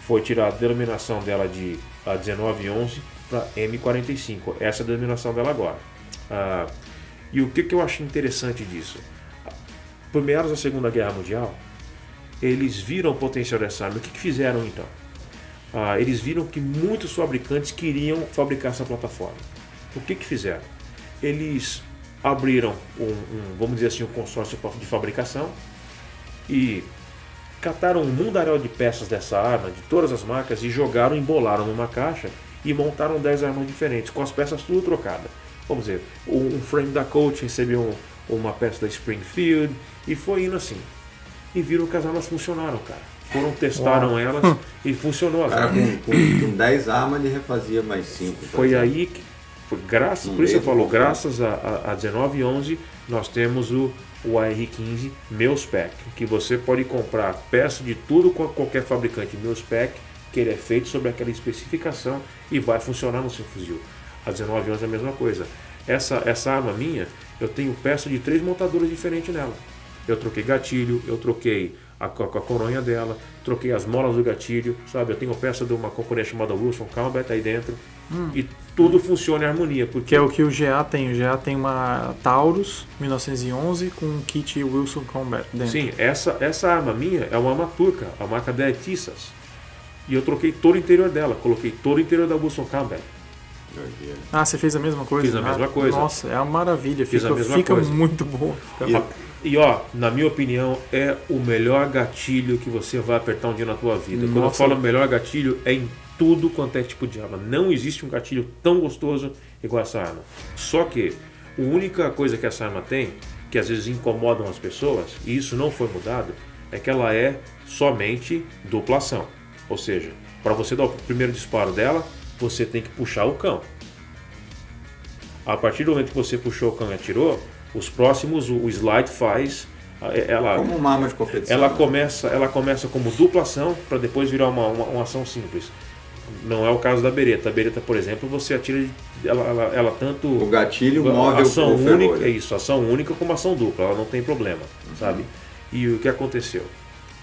foi tirar a denominação dela de 1911 para M45. Essa é a denominação dela agora. E o que eu acho interessante disso? Por meados da Segunda Guerra Mundial, eles viram o potencial dessa arma. O que fizeram então? Eles viram que muitos fabricantes queriam fabricar essa plataforma. O que fizeram? Eles abriram vamos dizer assim, um consórcio de fabricação e cataram um mundaréu de peças dessa arma, de todas as marcas, e embolaram numa caixa e montaram 10 armas diferentes, com as peças tudo trocadas. Vamos dizer, um frame da Colt recebeu uma peça da Springfield, e foi indo assim. E viram que as armas funcionaram, cara. Testaram elas e funcionou. Cara, com 10 armas ele refazia mais 5. Foi aí que, por isso você falou, graças a 1911, nós temos o AR-15 Mil-Spec, que você pode comprar peça de tudo com qualquer fabricante Mil-Spec, que ele é feito sobre aquela especificação e vai funcionar no seu fuzil. A 1911 é a mesma coisa. Essa arma minha, eu tenho peça de 3 montadoras diferentes nela. Eu troquei gatilho, eu troquei a coronha dela, troquei as molas do gatilho, sabe? Eu tenho peça de uma componente chamada Wilson Combat aí dentro. E tudo funciona em harmonia. Porque... Que é o que o GA tem. O GA tem uma Taurus 1911 com um kit Wilson Combat dentro. Sim, essa arma minha é uma arma turca, a marca Tissas. E eu troquei todo o interior dela, coloquei todo o interior da Wilson Combat. Você fez a mesma coisa? Fiz a mesma coisa. Nossa, é uma maravilha. Fiz a mesma fica coisa. Muito bom. E na minha opinião, é o melhor gatilho que você vai apertar um dia na tua vida. Quando eu falo melhor gatilho, é em tudo quanto é tipo de arma. Não existe um gatilho tão gostoso igual essa arma. Só que a única coisa que essa arma tem, que às vezes incomodam as pessoas, e isso não foi mudado, é que ela é somente dupla ação. Ou seja, para você dar o primeiro disparo dela, você tem que puxar o cão. A partir do momento que você puxou o cão e atirou, os próximos, o slide faz... como uma arma de competição. Ela começa como dupla ação para depois virar uma ação simples. Não é o caso da bereta. A bereta, por exemplo, você atira ela tanto... O gatilho móvel ação única, ação única como ação dupla. Ela não tem problema, sabe? E o que aconteceu?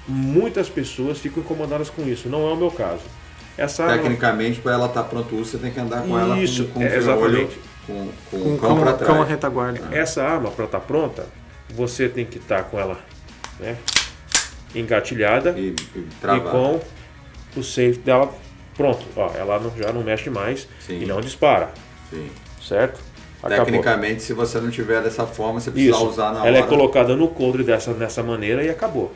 Muitas pessoas ficam incomodadas com isso. Não é o meu caso. Tecnicamente, para ela estar pronto, você tem que andar com ela com exatamente. Com o cão para trás. Com a retaguarda. Essa arma, para estar pronta, você tem que estar com ela, né, engatilhada e com o safe dela pronto. Ela já não mexe mais. Sim. E não dispara. Sim. Certo? Acabou. Tecnicamente, se você não tiver dessa forma, você precisa usar na hora. Ela é colocada no coldre dessa maneira e acabou.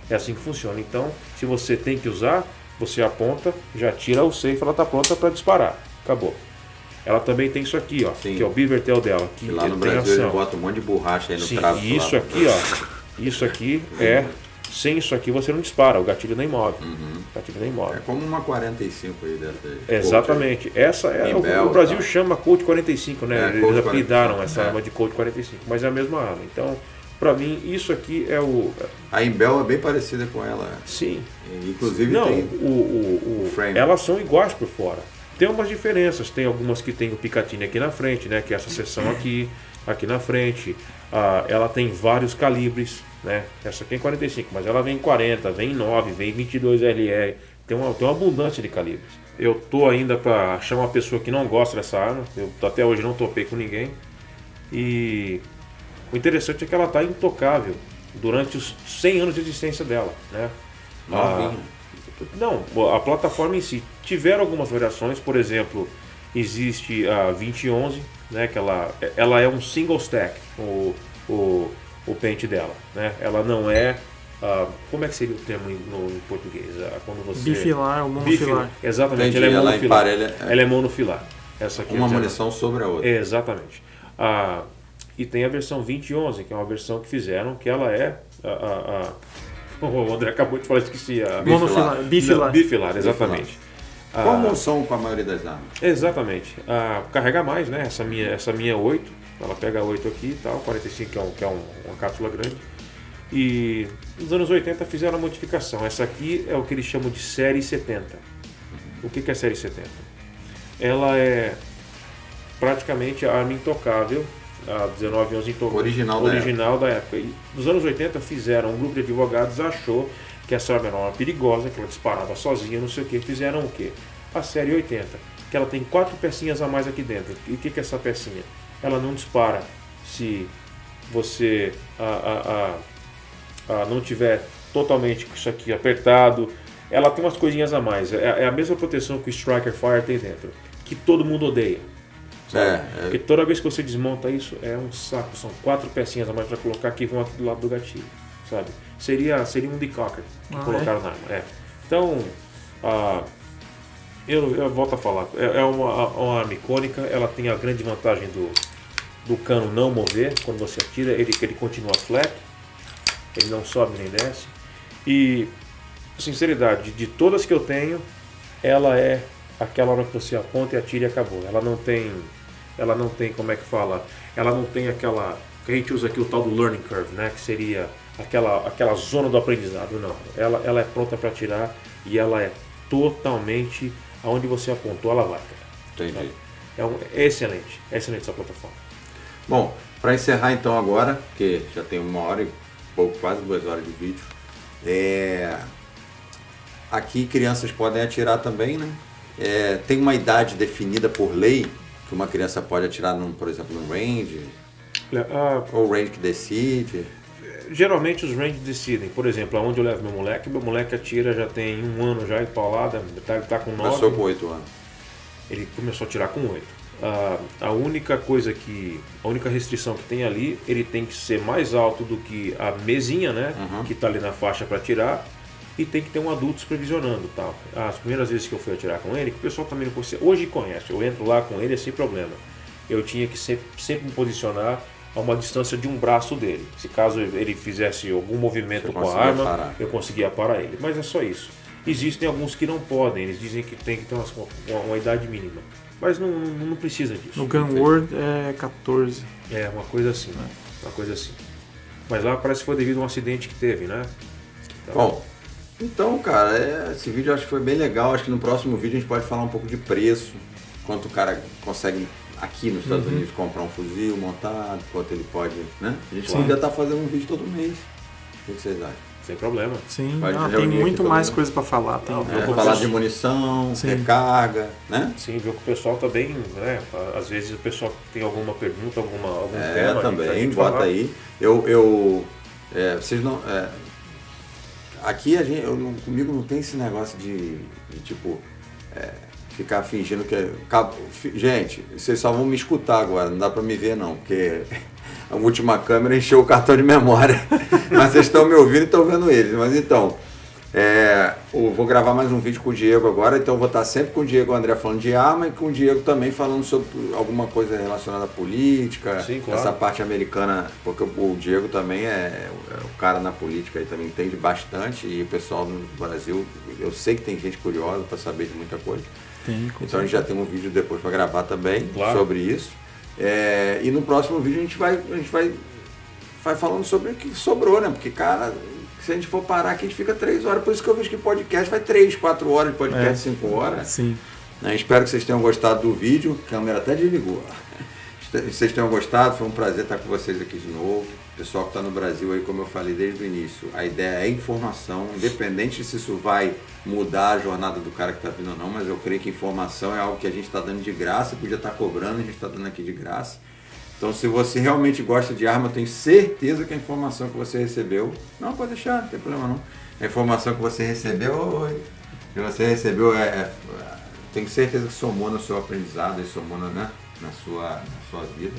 É assim que funciona. Então, se você tem que usar, você aponta, já tira o safe, ela está pronta para disparar. Acabou. Ela também tem isso aqui, que é o beaver tail dela. Que lá no Brasil ele bota um monte de borracha aí no traço. Isso aqui, isso aqui é Sem isso aqui você não dispara, o gatilho não imóvel. O gatilho não imóvel. É como uma 45 aí dessa. Exatamente. Essa é o Brasil chama Colt 45, né? Eles apelidaram essa arma de Colt 45, mas é a mesma arma. Então, para mim, isso aqui é o... A Imbel é bem parecida com ela. Sim. Inclusive não, tem o frame. Elas são iguais por fora. Tem umas diferenças. Tem algumas que tem o Picatinny aqui na frente, né? Que é essa seção aqui na frente. Ela tem vários calibres, né? Essa aqui é 45, mas ela vem em 40, vem em 9, vem em 22 LR. Tem uma abundância de calibres. Eu tô ainda para achar uma pessoa que não gosta dessa arma. Eu até hoje não topei com ninguém. E... o interessante é que ela está intocável durante os 100 anos de existência dela, né? Não, a plataforma em si. Tiveram algumas variações, por exemplo, existe a 2011, né? Que ela é um single stack, o pente dela, né? Ela não é... como é que seria o termo em português? Quando você... Bifilar ou monofilar. Exatamente, ela é monofilar. Ela é monofilar. Essa aqui uma munição sobre a outra. Exatamente. E tem a versão 2011, que é uma versão que fizeram, que ela é o André acabou de falar, esqueci. Bifilar, exatamente. Qual munição com a maioria das armas? Exatamente. Carrega mais, né? Essa minha 8, ela pega 8 aqui e tal, 45 que é uma cápsula grande. E nos anos 80 fizeram a modificação. Essa aqui é o que eles chamam de série 70. O que é série 70? Ela é praticamente a arma intocável, a 1911 original da época. E nos anos 80 fizeram, um grupo de advogados achou que essa arma era uma perigosa, que ela disparava sozinha, não sei o que. Fizeram o que? A série 80, que ela tem 4 pecinhas a mais aqui dentro. E o que é essa pecinha? Ela não dispara se você não tiver totalmente com isso aqui apertado. Ela tem umas coisinhas a mais. É a mesma proteção que o Striker Fire tem dentro, que todo mundo odeia. Porque toda vez que você desmonta isso é um saco, são 4 pecinhas a mais para colocar que vão aqui do lado do gatilho, sabe? Seria um decocker que colocaram na arma. Então, eu volto a falar, é uma arma icônica, ela tem a grande vantagem do cano não mover, quando você atira ele continua flat, ele não sobe nem desce. E, sinceridade, de todas que eu tenho, ela é aquela hora que você aponta e atira e acabou. Ela não tem, como é que fala? Ela não tem aquela, que a gente usa aqui o tal do learning curve, né? Que seria aquela zona do aprendizado. Não, ela é pronta para atirar e ela é totalmente aonde você apontou, ela vai. Entendi. É excelente essa plataforma. Bom, para encerrar então agora, porque já tem 1 hora e pouco, quase 2 horas de vídeo. Aqui crianças podem atirar também, né? Tem uma idade definida por lei que uma criança pode atirar, por exemplo, no range? Ou o range que decide? Geralmente os range decidem. Por exemplo, aonde eu levo meu moleque atira já tem 1 ano já de paulada, ele tá com 9. Começou com 8 anos. Ele começou a atirar com 8. A única restrição que tem ali, ele tem que ser mais alto do que a mesinha, né? Que está ali na faixa para atirar, e tem que ter um adulto supervisionando, tal. As primeiras vezes que eu fui atirar com ele, que o pessoal também não conhece, hoje conhece, eu entro lá com ele sem problema. Eu tinha que sempre me posicionar a uma distância de um braço dele. Se caso ele fizesse algum movimento com a arma, eu conseguia parar ele. Mas é só isso. Existem alguns que não podem, eles dizem que tem que ter uma idade mínima. Mas não precisa disso. No Gun World é 14. É, uma coisa assim, né? Uma coisa assim. Mas lá parece que foi devido a um acidente que teve, né? Então, cara, esse vídeo eu acho que foi bem legal. Acho que no próximo vídeo a gente pode falar um pouco de preço. Quanto o cara consegue aqui nos Estados Unidos comprar um fuzil montado, quanto ele pode, né? A gente podia estar fazendo um vídeo todo mês. O que vocês acham? Sem problema. Sim, tem muito mais coisa para falar. Falar de munição, recarga, né? Sim, viu que o pessoal tá bem, né? Às vezes o pessoal tem alguma pergunta, algum tema. Também, bota falar. Aí. Vocês não... aqui comigo não tem esse negócio de tipo... ficar fingindo que... Gente, vocês só vão me escutar agora, não dá para me ver não, porque... A última câmera encheu o cartão de memória. Mas vocês estão me ouvindo e estão vendo eles. Mas então, Eu vou gravar mais um vídeo com o Diego agora, então eu vou estar sempre com o Diego e o André falando de arma e com o Diego também falando sobre alguma coisa relacionada à política, Sim, claro. Essa parte americana, porque o Diego também é o cara na política e também entende bastante, e o pessoal no Brasil, eu sei que tem gente curiosa para saber de muita coisa. Então a gente já tem um vídeo depois para gravar também sobre isso. E no próximo vídeo a gente vai falando sobre o que sobrou, né? Porque, cara, se a gente for parar aqui, a gente fica 3 horas. Por isso que eu vejo que podcast vai 3, 4 horas de podcast, 5 horas. Sim. Espero que vocês tenham gostado do vídeo. A câmera até desligou. Vocês tenham gostado, foi um prazer estar com vocês aqui de novo. Pessoal que está no Brasil aí, como eu falei desde o início, a ideia é informação, independente se isso vai mudar a jornada do cara que está vindo ou não, mas eu creio que informação é algo que a gente está dando de graça, podia estar cobrando, a gente está dando aqui de graça. Então, se você realmente gosta de arma, eu tenho certeza que a informação que você recebeu, não pode deixar, não tem problema não. A informação que você recebeu, tenho certeza que somou no seu aprendizado, e somou na sua vida.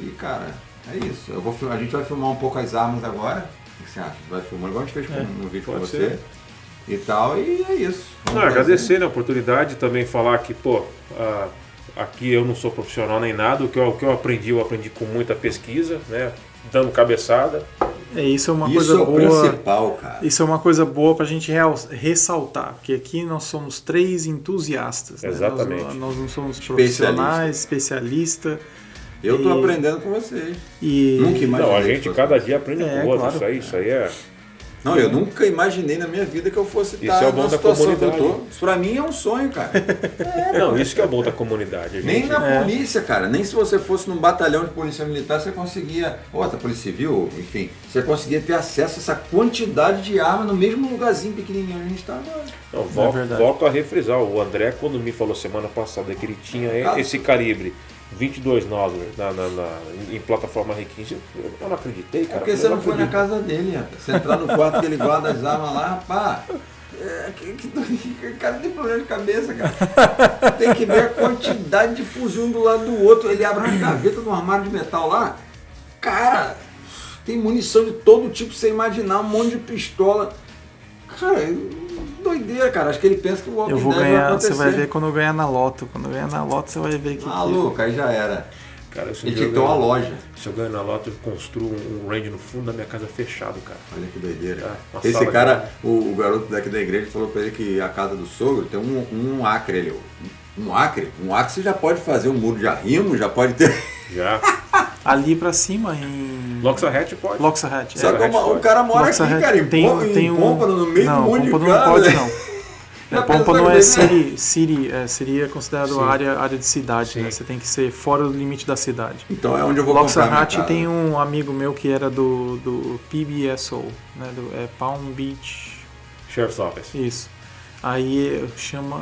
E, cara, é isso. A gente vai filmar um pouco as armas agora. O que você acha? Vai filmando igual a gente fez no vídeo com você. Ser. E tal, e é isso. Agradecer a oportunidade, também falar que, aqui eu não sou profissional nem nada, o que eu aprendi com muita pesquisa, né? Dando cabeçada. Isso é uma coisa boa. Isso é o principal, cara. Isso é uma coisa boa pra gente ressaltar, porque aqui nós somos 3 entusiastas. Exatamente. Né? Nós não somos profissionais, especialistas. Eu tô aprendendo com vocês. Nunca imaginei. Não, a gente cada dia aprende com o outro. Claro. Isso aí é. Não, eu nunca imaginei na minha vida que eu fosse estar na situação que eu tô. Isso pra mim é um sonho, cara. Não, isso que é bom da comunidade. Nem na polícia, cara. Nem se você fosse num batalhão de polícia militar, você conseguia, outra polícia civil, enfim, você conseguia ter acesso a essa quantidade de arma no mesmo lugarzinho pequenininho onde a gente tá agora. Não, volto a refrisar. O André, quando me falou semana passada que ele tinha esse calibre 22 Nosler em plataforma R15, eu não acreditei, cara. Porque você não foi na casa dele, rapaz. Você entrar no quarto que ele guarda as armas lá, rapaz. Cara, tem problema de cabeça, cara. Tem que ver a quantidade de fuzil um do lado do outro. Ele abre uma gaveta no armário de metal lá. Cara, tem munição de todo tipo, você imaginar, um monte de pistola. Cara, doideira, cara. Acho que ele pensa que o Walking Dead vai acontecer. Você vai ver quando ganhar na loto. Quando ganhar na loto, você vai ver que... Maluco, aí já era. Cara, ele tinha que ter uma loja. Se eu ganho na loto, eu construo um range no fundo da minha casa fechado, cara. Olha que doideira. Esse cara, o garoto daqui da igreja falou pra ele que a casa do sogro tem um acre ali. Um acre você já pode fazer um muro de arrimo, já pode ter... Já. Ali pra cima, em... Loxahatch pode. Loxahatch. Só que o cara mora aqui, cara, em Pompano, no meio do monte de cara. Não pode, não. Pompano é city, seria considerado área de cidade, né? Você tem que ser fora do limite da cidade. Então é onde eu vou comprar minha casa. tem um amigo meu que era do PBSO, né? Palm Beach... Sheriff's Office. Isso. Aí chama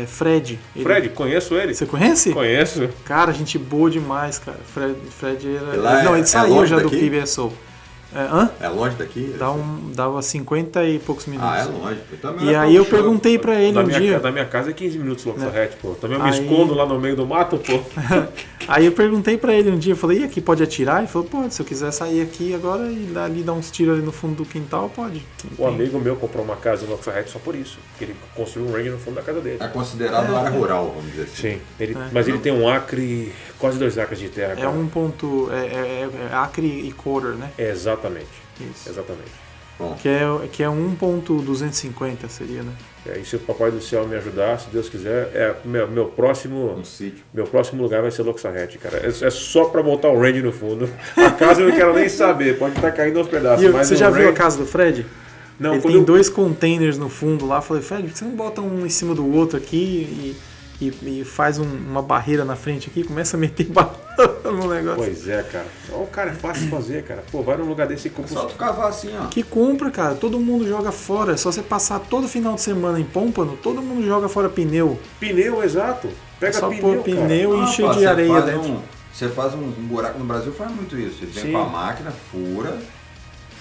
Fred. Fred, conheço ele. Você conhece? Conheço. Cara, gente boa demais, cara. Fred era... Não, ele saiu já do PBSO. É longe daqui? Dava 50 e poucos minutos. É longe. E aí eu perguntei pra ele dia... Da minha casa é 15 minutos, Loxahatch, pô. Também eu me escondo lá no meio do mato, pô. Aí eu perguntei pra ele um dia, eu falei, e aqui pode atirar? Ele falou, pode, se eu quiser sair aqui agora e ali dar uns tiros ali no fundo do quintal, pode. Um amigo meu comprou uma casa no Loxahatch só por isso, porque ele construiu um range no fundo da casa dele. É considerado área rural, vamos dizer assim. Sim, mas ele tem um acre, quase 2 acres de terra. É um ponto, acre e quarter, né? Exatamente. Isso. Exatamente. Bom. Que é 1.250 seria, né? E se o Papai do Céu me ajudar, se Deus quiser, meu próximo lugar vai ser Loxahatch, cara. É só pra botar o range no fundo. A casa eu não quero nem saber, pode estar caindo aos pedaços. Você já viu a casa do Fred? Não, ele tem 2 containers no fundo lá. Falei, Fred, por que você não bota um em cima do outro aqui e faz uma barreira na frente aqui, começa a meter barreira no negócio. Pois é, cara. O cara é fácil de fazer, cara. Pô, vai num lugar desse e compra. Só tu cavar assim, ó. Que compra, cara. Todo mundo joga fora. É só você passar todo final de semana em Pompano, todo mundo joga fora pneu. Pneu, exato. Pega só pneu, pôr pneu e encher de areia dentro. Você faz um buraco. No Brasil faz muito isso. Ele vem com a máquina, fura.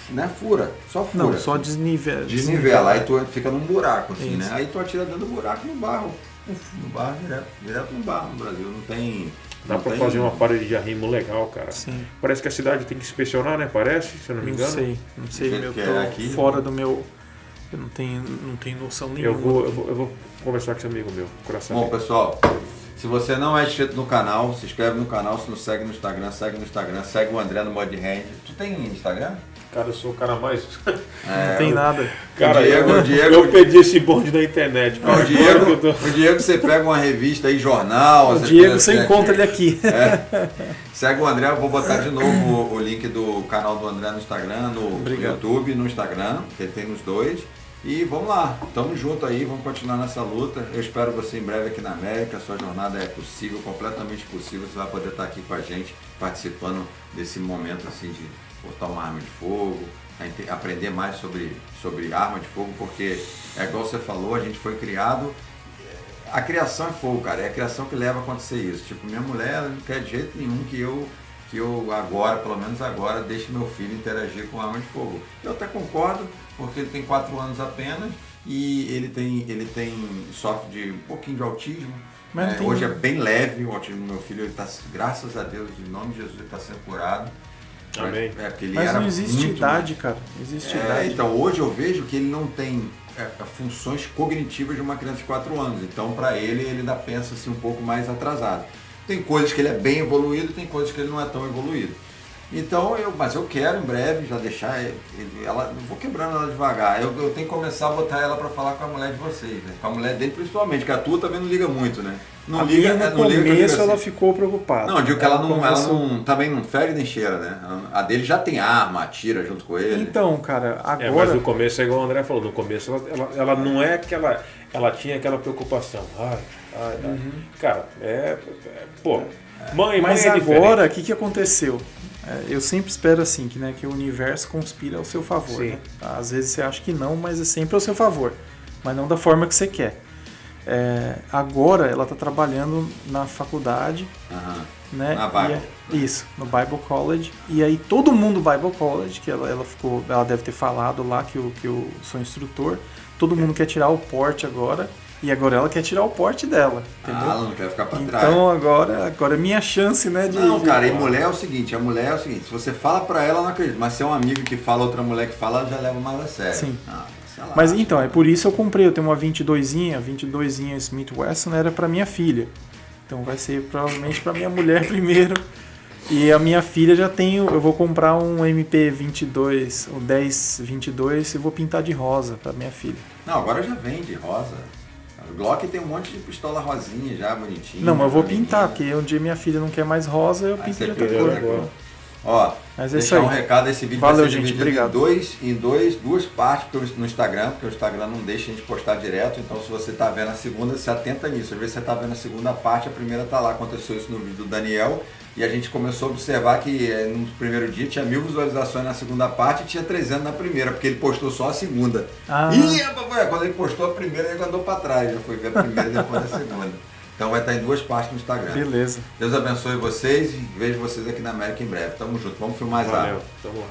Não é fura, só fura. Não, só desnivela. Desnivela. Aí tu fica num buraco, assim, né? Aí tu atira dentro do buraco no barro. No barro, direto no barro no Brasil. Não tem... Dá pra fazer uma parede de arrimo legal, cara. Sim. Parece que a cidade tem que inspecionar, né? Parece, se eu não me engano. Não sei. Eu tô fora do meu Eu não tenho noção Eu nenhuma. vou conversar com esse amigo meu, coração. Bom, pessoal, se você não é inscrito no canal, se inscreve no canal, se não segue no Instagram, segue o André no Mudhand. Tu tem Instagram? Cara, eu sou o cara mais... Não tem nada. Cara, o Diego, eu pedi esse bonde na internet. Cara. O Diego, você pega uma revista aí, jornal... O Diego, você encontra ele aqui. Segue o André, eu vou botar de novo o link do canal do André no Instagram, no YouTube, no Instagram, que ele tem nos dois. E vamos lá, tamo junto aí, vamos continuar nessa luta. Eu espero você em breve aqui na América. A sua jornada é possível, completamente possível. Você vai poder estar aqui com a gente, participando desse momento assim de botar uma arma de fogo, aprender mais sobre arma de fogo, porque é igual você falou, a gente foi criado. A criação é fogo, cara, é a criação que leva a acontecer isso. Tipo, minha mulher não quer de jeito nenhum que eu agora, pelo menos agora, deixe meu filho interagir com arma de fogo. Eu até concordo, porque ele tem 4 anos apenas e ele sofre de um pouquinho de autismo. Hoje é bem leve o autismo do meu filho, ele está, graças a Deus, em nome de Jesus, ele está sendo curado. Amém. Mas não existe idade, cara. Não existe idade. Então, hoje eu vejo que ele não tem funções cognitivas de uma criança de 4 anos. Então, para ele ainda pensa assim, um pouco mais atrasado. Tem coisas que ele é bem evoluído, tem coisas que ele não é tão evoluído. Então, mas eu quero em breve já deixar ela, eu vou quebrando ela devagar. Eu tenho que começar a botar ela para falar com a mulher de vocês, né? Com a mulher dele principalmente, que a tua também não liga muito, né? No começo ela ficou preocupada. Não, eu digo que ela também não fere nem cheira, né? A dele já tem arma, atira junto com ele. Então, cara, agora... mas no começo é igual o André falou, no começo ela não é aquela... Ela tinha aquela preocupação. Cara, mãe mas é agora, o que aconteceu? Eu sempre espero assim, que o universo conspira ao seu favor. Né? Às vezes você acha que não, mas é sempre ao seu favor. Mas não da forma que você quer. Agora ela está trabalhando na faculdade, né? Na Bible. Isso, no Bible College. E aí todo mundo do Bible College, que ela deve ter falado lá que eu sou instrutor, todo mundo quer tirar o porte agora. E agora ela quer tirar o porte dela, entendeu? Ela não quer ficar pra trás. Então agora é minha chance, né? Cara, e mulher é o seguinte, se você fala pra ela, ela não acredita. Mas se é um amigo que fala, outra mulher que fala, ela já leva mais a sério. Sim. Mas então, é por isso eu comprei. Eu tenho uma 22zinha Smith Wesson, era pra minha filha. Então vai ser provavelmente pra minha mulher primeiro. E a minha filha já tem, eu vou comprar um MP22, o 1022 e vou pintar de rosa pra minha filha. Não, agora já vende rosa. O Glock tem um monte de pistola rosinha já, bonitinho. Não, mas eu vou pintar, porque um dia minha filha não quer mais rosa, eu pinto de outra cor. Ó, mas é deixar um recado, esse vídeo valeu, vai ser gente, dividido em duas partes no Instagram, porque o Instagram não deixa a gente postar direto, então se você está vendo a segunda, se atenta nisso. Às vezes você está vendo a segunda parte, a primeira está lá. Aconteceu isso no vídeo do Daniel, e a gente começou a observar que no primeiro dia tinha 1000 visualizações na segunda parte e tinha 300 na primeira, porque ele postou só a segunda. Quando ele postou a primeira, ele andou para trás, já foi ver a primeira e depois a segunda. Então vai estar em 2 partes no Instagram. Beleza. Deus abençoe vocês e vejo vocês aqui na América em breve. Tamo junto, vamos filmar as armas. Valeu, tamo lá.